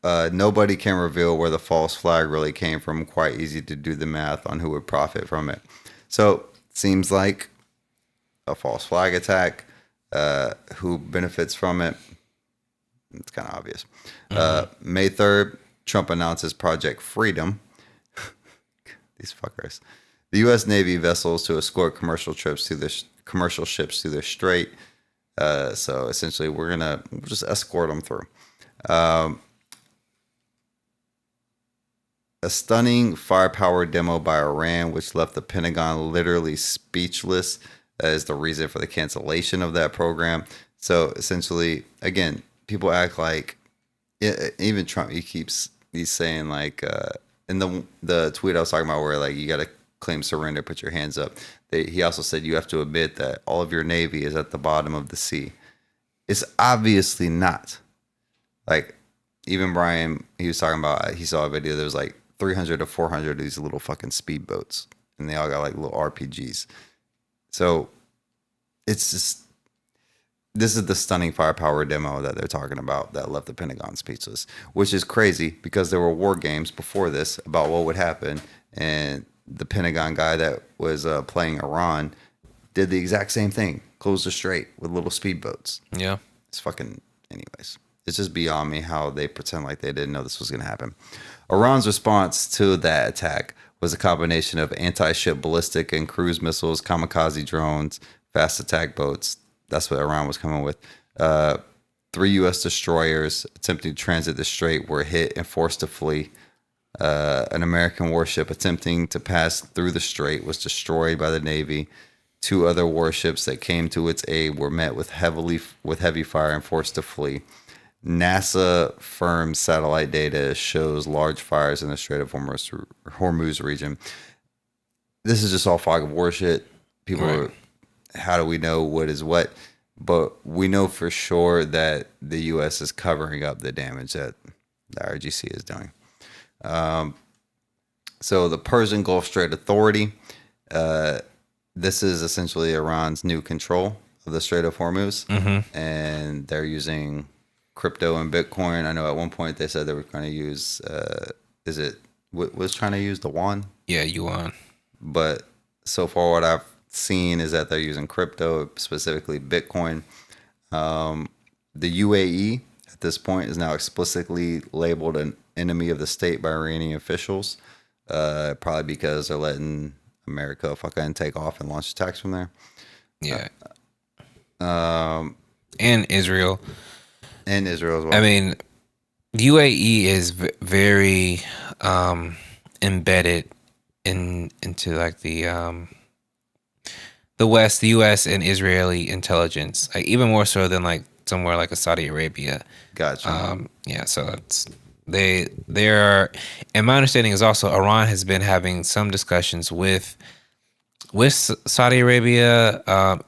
nobody can reveal where the false flag really came from. Quite easy to do the math on who would profit from it. So, seems like a false flag attack. Who benefits from it? It's kind of obvious. May 3rd, Trump announces Project Freedom. These fuckers. The U.S. Navy vessels to escort commercial ships through the strait. So essentially, we'll just escort them through. A stunning firepower demo by Iran, which left the Pentagon literally speechless, is the reason for the cancellation of that program. So essentially, again, people act like, even Trump, he's saying like, in the tweet I was talking about where like you got to claim surrender, put your hands up. He also said you have to admit that all of your Navy is at the bottom of the sea. It's obviously not. Like, even Brian, he was talking about, he saw a video, there was like 300 to 400 of these little fucking speedboats, and they all got like little RPGs. So it's just, this is the stunning firepower demo that they're talking about that left the Pentagon speechless, which is crazy because there were war games before this about what would happen. And the Pentagon guy that was playing Iran did the exact same thing, closed the strait with little speedboats. Yeah. It's fucking, anyways. It's just beyond me how they pretend like they didn't know this was going to happen. Iran's response to that attack was a combination of anti-ship ballistic and cruise missiles, kamikaze drones, fast attack boats. That's what Iran was coming with. 3 U.S. destroyers attempting to transit the strait were hit and forced to flee. An American warship attempting to pass through the strait was destroyed by the Navy. 2 other warships that came to its aid were met with heavy fire and forced to flee. NASA firm satellite data shows large fires in the Strait of Hormuz region. This is just all fog of war shit. People are, how do we know what is what? But we know for sure that the U.S. is covering up the damage that the RGC is doing. So the Persian Gulf Strait Authority, this is essentially Iran's new control of the Strait of Hormuz, and they're using crypto and Bitcoin. I know at one point they said they were going to use, was trying to use the yuan? Yeah, yuan. But so far what I've seen is that they're using crypto, specifically Bitcoin. The UAE at this point is now explicitly labeled an enemy of the state by Iranian officials, probably because they're letting America fucking take off and launch attacks from there. Yeah. And Israel. And Israel as well. I mean, UAE is very embedded into like the West, the U.S. and Israeli intelligence, like even more so than like somewhere like a Saudi Arabia. Gotcha. Yeah, so it's they are, and my understanding is also Iran has been having some discussions with Saudi Arabia,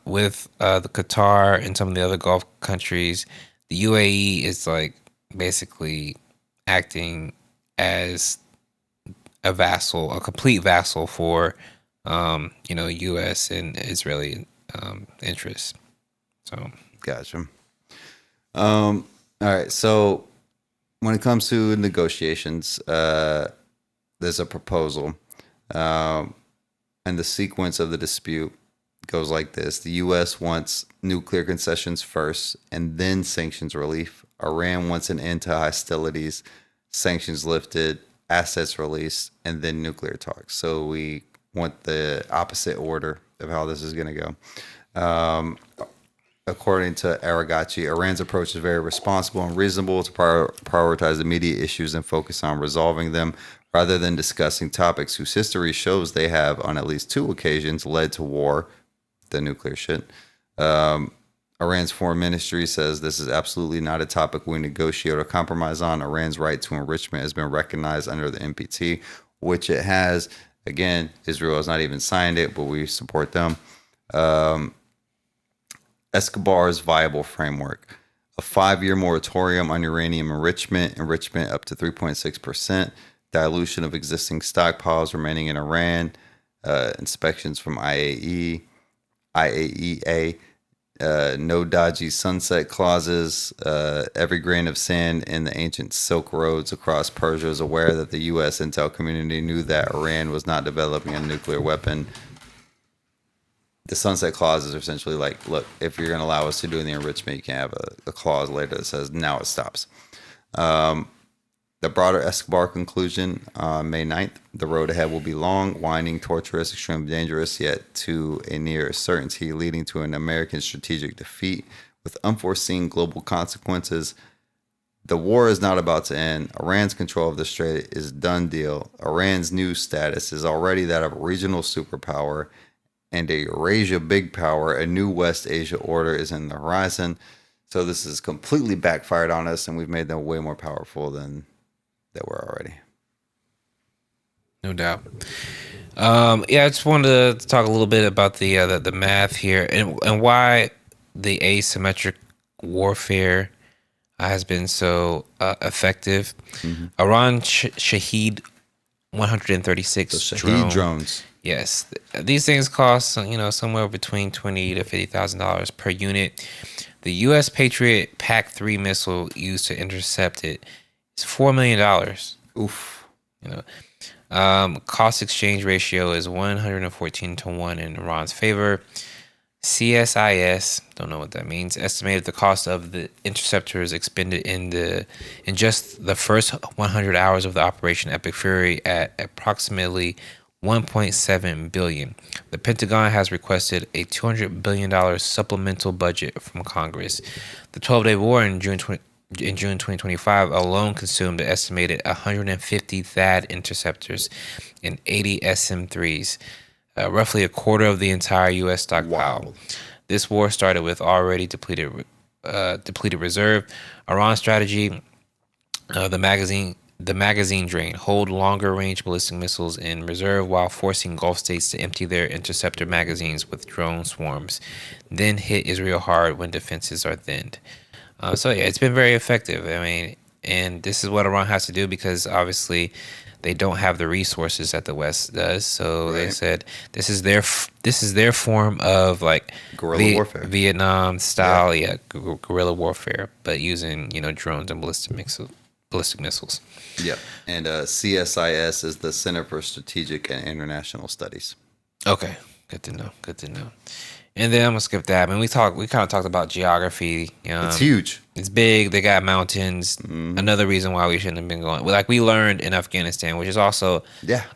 with the Qatar and some of the other Gulf countries. The UAE is like basically acting as a vassal, a complete vassal for U.S. and Israeli interests. So gotcha. All right. So when it comes to negotiations, there's a proposal, and the sequence of the dispute goes like this: the U.S. wants nuclear concessions first, and then sanctions relief. Iran wants an end to hostilities, sanctions lifted, assets released, and then nuclear talks. So we want the opposite order of how this is going to go. According to Aragachi, Iran's approach is very responsible and reasonable to prioritize immediate issues and focus on resolving them rather than discussing topics whose history shows they have, on at least 2 occasions, led to war, the nuclear shit. Iran's foreign ministry says this is absolutely not a topic we negotiate or compromise on. Iran's right to enrichment has been recognized under the NPT, which it has. Again, Israel has not even signed it, but we support them. Escobar's viable framework: a 5-year moratorium on uranium enrichment up to 3.6%, dilution of existing stockpiles remaining in Iran, inspections from IAEA, no dodgy sunset clauses. Every grain of sand in the ancient Silk Roads across Persia is aware that the U.S. intel community knew that Iran was not developing a nuclear weapon. The sunset clause is essentially like, look, if you're going to allow us to do the enrichment, you can have a clause later that says now it stops. The broader Escobar conclusion on May 9th, the road ahead will be long, winding, torturous, extremely dangerous, yet to a near certainty, leading to an American strategic defeat with unforeseen global consequences. The war is not about to end. Iran's control of the strait is done deal. Iran's new status is already that of a regional superpower and a Eurasia big power. A new West Asia order is in the horizon. So this is completely backfired on us, and we've made them way more powerful than they were already. No doubt. I just wanted to talk a little bit about the math here and why the asymmetric warfare has been so effective. Mm-hmm. Iran Shahed 136 drones. Yes, these things cost somewhere between $20,000 to $50,000 per unit. The U.S. Patriot PAC-3 missile used to intercept it is $4 million. Oof. Cost exchange ratio is 114 to 1 in Iran's favor. CSIS, don't know what that means, estimated the cost of the interceptors expended in just the first 100 hours of the Operation Epic Fury at approximately $1.7 billion. The Pentagon has requested a $200 billion supplemental budget from Congress. The 12-day war in June 2025 alone consumed an estimated 150 THAAD interceptors and 80 SM-3s, roughly a quarter of the entire U.S. stockpile. Wow. This war started with already depleted reserve. Iran's strategy, the magazine drain, hold longer range ballistic missiles in reserve while forcing Gulf states to empty their interceptor magazines with drone swarms, then hit Israel hard when defenses are thinned. It's been very effective. I mean, and this is what Iran has to do because obviously they don't have the resources that the West does. So they said this is their form of like guerrilla warfare, Vietnam style, guerrilla warfare, but using drones and ballistic missiles. Yep. And CSIS is the Center for Strategic and International Studies. Okay, good to know. And then I'm gonna skip that. I mean, we kind of talked about geography. It's huge. It's big. They got mountains. Another reason why we shouldn't have been going. Like we learned in Afghanistan, which is also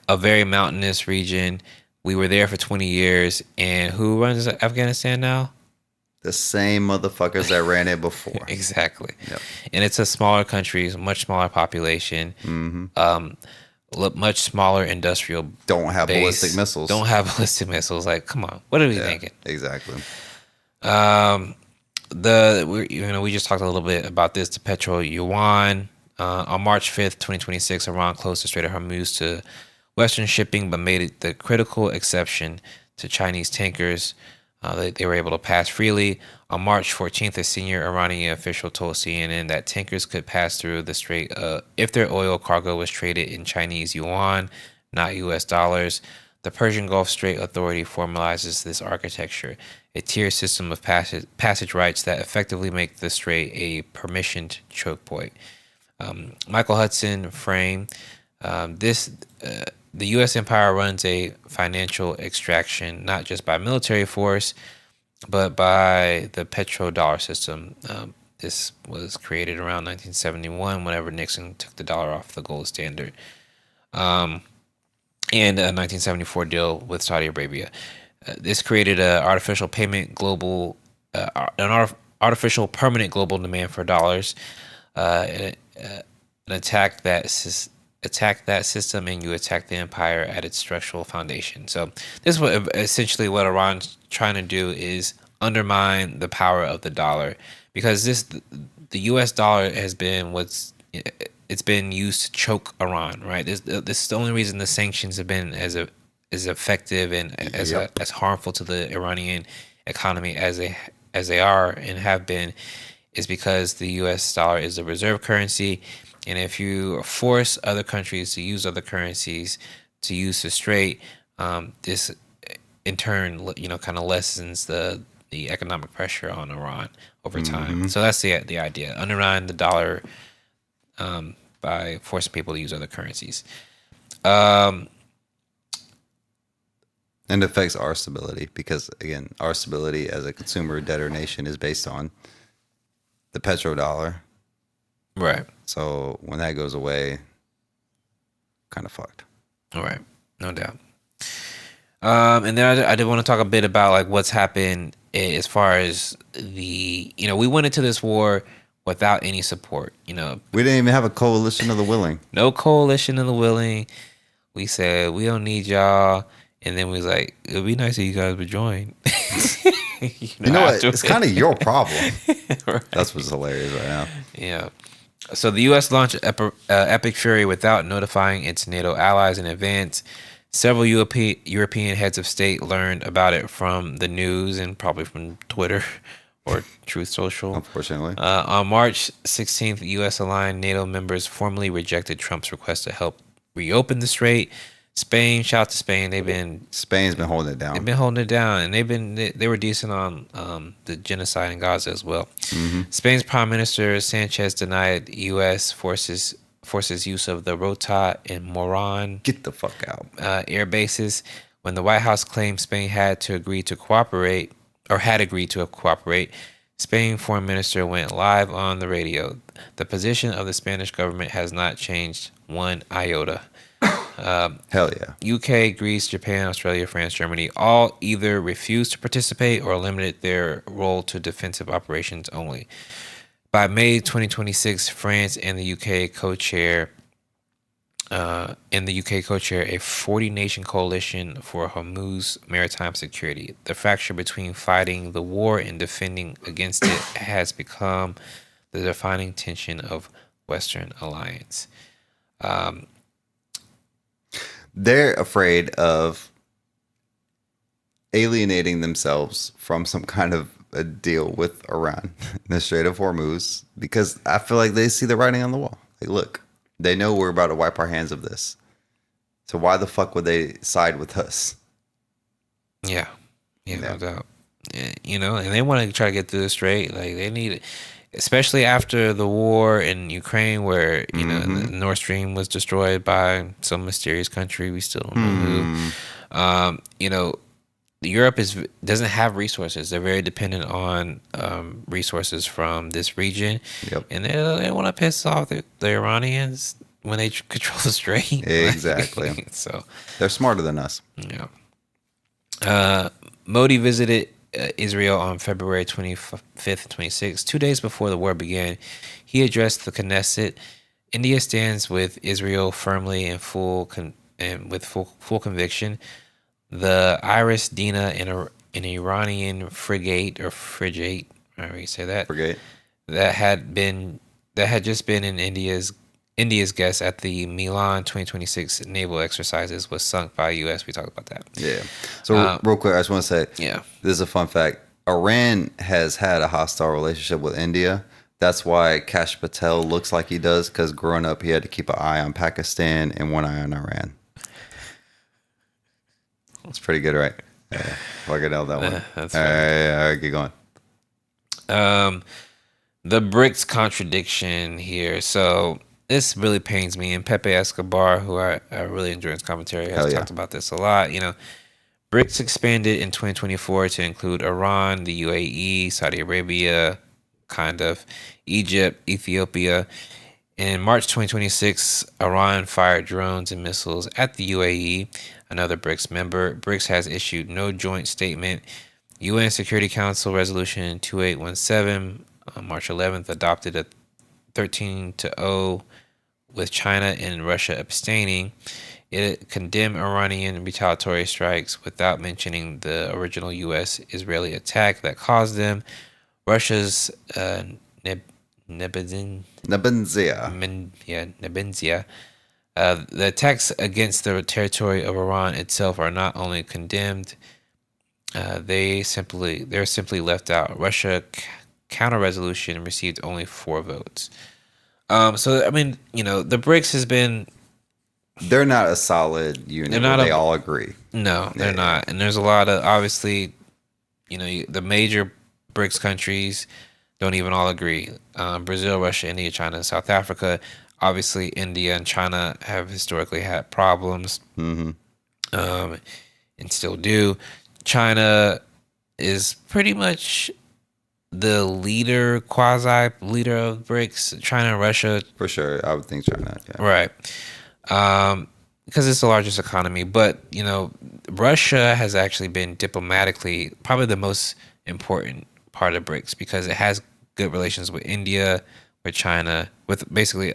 a very mountainous region. We were there for 20 years, and who runs Afghanistan now? The same motherfuckers that ran it before. Exactly. Yep. And it's a smaller country, much smaller population. Much smaller industrial. Don't have base. Ballistic missiles. Don't have ballistic missiles. Like, come on, what are we thinking? Exactly. We just talked a little bit about this. The petro yuan on March 5th, 2026, Iran closed the Strait of Hormuz to Western shipping, but made it the critical exception to Chinese tankers. They were able to pass freely. On March 14th, a senior Iranian official told CNN that tankers could pass through the strait if their oil cargo was traded in Chinese yuan, not U.S. dollars. The Persian Gulf Strait Authority formalizes this architecture, a tiered system of passage rights that effectively make the strait a permissioned choke point. Michael Hudson framed the U.S. empire runs a financial extraction not just by military force, but by the petrodollar system. This was created around 1971, whenever Nixon took the dollar off the gold standard, and a 1974 deal with Saudi Arabia. This created an artificial artificial permanent global demand for dollars, and attack that system, and you attack the empire at its structural foundation. So this is essentially what Iran's trying to do, is undermine the power of the dollar, because the U.S. dollar has been it's been used to choke Iran, right? This is the only reason the sanctions have been as effective and as harmful to the Iranian economy as they are and have been, is because the U.S. dollar is the reserve currency. And if you force other countries to use other currencies to use the strait, this in turn, kind of lessens the economic pressure on Iran over time. So that's the idea: undermine the dollar by forcing people to use other currencies. And it affects our stability, because again, our stability as a consumer debtor nation is based on the petrodollar. Right. So when that goes away, kind of fucked. All right. No doubt. And then I did want to talk a bit about like what's happened as far as we went into this war without any support. We didn't even have a coalition of the willing. No coalition of the willing. We said, we don't need y'all. And then we was like, it would be nice if you guys would join. you know what? It's kind of your problem. Right. That's what's hilarious right now. Yeah. So the U.S. launched Epic Fury without notifying its NATO allies in advance. Several European heads of state learned about it from the news and probably from Twitter or Truth Social. Unfortunately. On March 16th, U.S.-aligned NATO members formally rejected Trump's request to help reopen the strait. Spain, shout out to Spain. Spain's been holding it down. They've been holding it down, and they were decent on the genocide in Gaza as well. Spain's Prime Minister Sanchez denied U.S. forces use of the Rota and Moran get the fuck out air bases when the White House claimed Spain had agreed to cooperate. Spain Foreign Minister went live on the radio. The position of the Spanish government has not changed one iota. Hell yeah. UK, Greece, Japan, Australia, France, Germany all either refused to participate or limited their role to defensive operations only. By May 2026, France and the UK co-chair a 40-nation coalition for Hormuz maritime security. The fracture between fighting the war and defending against it has become the defining tension of Western alliance. They're afraid of alienating themselves from some kind of a deal with Iran in the Strait of Hormuz, because I feel like they see the writing on the wall. Like, look, they know we're about to wipe our hands of this. So why the fuck would they side with us? Yeah, no doubt. Yeah, and they want to try to get through the strait. Like they need it, especially after the war in Ukraine, where the Nord Stream was destroyed by some mysterious country. We still don't know who. Europe doesn't have resources. They're very dependent on resources from this region, and they want to piss off the Iranians when they control the strait. Exactly. So they're smarter than us. Yeah. Modi visited Israel on February 25th and 26th, 2 days before the war began. He addressed the Knesset. India stands with Israel firmly and with full conviction. The Iris Dina, an Iranian frigate, however you say that, that had just been in India's guest at the Milan 2026 naval exercises, was sunk by U.S. We talked about that. Yeah. So real quick, I just want to say, this is a fun fact. Iran has had a hostile relationship with India. That's why Kash Patel looks like he does, because growing up, he had to keep an eye on Pakistan and one eye on Iran. That's pretty good, right? Yeah, I can nail that one. That's all right, get going. The BRICS contradiction here. So this really pains me. And Pepe Escobar, who I really enjoy his commentary, has talked about this a lot. BRICS expanded in 2024 to include Iran, the UAE, Saudi Arabia, kind of, Egypt, Ethiopia. In March 2026, Iran fired drones and missiles at the UAE, another BRICS member. BRICS has issued no joint statement. UN Security Council Resolution 2817 on March 11th adopted a 13-0 with China and Russia abstaining. It condemned Iranian retaliatory strikes without mentioning the original U.S.-Israeli attack that caused them. Russia's Nebenzia. The attacks against the territory of Iran itself are not only condemned, they're simply left out. Russia counter resolution received only 4 votes. So I mean, the BRICS has been. They're not a solid unit. They all agree. No, they're not. And there's a lot of, obviously, the major BRICS countries don't even all agree. Brazil, Russia, India, China, South Africa. Obviously, India and China have historically had problems, and still do. China is pretty much the quasi-leader of BRICS. China and Russia. For sure. I would think China. Yeah. Right. Because it's the largest economy. But, Russia has actually been diplomatically probably the most important part of BRICS, because it has good relations with India, with China, with basically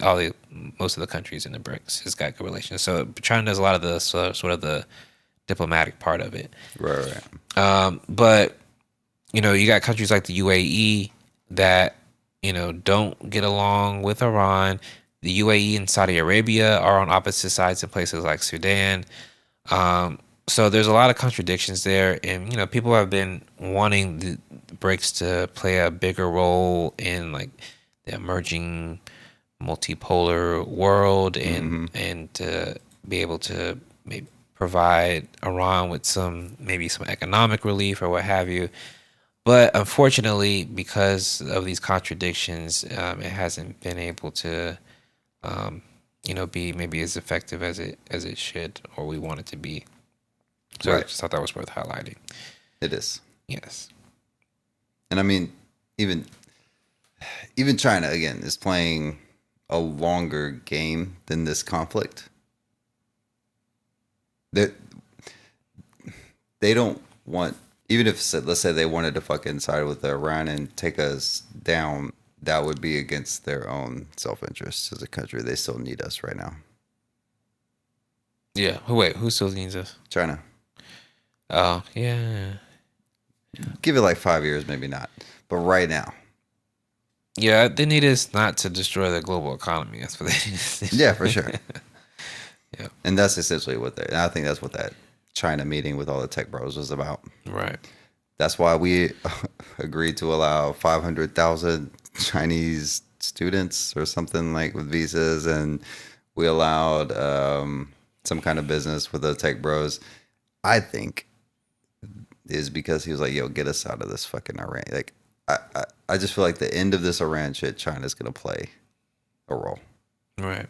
most of the countries in the BRICS. It's got good relations. So China does a lot of the sort of the diplomatic part of it. Right. But you got countries like the UAE that don't get along with Iran. The UAE and Saudi Arabia are on opposite sides in places like Sudan. So there's a lot of contradictions there, and people have been wanting the BRICS to play a bigger role in like the emerging multipolar world, and to be able to maybe provide Iran with some economic relief or what have you. But unfortunately, because of these contradictions, it hasn't been able to be maybe as effective as it should, or we want it to be. So I just thought that was worth highlighting. It is. Yes. And I mean, even China, again, is playing a longer game than this conflict. They don't want, even if, let's say they wanted to fucking side with Iran and take us down, that would be against their own self-interest as a country. They still need us right now. Yeah. Who still needs us? China. Oh, yeah. Give it like 5 years, maybe not. But right now. Yeah, they need us not to destroy the global economy. That's what they need. Yeah, for sure. Yeah. And that's essentially and I think that's what that China meeting with all the tech bros was about. Right. That's why we agreed to allow 500,000 Chinese students or something like with visas, and we allowed some kind of business with the tech bros, I think, is because he was like, yo, get us out of this fucking Iran. Like, I just feel like the end of this Iran shit, China's going to play a role. Right.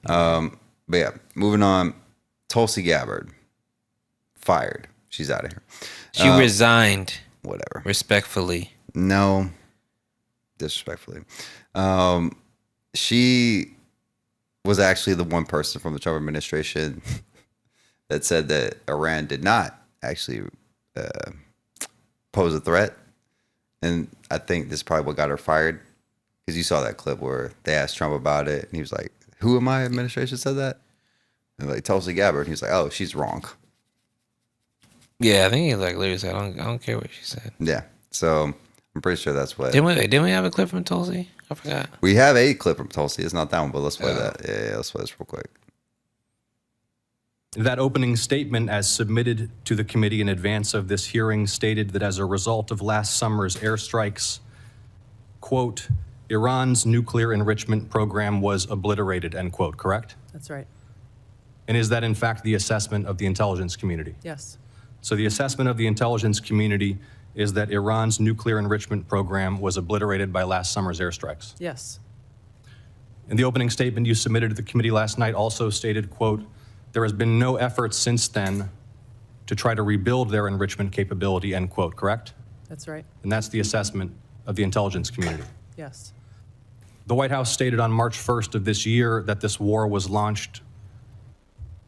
But yeah, moving on. Tulsi Gabbard, fired. She's out of here. She resigned. Whatever. Respectfully. No. Disrespectfully. She was actually the one person from the Trump administration that said that Iran did not actually pose a threat. And I think this is probably what got her fired. Because you saw that clip where they asked Trump about it. And he was like, who in my administration said that? And like, Tulsi Gabbard. And he was like, oh, she's wrong. Yeah, I think he like literally said, I don't care what she said. Yeah. So I'm pretty sure that's what. Didn't we have a clip from Tulsi? I forgot. We have a clip from Tulsi. It's not that one, but let's play that. Yeah, let's play this real quick. That opening statement, as submitted to the committee in advance of this hearing, stated that as a result of last summer's airstrikes, quote, Iran's nuclear enrichment program was obliterated, end quote, correct? That's right. And is that in fact the assessment of the intelligence community? Yes. So the assessment of the intelligence community is that Iran's nuclear enrichment program was obliterated by last summer's airstrikes? Yes. In the opening statement you submitted to the committee last night also stated, quote, there has been no effort since then to try to rebuild their enrichment capability, end quote, correct? That's right. And that's the assessment of the intelligence community. Yes. The White House stated on March 1st of this year that this war was launched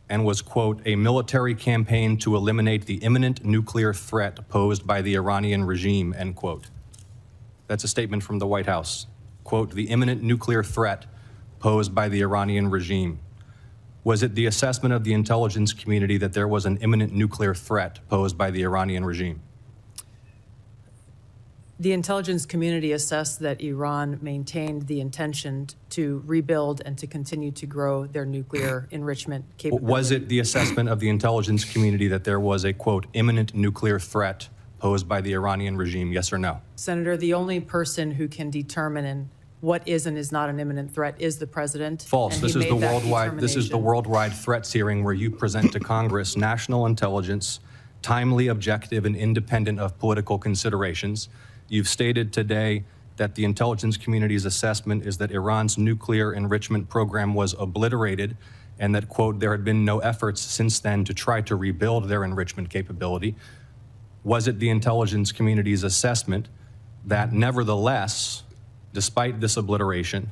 and was, quote, a military campaign to eliminate the imminent nuclear threat posed by the Iranian regime, end quote. That's a statement from the White House. Quote, the imminent nuclear threat posed by the Iranian regime. Was it the assessment of the intelligence community that there was an imminent nuclear threat posed by the Iranian regime? The intelligence community assessed that Iran maintained the intention to rebuild and to continue to grow their nuclear enrichment capability. Was it the assessment of the intelligence community that there was a, quote, imminent nuclear threat posed by the Iranian regime, yes or no? Senator, the only person who can determine what is and is not an imminent threat is the president. False. This is the worldwide threats hearing where you present to Congress national intelligence, timely, objective, and independent of political considerations. You've stated today that the intelligence community's assessment is that Iran's nuclear enrichment program was obliterated and that, quote, there had been no efforts since then to try to rebuild their enrichment capability. Was it the intelligence community's assessment that nevertheless, despite this obliteration,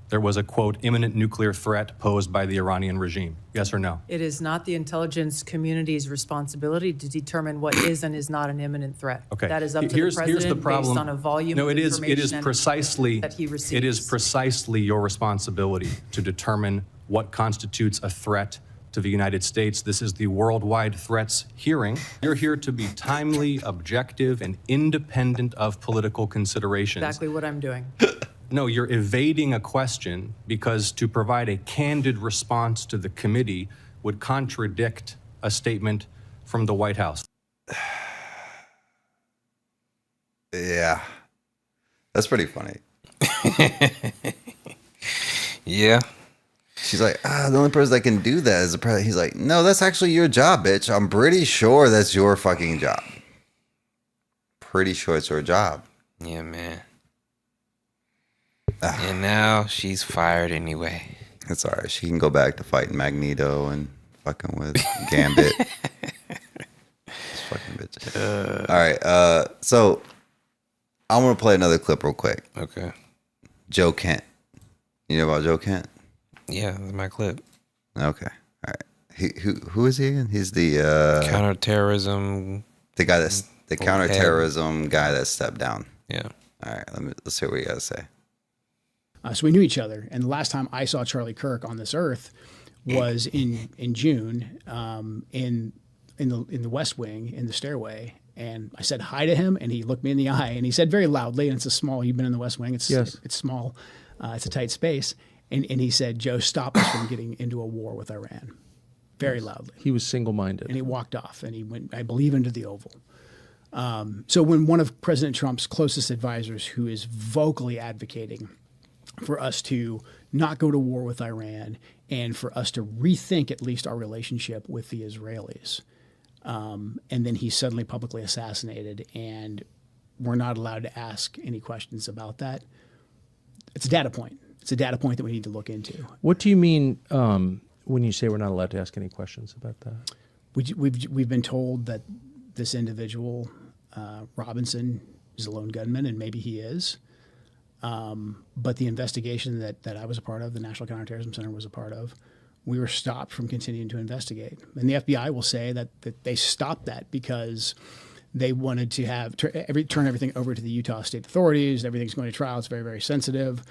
there was a, quote, imminent nuclear threat posed by the Iranian regime? Yes or no? It is not the intelligence community's responsibility to determine what is and is not an imminent threat. Okay. That is up to the president based on a volume of information that he receives. It is precisely your responsibility to determine what constitutes a threat to the United States. This is the worldwide threats hearing. You're here to be timely, objective, and independent of political considerations. Exactly what I'm doing. No, you're evading a question because to provide a candid response to the committee would contradict a statement from the White House. Yeah. That's pretty funny. Yeah. She's like, the only person that can do that is the president. He's like, no, that's actually your job, bitch. I'm pretty sure that's your fucking job. Pretty sure it's your job. Yeah, man. And now she's fired anyway. It's all right. She can go back to fighting Magneto and fucking with Gambit. This fucking bitch. All right. So I want to play another clip real quick. Okay. Joe Kent. You know about Joe Kent? Yeah, that's my clip. Okay. All right. Who is he again? He's the counterterrorism. The guy that's the counterterrorism guy that stepped down. Yeah. All right. Let's hear what you gotta say. So we knew each other, and the last time I saw Charlie Kirk on this earth was in June in the West Wing in the stairway, and I said hi to him, and he looked me in the eye, and he said very loudly, and it's a small. You've been in the West Wing. It's small. It's a tight space, and he said, "Joe, stop us from getting into a war with Iran," very loudly. He was single-minded, and he walked off, and he went, I believe, into the Oval. So when one of President Trump's closest advisors, who is vocally advocating for us to not go to war with Iran and for us to rethink at least our relationship with the Israelis. And then he's suddenly publicly assassinated, and we're not allowed to ask any questions about that. It's a data point. It's a data point that we need to look into. What do you mean when you say we're not allowed to ask any questions about that? We've been told that this individual, Robinson, is a lone gunman, and maybe he is. But the investigation that I was a part of, the National Counterterrorism Center was a part of, we were stopped from continuing to investigate. And the FBI will say that they stopped that because they wanted to turn everything over to the Utah state authorities. Everything's going to trial. It's very, very sensitive.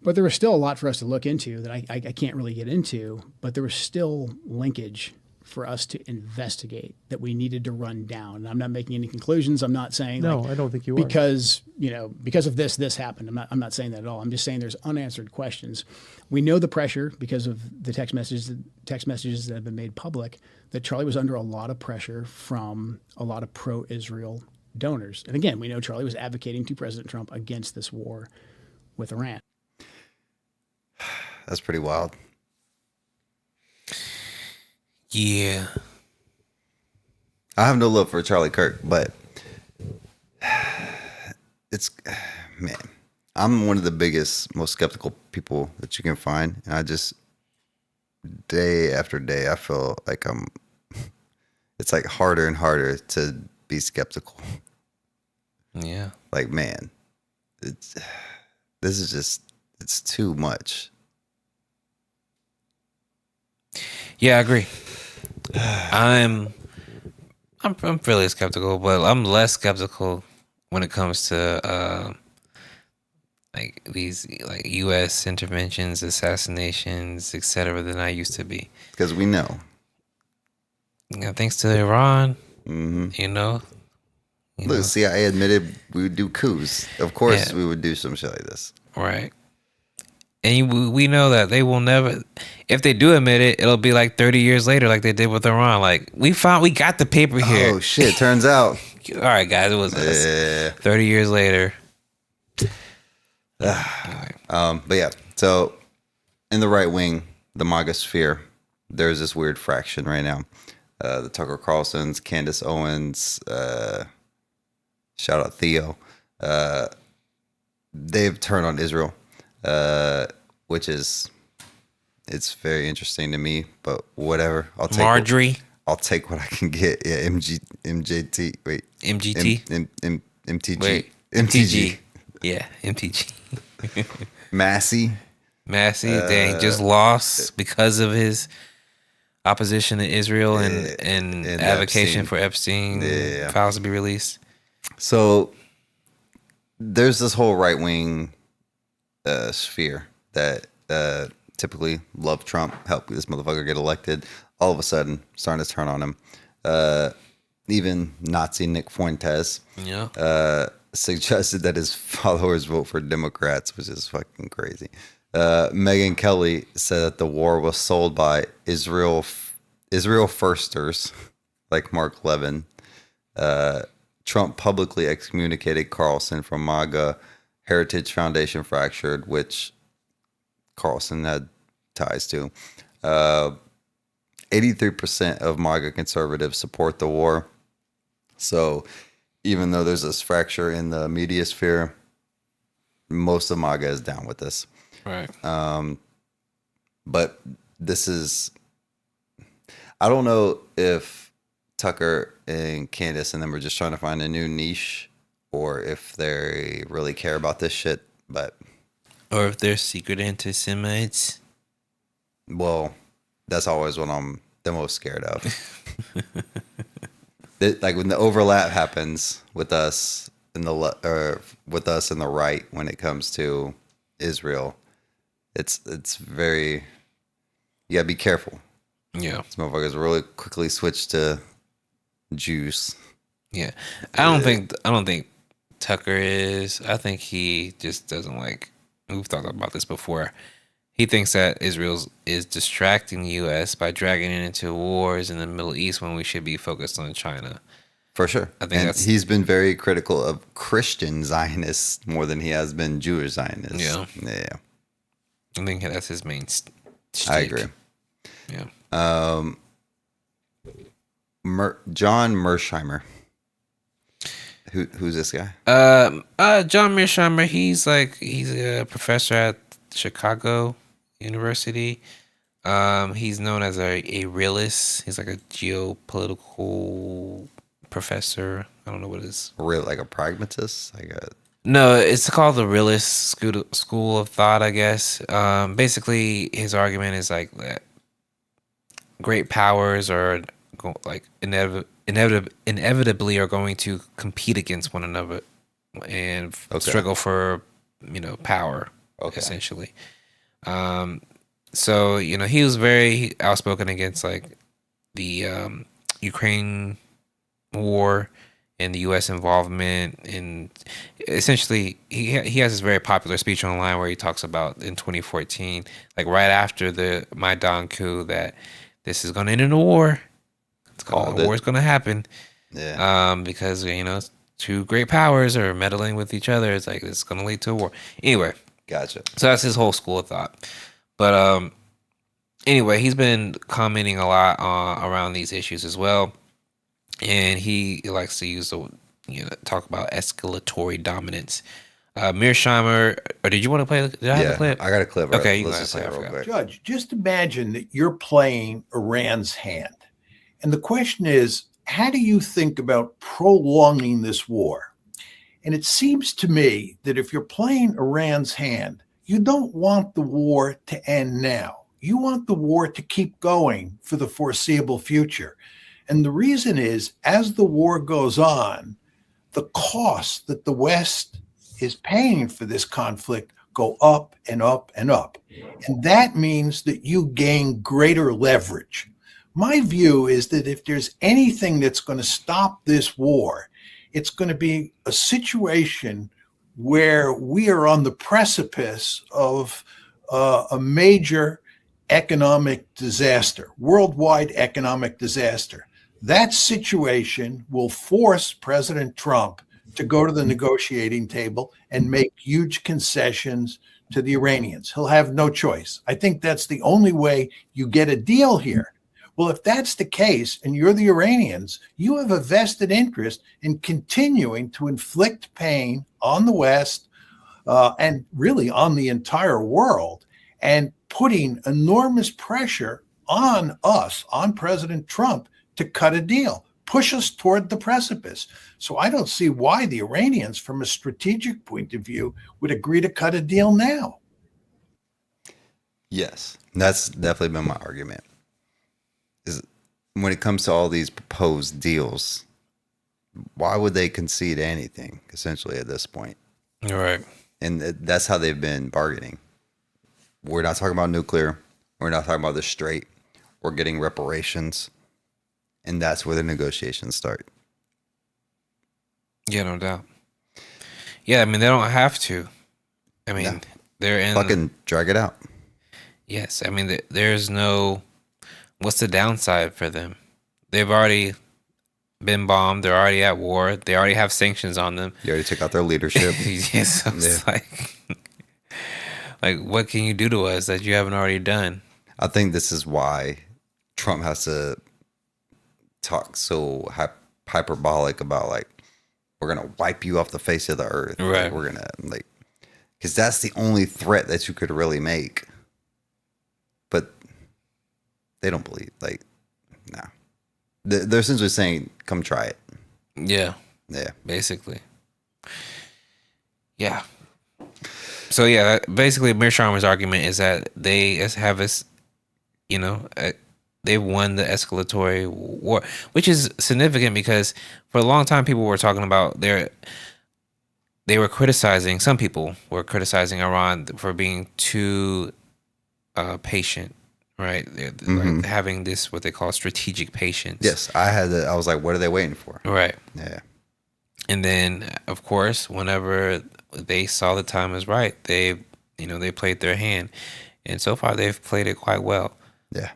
But there was still a lot for us to look into that I can't really get into. But there was still linkage for us to investigate that we needed to run down. And I'm not making any conclusions. I'm not saying no, I don't think you are. Because of this happened. I'm not saying that at all. I'm just saying there's unanswered questions. We know the pressure because of the text messages that have been made public that Charlie was under a lot of pressure from a lot of pro-Israel donors. And again, we know Charlie was advocating to President Trump against this war with Iran. That's pretty wild. Yeah. I have no love for Charlie Kirk, but it's, man, I'm one of the biggest, most skeptical people that you can find. And I just, day after day, I feel like it's like harder and harder to be skeptical. Yeah. Like, man, this is just, it's too much. Yeah, I agree. I'm fairly skeptical, but I'm less skeptical when it comes to like these like U.S. interventions, assassinations, etc. than I used to be. Because we know. Yeah, thanks to Iran, Look, CIA admitted we would do coups. Of course, we would do some shit like this. Right. And we know that they will never, if they do admit it, it'll be like 30 years later, like they did with Iran. Like, we got the paper here. Oh, shit. Turns out. All right, guys, it was us. 30 years later. But yeah, so in the right wing, the MAGA sphere, there's this weird fraction right now. The Tucker Carlsons, Candace Owens, shout out Theo. They've turned on Israel. Which is, it's very interesting to me, but whatever. I'll take Marjorie. I'll take what I can get. Yeah, MGT. Wait. MGT. MTG. Wait. MTG. Yeah, MTG. Massey. Dang, just lost because of his opposition to Israel and advocacy for Epstein files to be released. So there's this whole right wing sphere that typically love Trump, help this motherfucker get elected. All of a sudden, starting to turn on him. Even Nazi Nick Fuentes suggested that his followers vote for Democrats, which is fucking crazy. Megyn Kelly said that the war was sold by Israel firsters like Mark Levin. Trump publicly excommunicated Carlson from MAGA Heritage Foundation fractured, which Carlson had ties to. 83% of MAGA conservatives support the war. So even though there's this fracture in the media sphere, most of MAGA is down with this. Right. But this is, I don't know if Tucker and Candace and them were just trying to find a new niche, or if they really care about this shit, or if they're secret anti-Semites. Well, that's always what I'm the most scared of. Like when the overlap happens with us and with us and the right when it comes to Israel, it's very, you gotta be careful. Yeah, these motherfuckers really quickly switch to Jews. Yeah, I don't think Tucker is. I think he just doesn't like. We've talked about this before. He thinks that Israel is distracting the U.S. by dragging it into wars in the Middle East when we should be focused on China. For sure. I think he's been very critical of Christian Zionists more than he has been Jewish Zionists. Yeah. I think that's his main I agree. Yeah. John Mersheimer. Who's this guy? John Mearsheimer. He's a professor at Chicago University. He's known as a realist. He's like a geopolitical professor. I don't know what it is. Like a pragmatist? No, it's called the realist school of thought, I guess. Basically, his argument is like that great powers are inevitably are going to compete against one another and struggle for power, essentially. So he was very outspoken against like the Ukraine war and the U.S. involvement, and essentially he has this very popular speech online where he talks about in 2014, like right after the Maidan coup, that this is going to end in a war. War is going to happen. Yeah. Because two great powers are meddling with each other. It's like it's going to lead to a war. Anyway. Gotcha. So that's his whole school of thought. But anyway, he's been commenting a lot around these issues as well. And he likes to use talk about escalatory dominance. Mearsheimer, or did you want to play? Did I have to play it? I got a clip. Okay, you Let's got to play it real quick. Judge, just imagine that you're playing Iran's hand. And the question is, how do you think about prolonging this war? And it seems to me that if you're playing Iran's hand, you don't want the war to end now. You want the war to keep going for the foreseeable future. And the reason is, as the war goes on, the costs that the West is paying for this conflict go up and up and up. And that means that you gain greater leverage. My view is that if there's anything that's going to stop this war, it's going to be a situation where we are on the precipice of a major economic disaster, worldwide economic disaster. That situation will force President Trump to go to the negotiating table and make huge concessions to the Iranians. He'll have no choice. I think that's the only way you get a deal here. Well, if that's the case and you're the Iranians, you have a vested interest in continuing to inflict pain on the West and really on the entire world, and putting enormous pressure on us, on President Trump, to cut a deal, push us toward the precipice. So I don't see why the Iranians, from a strategic point of view, would agree to cut a deal now. Yes, that's definitely been my argument. Is when it comes to all these proposed deals, why would they concede anything, essentially, at this point? All right. And that's how they've been bargaining. We're not talking about nuclear. We're not talking about the Strait. We're getting reparations. And that's where the negotiations start. Yeah, no doubt. Yeah, I mean, they don't have to. I mean, they're in... Fucking drag it out. Yes, I mean, there's no... What's the downside for them? They've already been bombed. They're already at war. They already have sanctions on them. You already took out their leadership. Yes, so it's like, what can you do to us that you haven't already done? I think this is why Trump has to talk so hyperbolic about, like, we're going to wipe you off the face of the earth. Right. Like, we're going to, like, because that's the only threat that you could really make. But they don't believe, like, no. They're essentially saying, come try it. Yeah. Yeah. Basically. Yeah. So, yeah, basically, Mearsheimer's argument is that they have this, they won the escalatory war, which is significant because for a long time people were talking about some people were criticizing Iran for being too patient, right? Like having this, what they call strategic patience. Yes, I was like, what are they waiting for? Right. Yeah. And then, of course, whenever they saw the time was right, they played their hand. And so far, they've played it quite well. Yeah.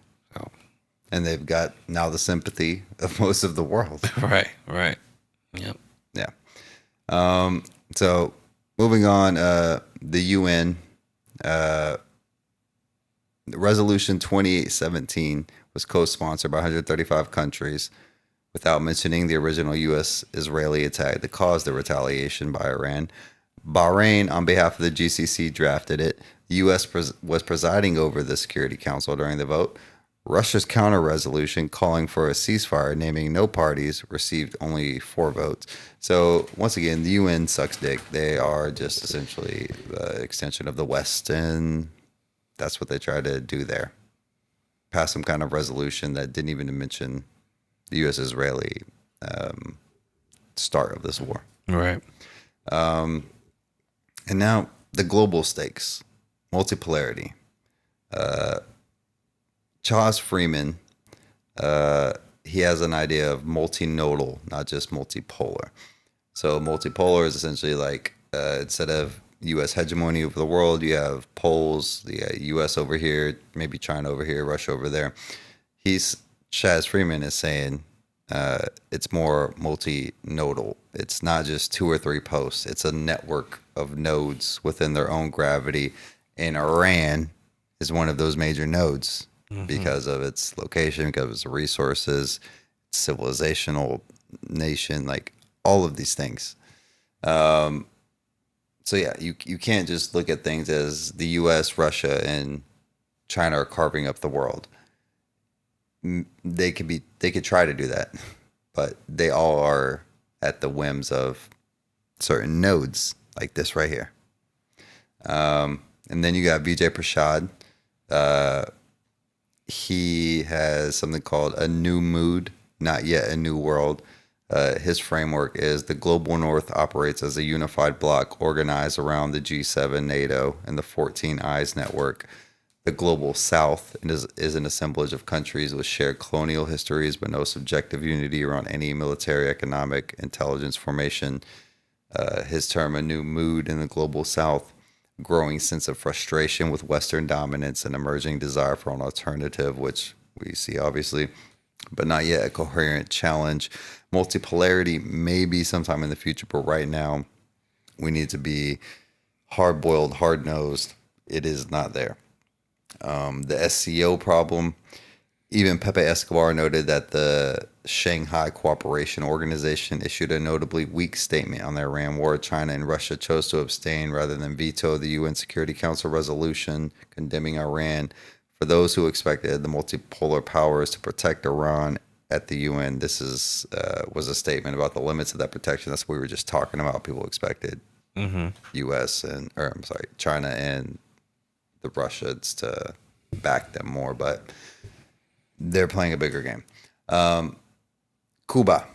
And they've got now the sympathy of most of the world. Right. Yep. Yeah. So moving on, the UN Resolution 2817 was co-sponsored by 135 countries, without mentioning the original U.S.-Israeli attack that caused the retaliation by Iran. Bahrain, on behalf of the GCC, drafted it. The U.S. was presiding over the Security Council during the vote. Russia's counter-resolution calling for a ceasefire, naming no parties, received only 4 votes. So, once again, the UN sucks dick. They are just essentially the extension of the West, and that's what they try to do there. Pass some kind of resolution that didn't even mention the U.S.-Israeli start of this war. Right. And now the global stakes, multipolarity. Charles Freeman, he has an idea of multinodal, not just multipolar. So multipolar is essentially like instead of U.S. hegemony over the world, you have poles, the U.S. over here, maybe China over here, Russia over there. Chaz Freeman is saying it's more multinodal. It's not just 2 or 3 posts. It's a network of nodes within their own gravity. And Iran is one of those major nodes because of its location, because of its resources, civilizational nation, like all of these things. So yeah, you can't just look at things as the U.S., Russia, and China are carving up the world. They could try to do that, but they all are at the whims of certain nodes like this right here. And then you got Vijay Prashad. He has something called a new mood, not yet a new world. His framework is the global north operates as a unified bloc organized around the G7, NATO, and the 14 Eyes network. The global south is an assemblage of countries with shared colonial histories, but no subjective unity around any military, economic, intelligence formation. His term, a new mood in the global south, growing sense of frustration with Western dominance and emerging desire for an alternative, which we see obviously, but not yet a coherent challenge. Multipolarity may be sometime in the future, but right now we need to be hard-boiled, hard-nosed. It is not there. The SCO problem, even Pepe Escobar noted that the Shanghai Cooperation Organization issued a notably weak statement on the Iran war. China and Russia chose to abstain rather than veto the UN Security Council resolution condemning Iran. For those who expected the multipolar powers to protect Iran at the UN, this was a statement about the limits of that protection. That's what we were just talking about. People expected China and the Russians to back them more, but they're playing a bigger game. Cuba.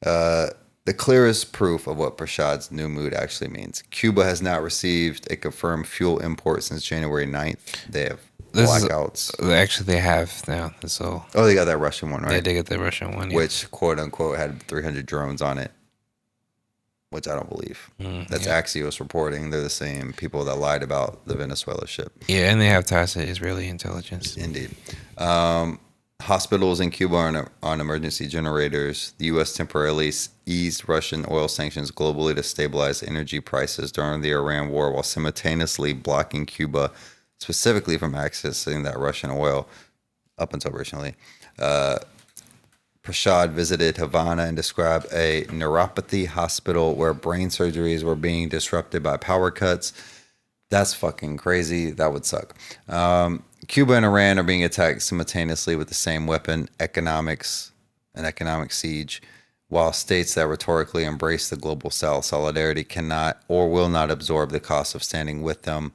The clearest proof of what Prashad's new mood actually means. Cuba has not received a confirmed fuel import since January 9th. They have blackouts. Actually, they have now. So. Oh, they got that Russian one, right? Yeah, they got the Russian one, yeah. Which, quote unquote, had 300 drones on it, which I don't believe. That's Axios reporting. They're the same people that lied about the Venezuela ship. Yeah, and they have ties to Israeli intelligence. Indeed. Hospitals in Cuba are on emergency generators. The U.S. temporarily eased Russian oil sanctions globally to stabilize energy prices during the Iran war while simultaneously blocking Cuba specifically from accessing that Russian oil up until recently. Prashad visited Havana and described a neuropathy hospital where brain surgeries were being disrupted by power cuts. That's fucking crazy. That would suck. Cuba and Iran are being attacked simultaneously with the same weapon, economic siege, while states that rhetorically embrace the global south solidarity cannot or will not absorb the cost of standing with them.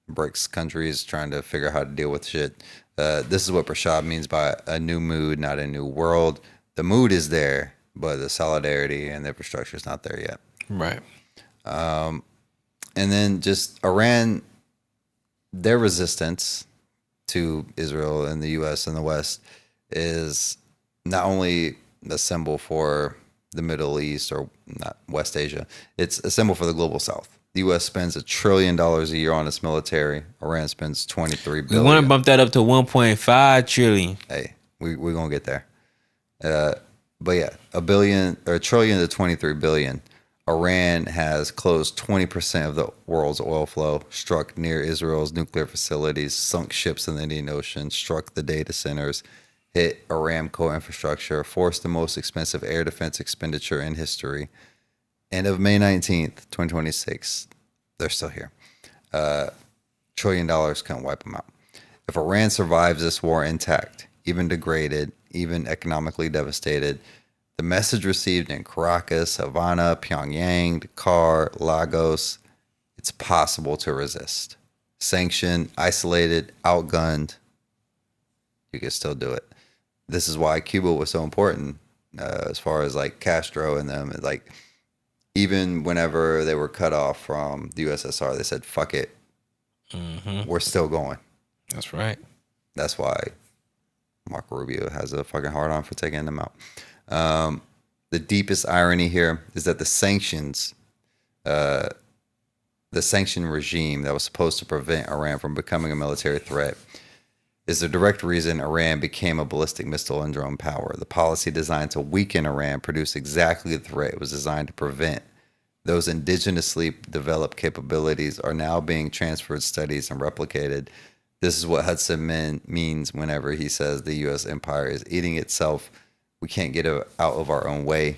BRICS countries trying to figure out how to deal with shit. This is what Prashad means by a new mood, not a new world. The mood is there, but the solidarity and the infrastructure is not there yet. Right. And then just Iran, their resistance to Israel and the U.S. and the West is not only a symbol for the Middle East or not West Asia, it's a symbol for the global South. The U.S. spends $1 trillion a year on its military. Iran spends $23 billion. We want to bump that up to 1.5 trillion. Hey, we're gonna get there. But yeah, $1 trillion to $23 billion. Iran has closed 20% of the world's oil flow, struck near Israel's nuclear facilities, sunk ships in the Indian Ocean, struck the data centers, hit Aramco infrastructure, forced the most expensive air defense expenditure in history. End of May 19th, 2026, they're still here. $1 trillion couldn't wipe them out. If Iran survives this war intact, even degraded, even economically devastated, the message received in Caracas, Havana, Pyongyang, Dakar, Lagos, it's possible to resist. Sanctioned, isolated, outgunned, you can still do it. This is why Cuba was so important as far as like Castro and them. Like, even whenever they were cut off from the USSR, they said, fuck it. We're still going. That's right. That's why Marco Rubio has a fucking hard on for taking them out. The deepest irony here is that the sanction regime that was supposed to prevent Iran from becoming a military threat is the direct reason Iran became a ballistic missile and drone power. The policy designed to weaken Iran produced exactly the threat it was designed to prevent. Those indigenously developed capabilities are now being transferred, studies, and replicated. This is what Hudson means whenever he says the U.S. empire is eating itself. We can't get out of our own way.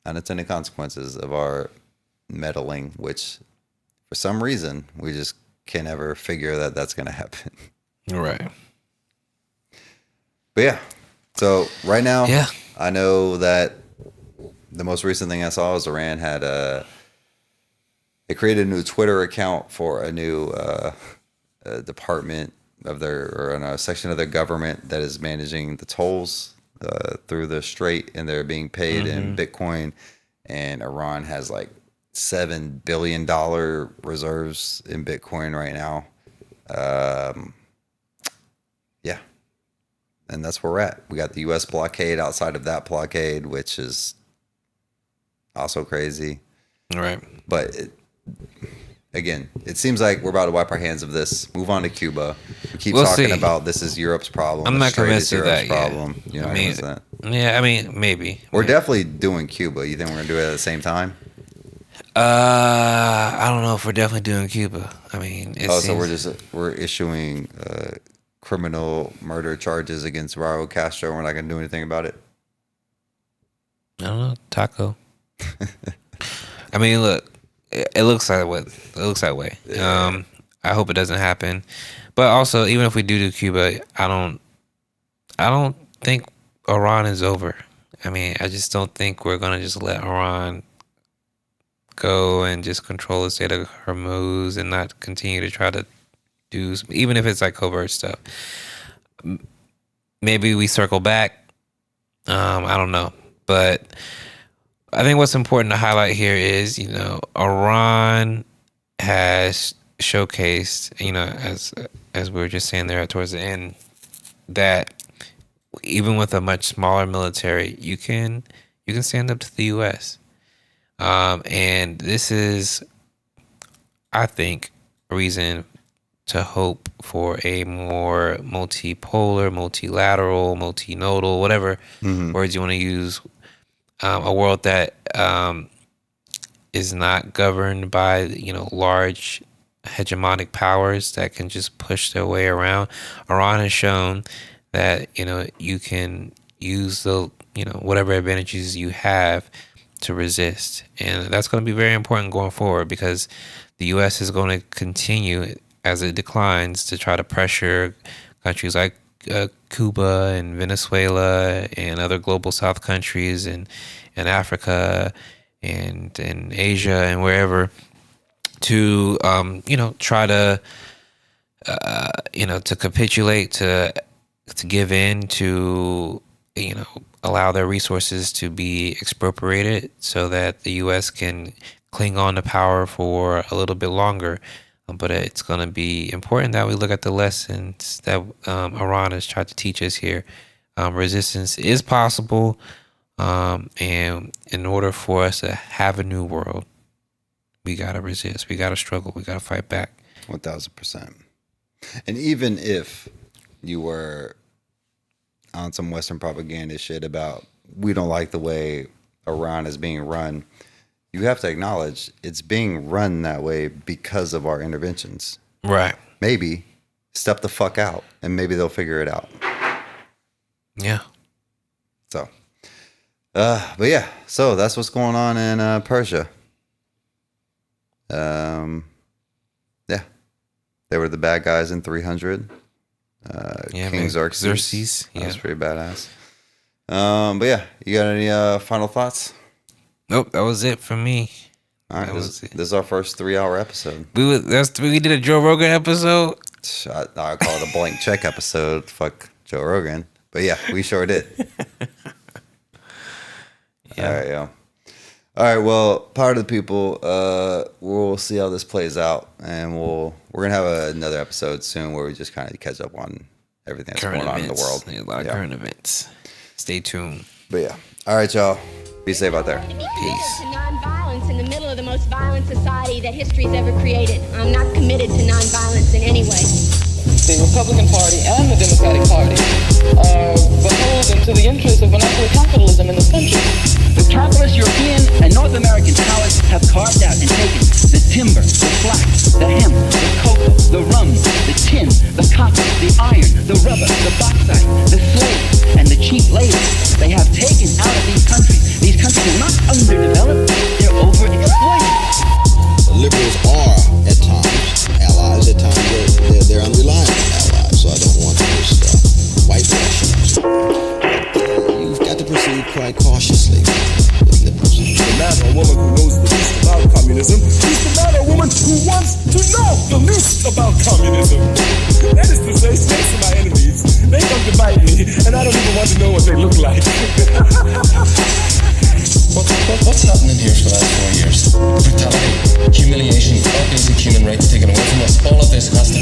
Unintended consequences of our meddling, which for some reason we just can't ever figure that that's going to happen. Right. But yeah, so right now, yeah, I know that the most recent thing I saw is Iran had they created a new Twitter account for a new department of their, or in a section of their government that is managing the tolls through the strait, and they're being paid in Bitcoin. And Iran has like $7 billion reserves in Bitcoin right now. Yeah. And that's where we're at. We got the U.S. blockade outside of that blockade, which is also crazy. Right. But again, it seems like we're about to wipe our hands of this. Move on to Cuba. We keep talking about this is Europe's problem. I'm not convinced of that problem. yet. You're not convinced of that? Yeah, I mean, maybe. We're definitely doing Cuba. You think we're going to do it at the same time? I don't know if we're definitely doing Cuba. I mean, so we're issuing criminal murder charges against Raul Castro. We're not going to do anything about it. I don't know. Taco. I mean, look, it looks that way. It looks that way. I hope it doesn't happen. But also, even if we do Cuba, I don't think Iran is over. I mean, I just don't think we're gonna just let Iran go and just control the Strait of Hormuz and not continue to try to do, even if it's like covert stuff. Maybe we circle back. I don't know, but I think what's important to highlight here is, Iran has showcased, as we were just saying there towards the end, that even with a much smaller military, you can stand up to the U.S. And this is, I think, a reason to hope for a more multipolar, multilateral, multinodal, whatever words you want to use, a world that is not governed by large hegemonic powers that can just push their way around. Iran has shown that you can use the whatever advantages you have to resist, and that's going to be very important going forward, because the U.S. is going to continue as it declines to try to pressure countries like Cuba and Venezuela and other global South countries and Africa and Asia and wherever to try to to capitulate, to give in, to allow their resources to be expropriated so that the U.S. can cling on to power for a little bit longer. But it's going to be important that we look at the lessons that Iran has tried to teach us here. Resistance is possible, and in order for us to have a new world, we got to resist. We got to struggle. We got to fight back. 1,000%. And even if you were on some Western propaganda shit about, we don't like the way Iran is being run, you have to acknowledge it's being run that way because of our interventions. Right. Maybe step the fuck out and maybe they'll figure it out. Yeah. So, but yeah, so that's what's going on in Persia. Yeah, they were the bad guys in 300. King Xerxes. Yeah. That's pretty badass. But yeah, you got any final thoughts? Nope, that was it for me. All right, this is our first 3-hour episode. We did a Joe Rogan episode. I call it a blank check episode. Fuck Joe Rogan. But yeah, we sure did. Yeah. All right, yo. All right, well, part of the people, we'll see how this plays out, and we're gonna have another episode soon where we just kind of catch up on everything that's going on in the world. Yeah, a lot of current events. Stay tuned. But yeah, all right, y'all. Be safe out there. Peace. To nonviolence in the middle of the most violent society that history's ever created. I'm not committed to nonviolence in any way. The Republican Party and the Democratic Party are beholden to the interests of monopoly capitalism in this country. The capitalist European and North American powers have carved out and taken the timber, the flax, the hemp, the cocoa, the rum, the tin, the copper, the iron, the rubber, the bauxite, the slaves, and the cheap labor. They have taken out of these countries. These countries are not underdeveloped, they're overexploited. The liberals are, at times, allies. At times, they're unreliable allies. So I don't want to just whitewash them. You've got to proceed quite cautiously with liberals. The man or woman who knows the least about communism is the man or woman who wants to know the least about communism. That is to say, snakes are my enemies. They come to bite me, and I don't even want to know what they look like. What's happening here for the last 4 years? Brutality, humiliation, our basic human rights taken away from us. All of this has to